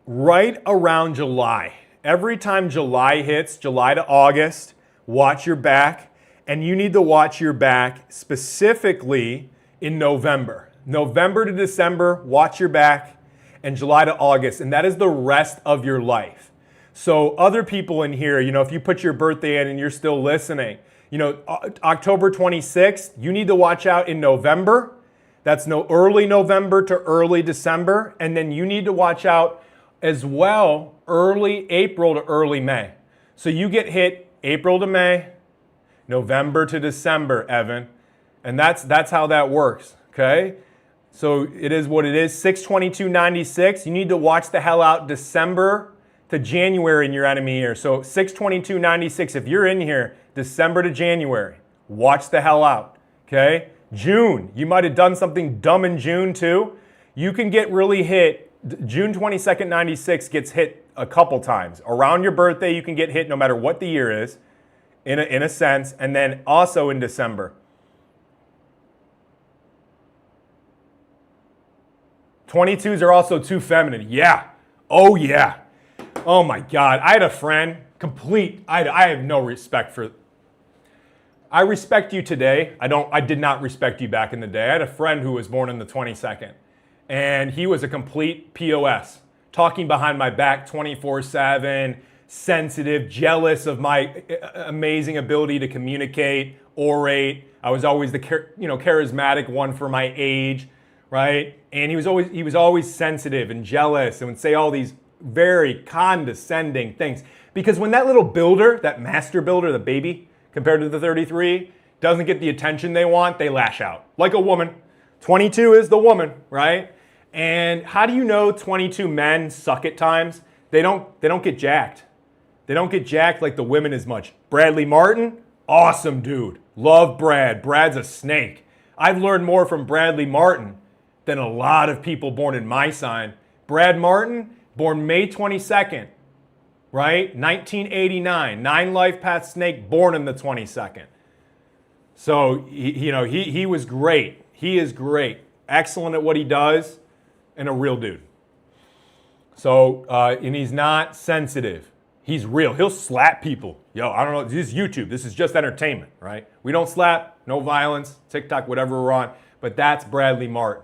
right around July. Every time July hits, July to August, watch your back. And you need to watch your back specifically in November. November to December, watch your back, and July to August. And that is the rest of your life. So other people in here, if you put your birthday in and you're still listening, October 26th, you need to watch out in November. That's early November to early December. And then you need to watch out as well early April to early May. So you get hit April to May, November to December, Evan. And that's how that works, okay? So it is what it is. 6/22/96, you need to watch the hell out December to January in your enemy year. So 6/22/96, if you're in here, December to January, watch the hell out, okay? June, you might have done something dumb in June too. You can get really hit. June 22nd, 96 gets hit a couple times. Around your birthday, you can get hit no matter what the year is. In a sense, and then also in December. 22s are also too feminine. Yeah. Oh, yeah. Oh, my God. I had a friend, I have no respect for... I respect you today. I did not respect you back in the day. I had a friend who was born on the 22nd, and he was a complete POS, talking behind my back 24/7, sensitive, jealous of my amazing ability to communicate, orate. I was always the charismatic one for my age, right? And he was always sensitive and jealous and would say all these very condescending things. Because when that little builder, that master builder, the baby, compared to the 33, doesn't get the attention they want, they lash out. Like a woman. 22 is the woman, right? And how do you know 22 men suck at times? They don't get jacked. They don't get jacked like the women as much. Bradley Martin, awesome dude. Love Brad. Brad's a snake. I've learned more from Bradley Martin than a lot of people born in my sign. Brad Martin, born May 22nd, right? 1989. 9 Lifepath snake, born in the 22nd. So, he was great. He is great. Excellent at what he does and a real dude. So, and he's not sensitive. He's real. He'll slap people. Yo, I don't know. This is YouTube. This is just entertainment, right? We don't slap, no violence, TikTok, whatever we're on. But that's Bradley Martin.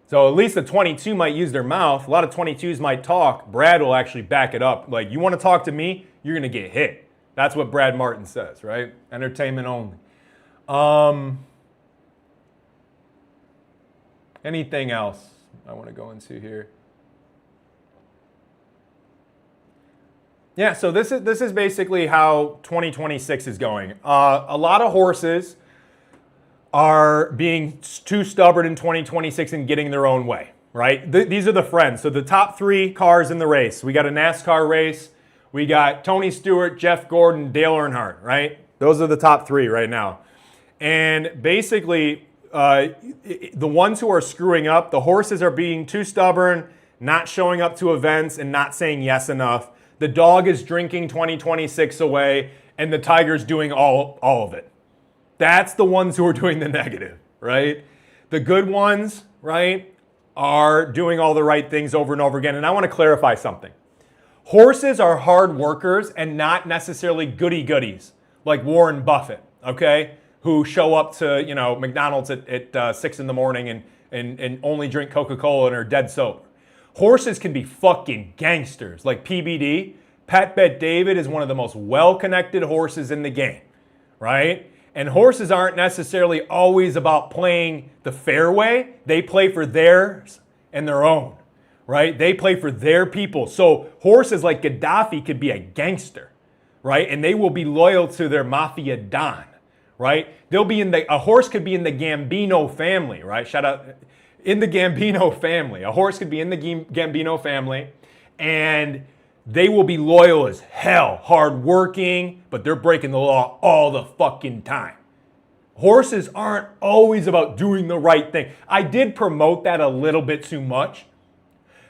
So at least the 22 might use their mouth. A lot of 22s might talk. Brad will actually back it up. Like, you want to talk to me? You're going to get hit. That's what Brad Martin says, right? Entertainment only. Anything else I want to go into here? Yeah, so this is basically how 2026 is going. A lot of horses are being too stubborn in 2026 and getting their own way, right? These are the friends. So the top 3 cars in the race. We got a NASCAR race. We got Tony Stewart, Jeff Gordon, Dale Earnhardt, right? Those are the top 3 right now. And basically, the ones who are screwing up, the horses are being too stubborn, not showing up to events, and not saying yes enough. The dog is drinking 2026 away, and the tiger's doing all of it. That's the ones who are doing the negative, right? The good ones, right, are doing all the right things over and over again. And I want to clarify something. Horses are hard workers and not necessarily goody-goodies like Warren Buffett, okay, who show up to, McDonald's at 6 in the morning and only drink Coca-Cola and are dead sober. Horses can be fucking gangsters like PBD. Pet Bet David is one of the most well-connected horses in the game, right? And horses aren't necessarily always about playing the fair way. They play for theirs and their own, right? They play for their people. So horses like Gaddafi could be a gangster, right? And they will be loyal to their mafia don, right? A horse could be in the Gambino family, right? Shout out, in the Gambino family. A horse could be in the Gambino family, and they will be loyal as hell, hardworking, but they're breaking the law all the fucking time. Horses aren't always about doing the right thing. I did promote that a little bit too much.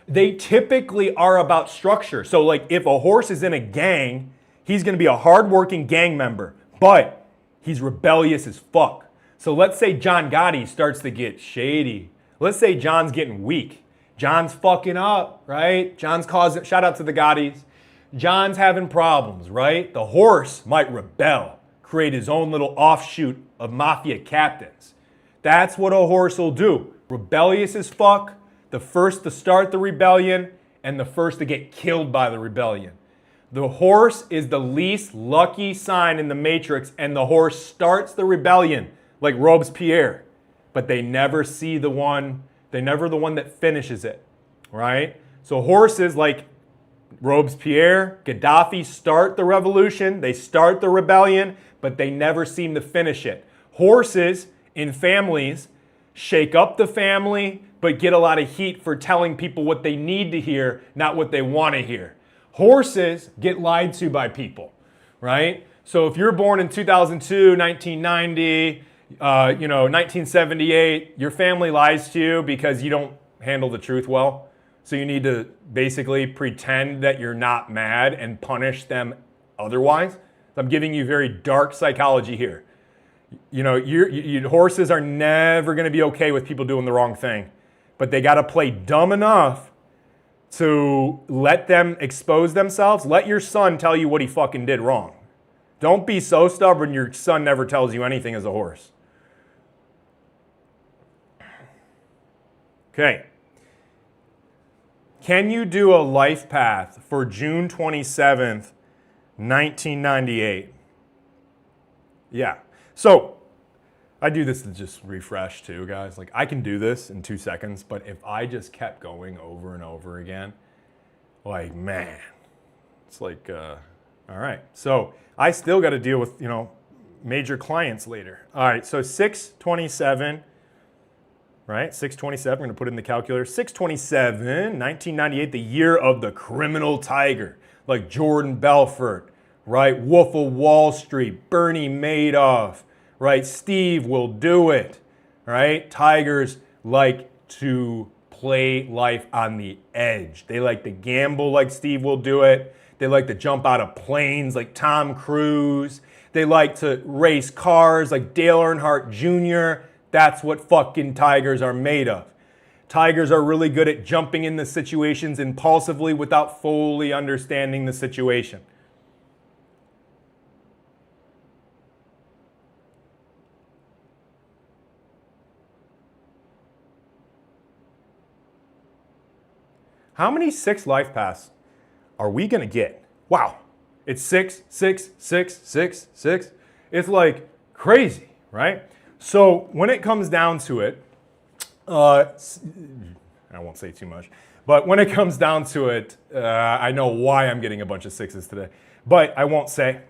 They typically are about structure. So like if a horse is in a gang, he's going to be a hardworking gang member, but he's rebellious as fuck. So let's say John Gotti starts to get shady. Let's say John's getting weak. John's fucking up, right? John's causing, shout out to the Gottis. John's having problems, right? The horse might rebel, create his own little offshoot of mafia captains. That's what a horse will do. Rebellious as fuck, the first to start the rebellion, and the first to get killed by the rebellion. The horse is the least lucky sign in the matrix, and the horse starts the rebellion, like Robespierre. But they never see the one, they're never the one that finishes it, right? So horses like Robespierre, Gaddafi start the revolution, they start the rebellion, but they never seem to finish it. Horses in families shake up the family, but get a lot of heat for telling people what they need to hear, not what they want to hear. Horses get lied to by people, right? So if you're born in 2002, 1990, 1978, your family lies to you because you don't handle the truth well. So you need to basically pretend that you're not mad and punish them otherwise. I'm giving you very dark psychology here. Horses are never going to be okay with people doing the wrong thing, but they got to play dumb enough to let them expose themselves. Let your son tell you what he fucking did wrong. Don't be so stubborn your son never tells you anything as a horse. Okay. Can you do a life path for June 27th, 1998? Yeah. So I do this to just refresh too, guys. Like I can do this in 2 seconds, but if I just kept going over and over again, like, man, it's like, all right. So I still got to deal with, major clients later. All right. So 627, right? 627, we're going to put it in the calculator. 627, 1998, the year of the criminal tiger, like Jordan Belfort, right? Wolf of Wall Street, Bernie Madoff, right? Steve will do it, right? Tigers like to play life on the edge. They like to gamble like Steve will do it. They like to jump out of planes like Tom Cruise. They like to race cars like Dale Earnhardt Jr. That's what fucking tigers are made of. Tigers are really good at jumping into situations impulsively without fully understanding the situation. How many 6 life paths are we gonna get? Wow, it's 6, 6, 6, 6, 6. It's like crazy, right? So when it comes down to it, I won't say too much, but when it comes down to it, I know why I'm getting a bunch of 6s today, but I won't say.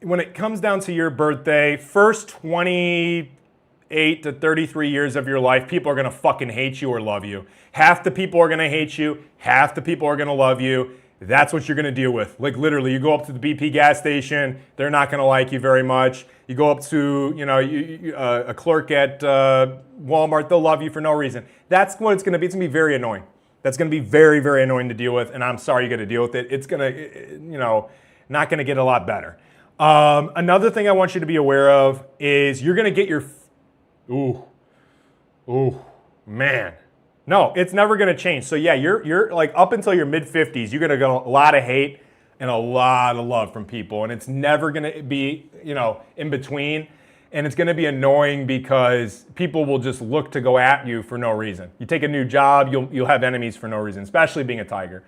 When it comes down to your birthday, first 28 to 33 years of your life, people are gonna fucking hate you or love you. Half the people are gonna hate you, half the people are gonna love you. That's what you're gonna deal with. Like literally, you go up to the BP gas station, they're not gonna like you very much. You go up to, a clerk at Walmart, they'll love you for no reason. That's what it's gonna be. It's gonna be very annoying. That's gonna be very, very annoying to deal with, and I'm sorry you gotta deal with it. It's gonna, not gonna get a lot better. Another thing I want you to be aware of is you're gonna get your, man. No, it's never gonna change. So yeah, you're like up until your mid-50s, you're gonna get a lot of hate and a lot of love from people, and it's never gonna be, in between, and it's gonna be annoying because people will just look to go at you for no reason. You take a new job, you'll have enemies for no reason, especially being a tiger.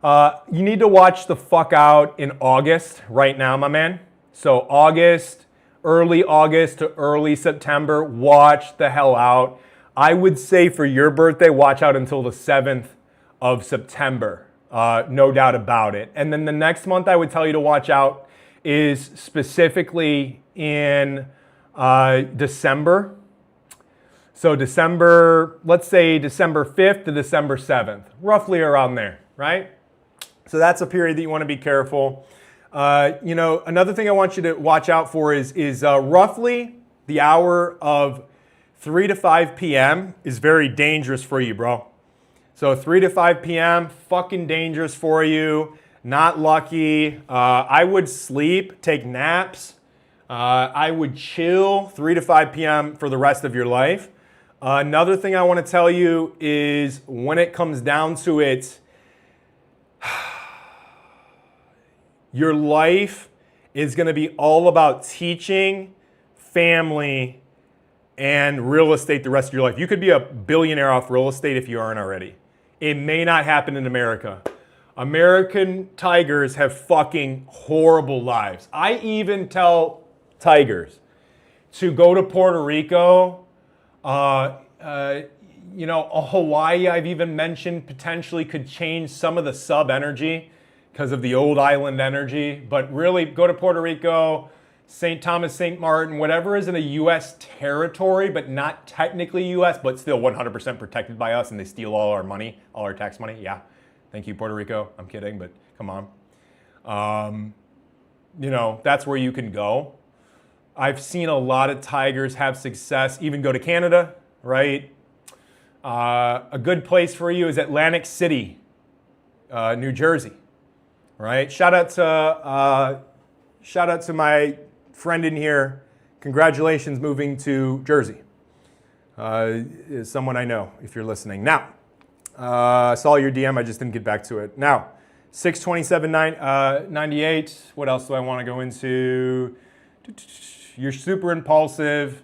You need to watch the fuck out in August right now, my man. So August, early August to early September, watch the hell out. I would say for your birthday, watch out until the 7th of September. No doubt about it. And then the next month I would tell you to watch out is specifically in December. So December, let's say December 5th to December 7th, roughly around there, right? So that's a period that you want to be careful. Another thing I want you to watch out for is roughly the hour of 3 to 5 p.m. is very dangerous for you, bro. So 3 to 5 p.m., fucking dangerous for you. Not lucky. I would sleep, take naps. I would chill 3 to 5 p.m. for the rest of your life. Another thing I want to tell you is when it comes down to it, your life is going to be all about teaching, family, and real estate the rest of your life. You could be a billionaire off real estate if you aren't already. It may not happen in America. American tigers have fucking horrible lives. I even tell tigers to go to Puerto Rico. Hawaii, I've even mentioned, potentially could change some of the sub-energy because of the old island energy. But really, go to Puerto Rico, St. Thomas, St. Martin, whatever is in a U.S. territory, but not technically U.S., but still 100% protected by us, and they steal all our money, all our tax money. Yeah, thank you, Puerto Rico. I'm kidding, but come on. That's where you can go. I've seen a lot of tigers have success, even go to Canada, right? A good place for you is Atlantic City, New Jersey, right? Shout out to my friend in here. Congratulations moving to Jersey. Is someone I know, if you're listening. Now, I saw your DM, I just didn't get back to it. Now, 6/27/98, what else do I want to go into? You're super impulsive.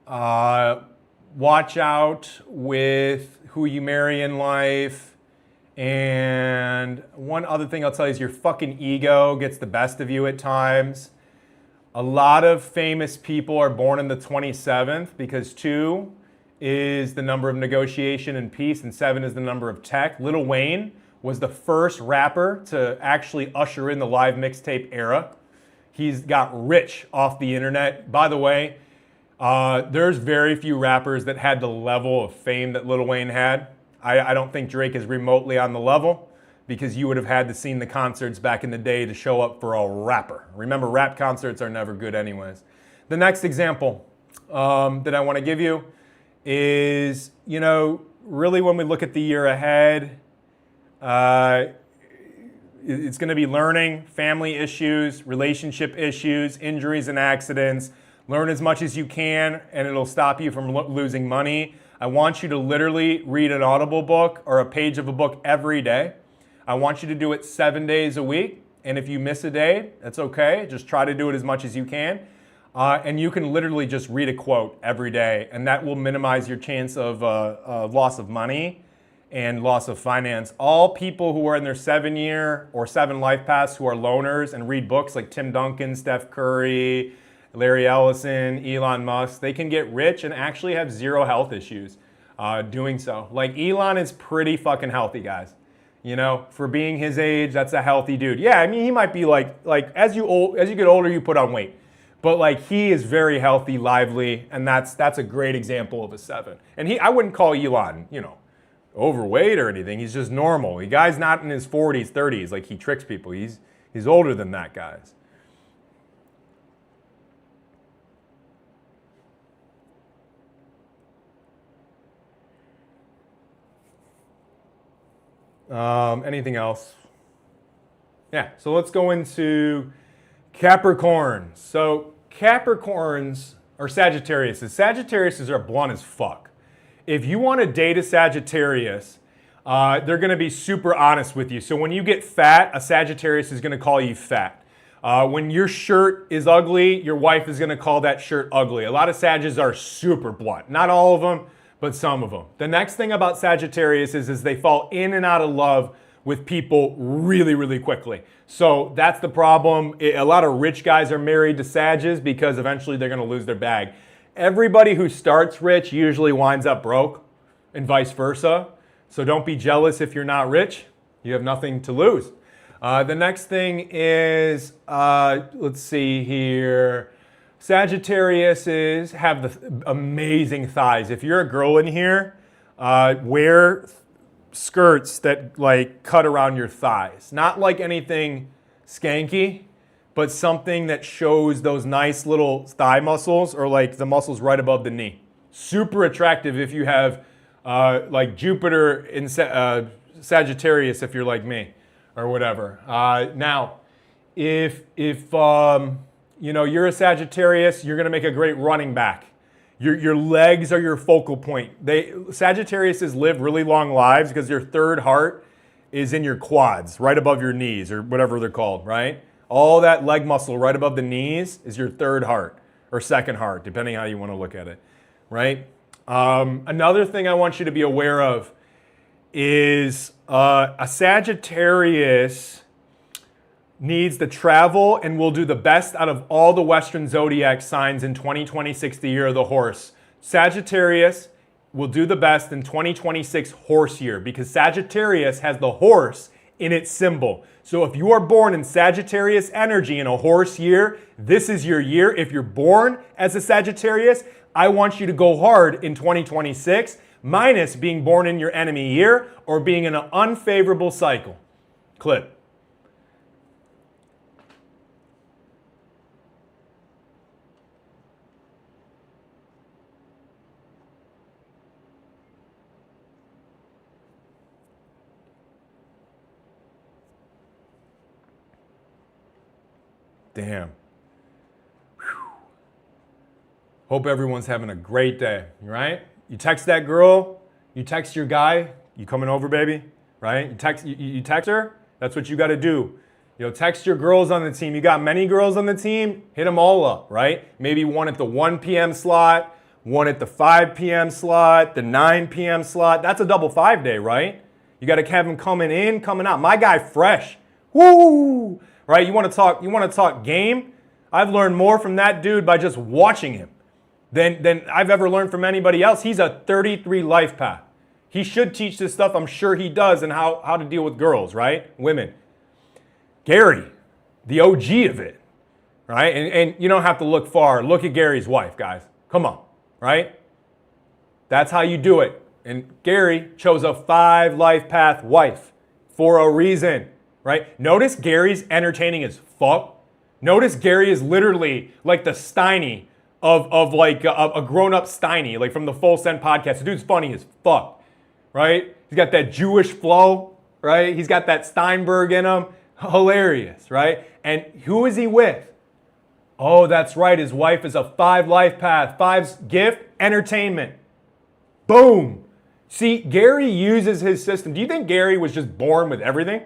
Watch out with who you marry in life. And one other thing I'll tell you is your fucking ego gets the best of you at times. A lot of famous people are born in the 27th because 2 is the number of negotiation and peace, and 7 is the number of tech. Lil Wayne was the first rapper to actually usher in the live mixtape era. He's got rich off the internet. By the way, there's very few rappers that had the level of fame that Lil Wayne had. I don't think Drake is remotely on the level because you would have had to seen the concerts back in the day to show up for a rapper. Remember, rap concerts are never good anyways. The next example that I want to give you is, you know, really when we look at the year ahead, it's going to be learning, family issues, relationship issues, injuries and accidents. Learn as much as you can and it'll stop you from losing money. I want you to literally read an Audible book or a page of a book every day. I want you to do it 7 days a week. And if you miss a day, that's okay. Just try to do it as much as you can. And you can literally just read a quote every day. And that will minimize your chance of loss of money and loss of finance. All people who are in their 7-year or 7 life paths who are loners and read books like Tim Duncan, Steph Curry, Larry Ellison, Elon Musk, they can get rich and actually have 0 health issues doing so. Like Elon is pretty fucking healthy, guys. You know, for being his age, that's a healthy dude. Yeah, I mean, he might be like as you get older, you put on weight. But like he is very healthy, lively, and that's a great example of a 7. And I wouldn't call Elon, you know, overweight or anything. He's just normal. The guy's not in his 40s, 30s. Like he tricks people. He's older than that, guys. Anything else? Yeah, so let's go into Capricorns. So Capricorns are Sagittarius. Sagittarius are blunt as fuck. If you want to date a Sagittarius, they're going to be super honest with you. So when you get fat, a Sagittarius is going to call you fat. When your shirt is ugly, your wife is going to call that shirt ugly. A lot of Sagittarius are super blunt. Not all of them, but some of them. The next thing about Sagittarius is they fall in and out of love with people really, really quickly. So that's the problem. A lot of rich guys are married to Sagittarius because eventually they're going to lose their bag. Everybody who starts rich usually winds up broke and vice versa. So don't be jealous if you're not rich. You have nothing to lose. The next thing is, let's see here. Sagittariuses have the amazing thighs. If you're a girl in here, wear skirts that like cut around your thighs. Not like anything skanky, but something that shows those nice little thigh muscles or like the muscles right above the knee. Super attractive if you have like Jupiter in Sagittarius if you're like me or whatever. Now, if you know, you're a Sagittarius, you're gonna make a great running back. Your legs are your focal point. Sagittariuses live really long lives because your third heart is in your quads, right above your knees or whatever they're called, right? All that leg muscle right above the knees is your third heart or second heart, depending how you want to look at it, right? Another thing I want you to be aware of is a Sagittarius needs to travel and will do the best out of all the Western Zodiac signs in 2026, the year of the horse. Sagittarius will do the best in 2026 horse year because Sagittarius has the horse in its symbol. So if you are born in Sagittarius energy in a horse year, this is your year. If you're born as a Sagittarius, I want you to go hard in 2026, minus being born in your enemy year or being in an unfavorable cycle. Clip. Damn. Whew. Hope everyone's having a great day, right? You text that girl, you text your guy, you coming over, baby, right? You text her, that's what you got to do. You know, text your girls on the team. You got many girls on the team, hit them all up, right? Maybe one at the 1 p.m. slot, one at the 5 p.m. slot, the 9 p.m. slot. That's a double 5 day, right? You got to have him coming in, coming out. My guy, fresh. Woo! Right? You want to talk game? I've learned more from that dude by just watching him than I've ever learned from anybody else. He's a 33 life path. He should teach this stuff. I'm sure he does, and how to deal with girls, right? Women. Gary, the OG of it, right? And you don't have to look far. Look at Gary's wife, guys. Come on, right? That's how you do it. And Gary chose a 5 life path wife for a reason, right? Notice Gary's entertaining as fuck. Notice Gary is literally like the Steiny of like a grown-up Steiny, like from the Full Send podcast. The dude's funny as fuck, right? He's got that Jewish flow, right? He's got that Steinberg in him. Hilarious, right? And who is he with? Oh, that's right. His wife is a 5 life path. 5's gift, entertainment. Boom. See, Gary uses his system. Do you think Gary was just born with everything?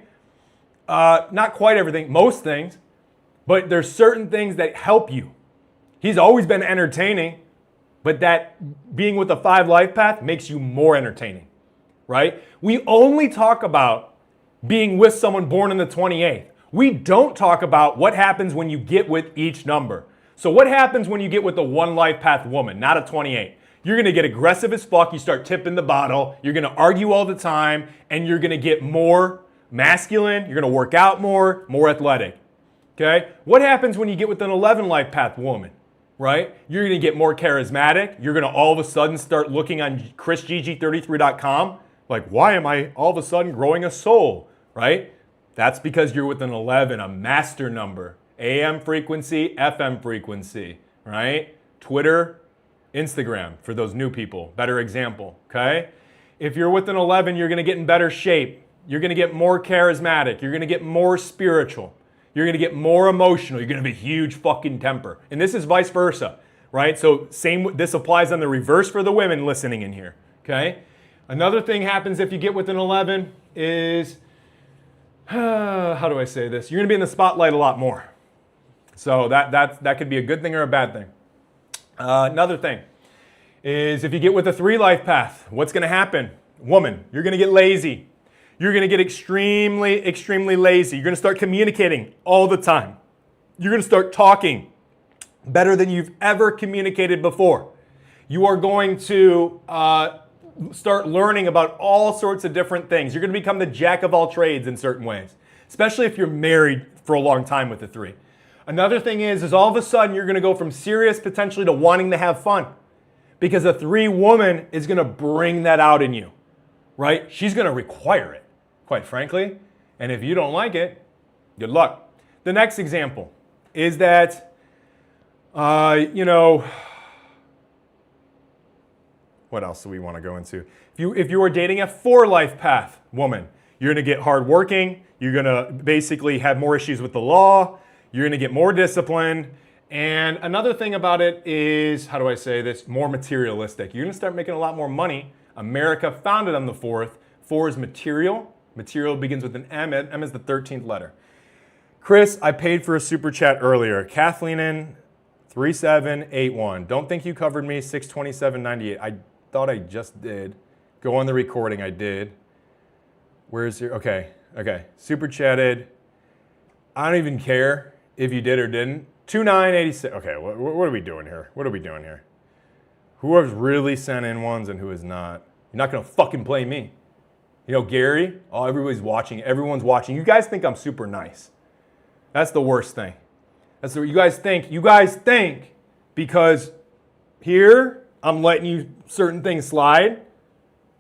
Not quite everything, most things. But there's certain things that help you. He's always been entertaining, but that being with a 5 life path makes you more entertaining, right? We only talk about being with someone born in the 28th. We don't talk about what happens when you get with each number. So what happens when you get with a 1 life path woman, not a 28? You're going to get aggressive as fuck. You start tipping the bottle. You're going to argue all the time, and you're going to get more masculine. You're going to work out more athletic. Okay? What happens when you get with an 11 life path woman, right? You're going to get more charismatic. You're going to all of a sudden start looking on gg33.com like, why am I all of a sudden growing a soul, right? That's because you're with an 11, a master number. AM frequency, FM frequency, right? Twitter, Instagram, for those new people, better example, okay? If you're with an 11, you're going to get in better shape. You're going to get more charismatic. You're going to get more spiritual. You're going to get more emotional. You're going to have a huge fucking temper. And this is vice versa, right? So this applies on the reverse for the women listening in here, okay? Another thing happens if you get with an 11 is, how do I say this? You're going to be in the spotlight a lot more. So that could be a good thing or a bad thing. Another thing is if you get with a 3 life path, what's going to happen? Woman, you're going to get lazy. You're going to get extremely, extremely lazy. You're going to start communicating all the time. You're going to start talking better than you've ever communicated before. You are going to start learning about all sorts of different things. You're going to become the jack of all trades in certain ways, especially if you're married for a long time with a 3. Another thing is all of a sudden you're going to go from serious potentially to wanting to have fun because a 3 woman is going to bring that out in you, right? She's going to require it, quite frankly. And if you don't like it, good luck. The next example is that, what else do we want to go into? If you are dating a 4 life path woman, you're going to get hardworking. You're going to basically have more issues with the law. You're going to get more disciplined. And another thing about it is, how do I say this? More materialistic. You're going to start making a lot more money. America founded on the 4th. 4 is material. Material begins with an M. M is the 13th letter. Chris, I paid for a super chat earlier. Kathleen in 3781. Don't think you covered me. 627.98. I thought I just did. Go on the recording. I did. Where's your? Okay. Super chatted. I don't even care if you did or didn't. 2986. Okay, what are we doing here? Who has really sent in ones and who has not? You're not gonna fucking play me. You know, Gary, everybody's watching. Everyone's watching. You guys think I'm super nice. That's the worst thing. That's what you guys think. You guys think because here I'm letting you certain things slide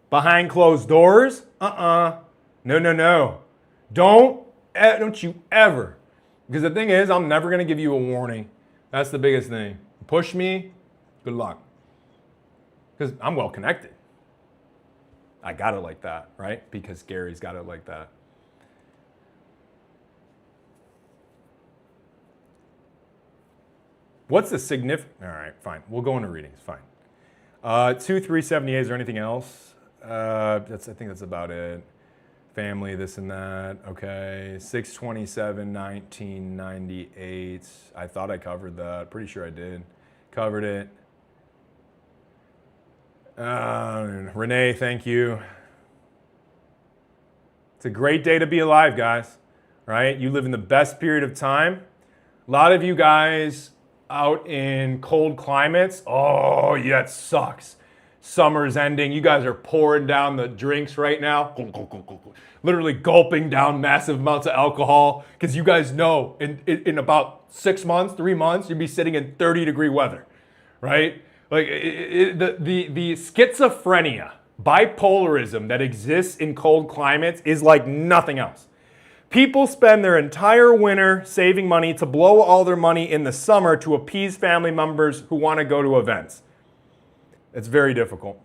behind closed doors. No. Don't you ever. Because the thing is, I'm never going to give you a warning. That's the biggest thing. Push me, good luck. Because I'm well connected. I got it like that, right? Because Gary's got it like that. What's the significant? All right, fine. We'll go into readings. Fine. 2378. Is there anything else? I think that's about it. Family, this and that. Okay. 627, 1998. I thought I covered that. Pretty sure I did. Covered it. Renee, thank you. It's a great day to be alive, guys, right? You live in the best period of time. A lot of you guys out in cold climates, oh, yeah, it sucks. Summer's ending. You guys are pouring down the drinks right now. Literally gulping down massive amounts of alcohol because you guys know in about 6 months, 3 months, you'll be sitting in 30-degree weather, right? Like the schizophrenia, bipolarism that exists in cold climates is like nothing else. People spend their entire winter saving money to blow all their money in the summer to appease family members who want to go to events. It's very difficult.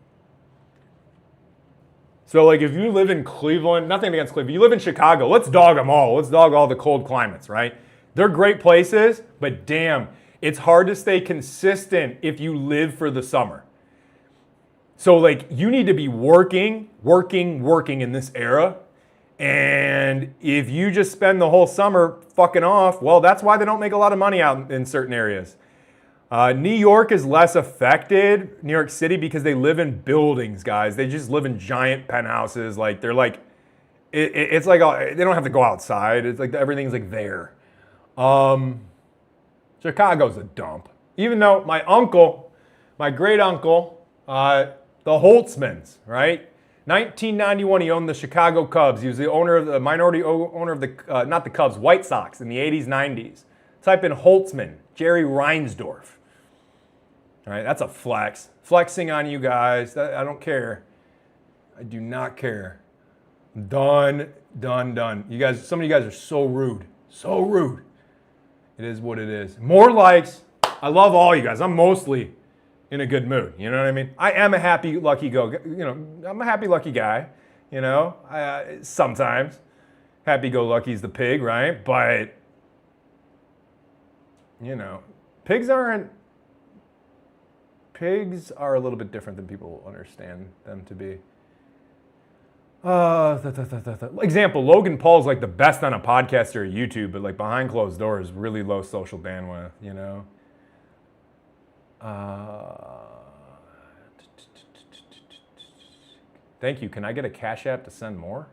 So like if you live in Cleveland, nothing against Cleveland, you live in Chicago, let's dog them all. Let's dog all the cold climates, right? They're great places, but damn, it's hard to stay consistent if you live for the summer. So like you need to be working in this era. And if you just spend the whole summer fucking off, well, that's why they don't make a lot of money out in certain areas. New York is less affected, New York City, because they live in buildings, guys. They just live in giant penthouses. Like they're like, it's like they don't have to go outside. It's like everything's like there. Chicago's a dump. Even though my uncle, my great uncle, the Holtzmans, right? 1991, he owned the Chicago Cubs. He was the minority owner of the, not the Cubs, White Sox in the 80s, 90s. Type in Holtzman, Jerry Reinsdorf. All right, that's a flex. Flexing on you guys. I don't care. I do not care. Done. You guys, some of you guys are so rude. So rude. It is what it is. More likes. I love all you guys. I'm mostly in a good mood. You know what I mean? I am a happy, lucky I'm a happy, lucky guy. You know, sometimes. Happy-go-lucky's the pig, right? But, you know, pigs are a little bit different than people understand them to be. Example, Logan Paul's like the best on a podcast or a YouTube, but like behind closed doors, really low social bandwidth, you know? Thank you. Can I get a Cash App to send more?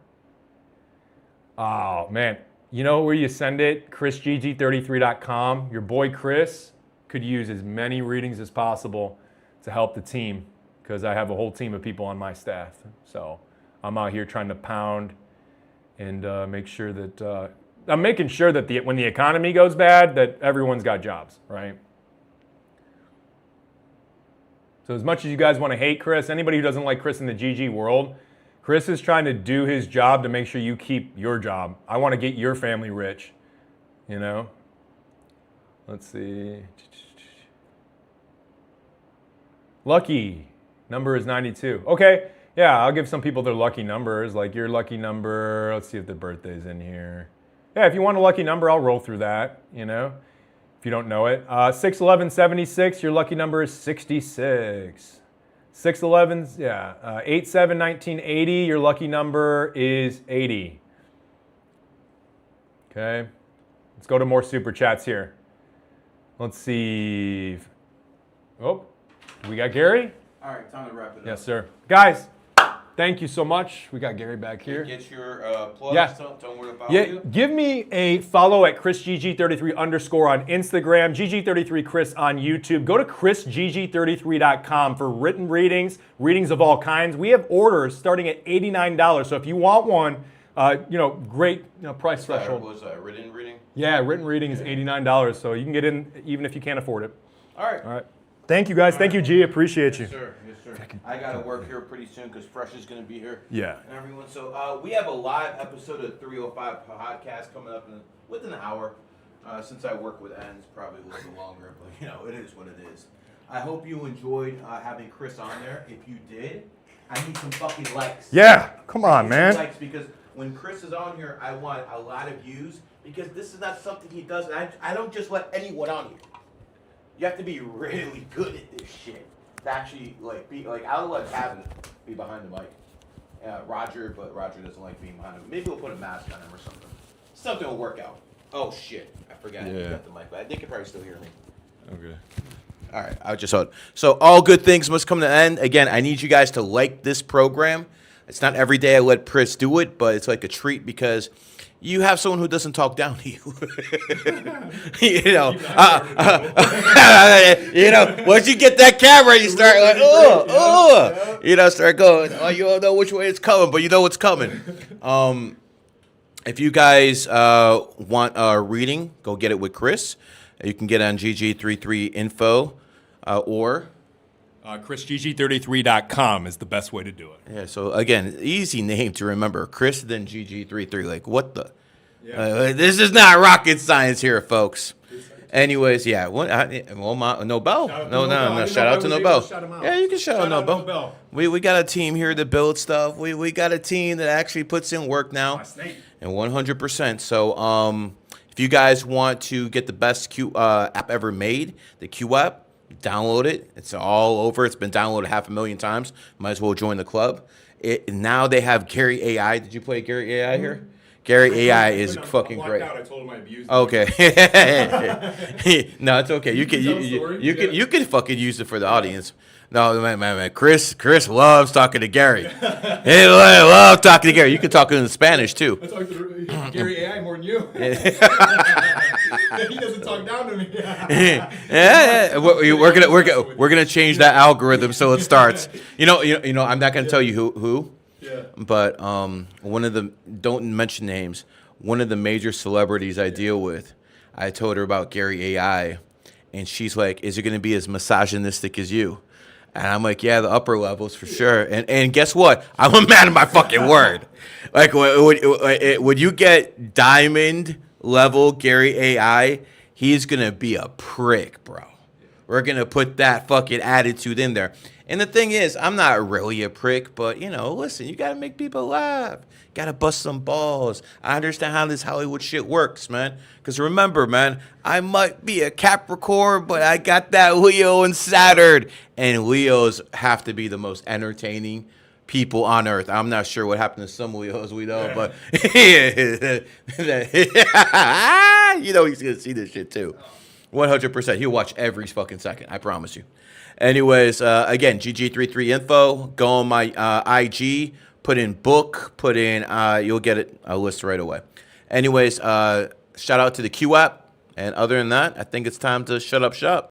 Oh, man. You know where you send it? chrisgg33.com. Your boy Chris could use as many readings as possible to help the team because I have a whole team of people on my staff. So I'm out here trying to pound and make sure that I'm making sure that when the economy goes bad, that everyone's got jobs, right? So as much as you guys want to hate Chris, anybody who doesn't like Chris in the GG world, Chris is trying to do his job to make sure you keep your job. I want to get your family rich, you know? Let's see. Lucky number is 92. Okay, yeah, I'll give some people their lucky numbers, like your lucky number. Let's see if the birthday's in here. Yeah, if you want a lucky number, I'll roll through that, you know? If you don't know it. 61176, your lucky number is 66. 611's, yeah. 871980, your lucky number is 80. Okay. Let's go to more super chats here. Let's see. Oh, we got Gary? All right, time to wrap it up. Yes, sir. Guys, thank you so much. We got Gary back here. Get your plugs. Yeah. Tell them where to follow Yeah, you. give me a follow at ChrisGG33_ on Instagram, GG33Chris on YouTube. Go to chrisgg33.com for written readings of all kinds. We have orders starting at $89. So if you want one, great price threshold. Was that a written reading? Yeah, written reading is $89. So you can get in even if you can't afford it. All right. All right. Thank you guys. Thank you, G. Appreciate you. Yes, sir. I got to work here pretty soon because Fresh is going to be here. Yeah. And everyone. So we have a live episode of 305 podcast coming up within an hour. Since I work with ends, probably a little bit longer, but it is what it is. I hope you enjoyed having Chris on there. If you did, I need some fucking likes. Yeah. Come on, man. Likes because when Chris is on here, I want a lot of views because this is not something he does. And I don't just let anyone on here. You have to be really good at this shit to actually I'll let Kevin be behind the mic. Roger doesn't like being behind him. Maybe we'll put a mask on him or something. Something will work out. Oh shit! I forgot to got the mic, but they can probably still hear me. Okay. All right, I just thought. So all good things must come to an end. Again, I need you guys to like this program. It's not every day I let Chris do it, but it's like a treat because you have someone who doesn't talk down to you. you know, once you get that camera, you start like, start going. Oh, you don't know which way it's coming, but you know what's coming. If you guys want a reading, go get it with Chris. You can get it on gg33 info or ChrisGG33.com is the best way to do it. Yeah, so again, easy name to remember. Chris, then GG33. Like, what the? Yeah. This is not rocket science here, folks. Anyways, yeah. Nobel? No. Shout out to Nobel. Yeah, you can shout out Nobel. We got a team here to build stuff. We got a team that actually puts in work now. And 100%. So if you guys want to get the best Q app ever made, the Q app, download it. It's all over. It's been downloaded 500,000 times. Might as well join the club. Now they have Gary AI. Did you play Gary AI here? Gary AI is fucking great. I told him I abused okay. No, it's okay. You can fucking use it for the audience. No, man. Chris loves talking to Gary. He loves talking to Gary. You can talk in Spanish too. I talk to Gary AI more than you. He doesn't talk down to me. Yeah. We're gonna change that algorithm so it starts. You know. I'm not gonna tell you who. Yeah. But one of the, don't mention names, one of the major celebrities I deal with, I told her about Gary AI, and she's like, "Is it gonna be as misogynistic as you?" And I'm like, yeah, the upper levels for sure. And guess what? I'm a man of my fucking word. Like, when you get diamond level Gary AI, he's going to be a prick, bro. We're going to put that fucking attitude in there. And the thing is, I'm not really a prick, but, listen, you got to make people laugh. Got to bust some balls. I understand how this Hollywood shit works, man. Because remember, man, I might be a Capricorn, but I got that Leo and Saturn. And Leos have to be the most entertaining people on earth. I'm not sure what happened to some Leos we know, but he's going to see this shit too. 100%. He'll watch every fucking second. I promise you. Anyways, again, gg33 info. Go on my IG. Put in book. Put in. You'll get it a list right away. Anyways, shout out to the Q app. And other than that, I think it's time to shut up shop.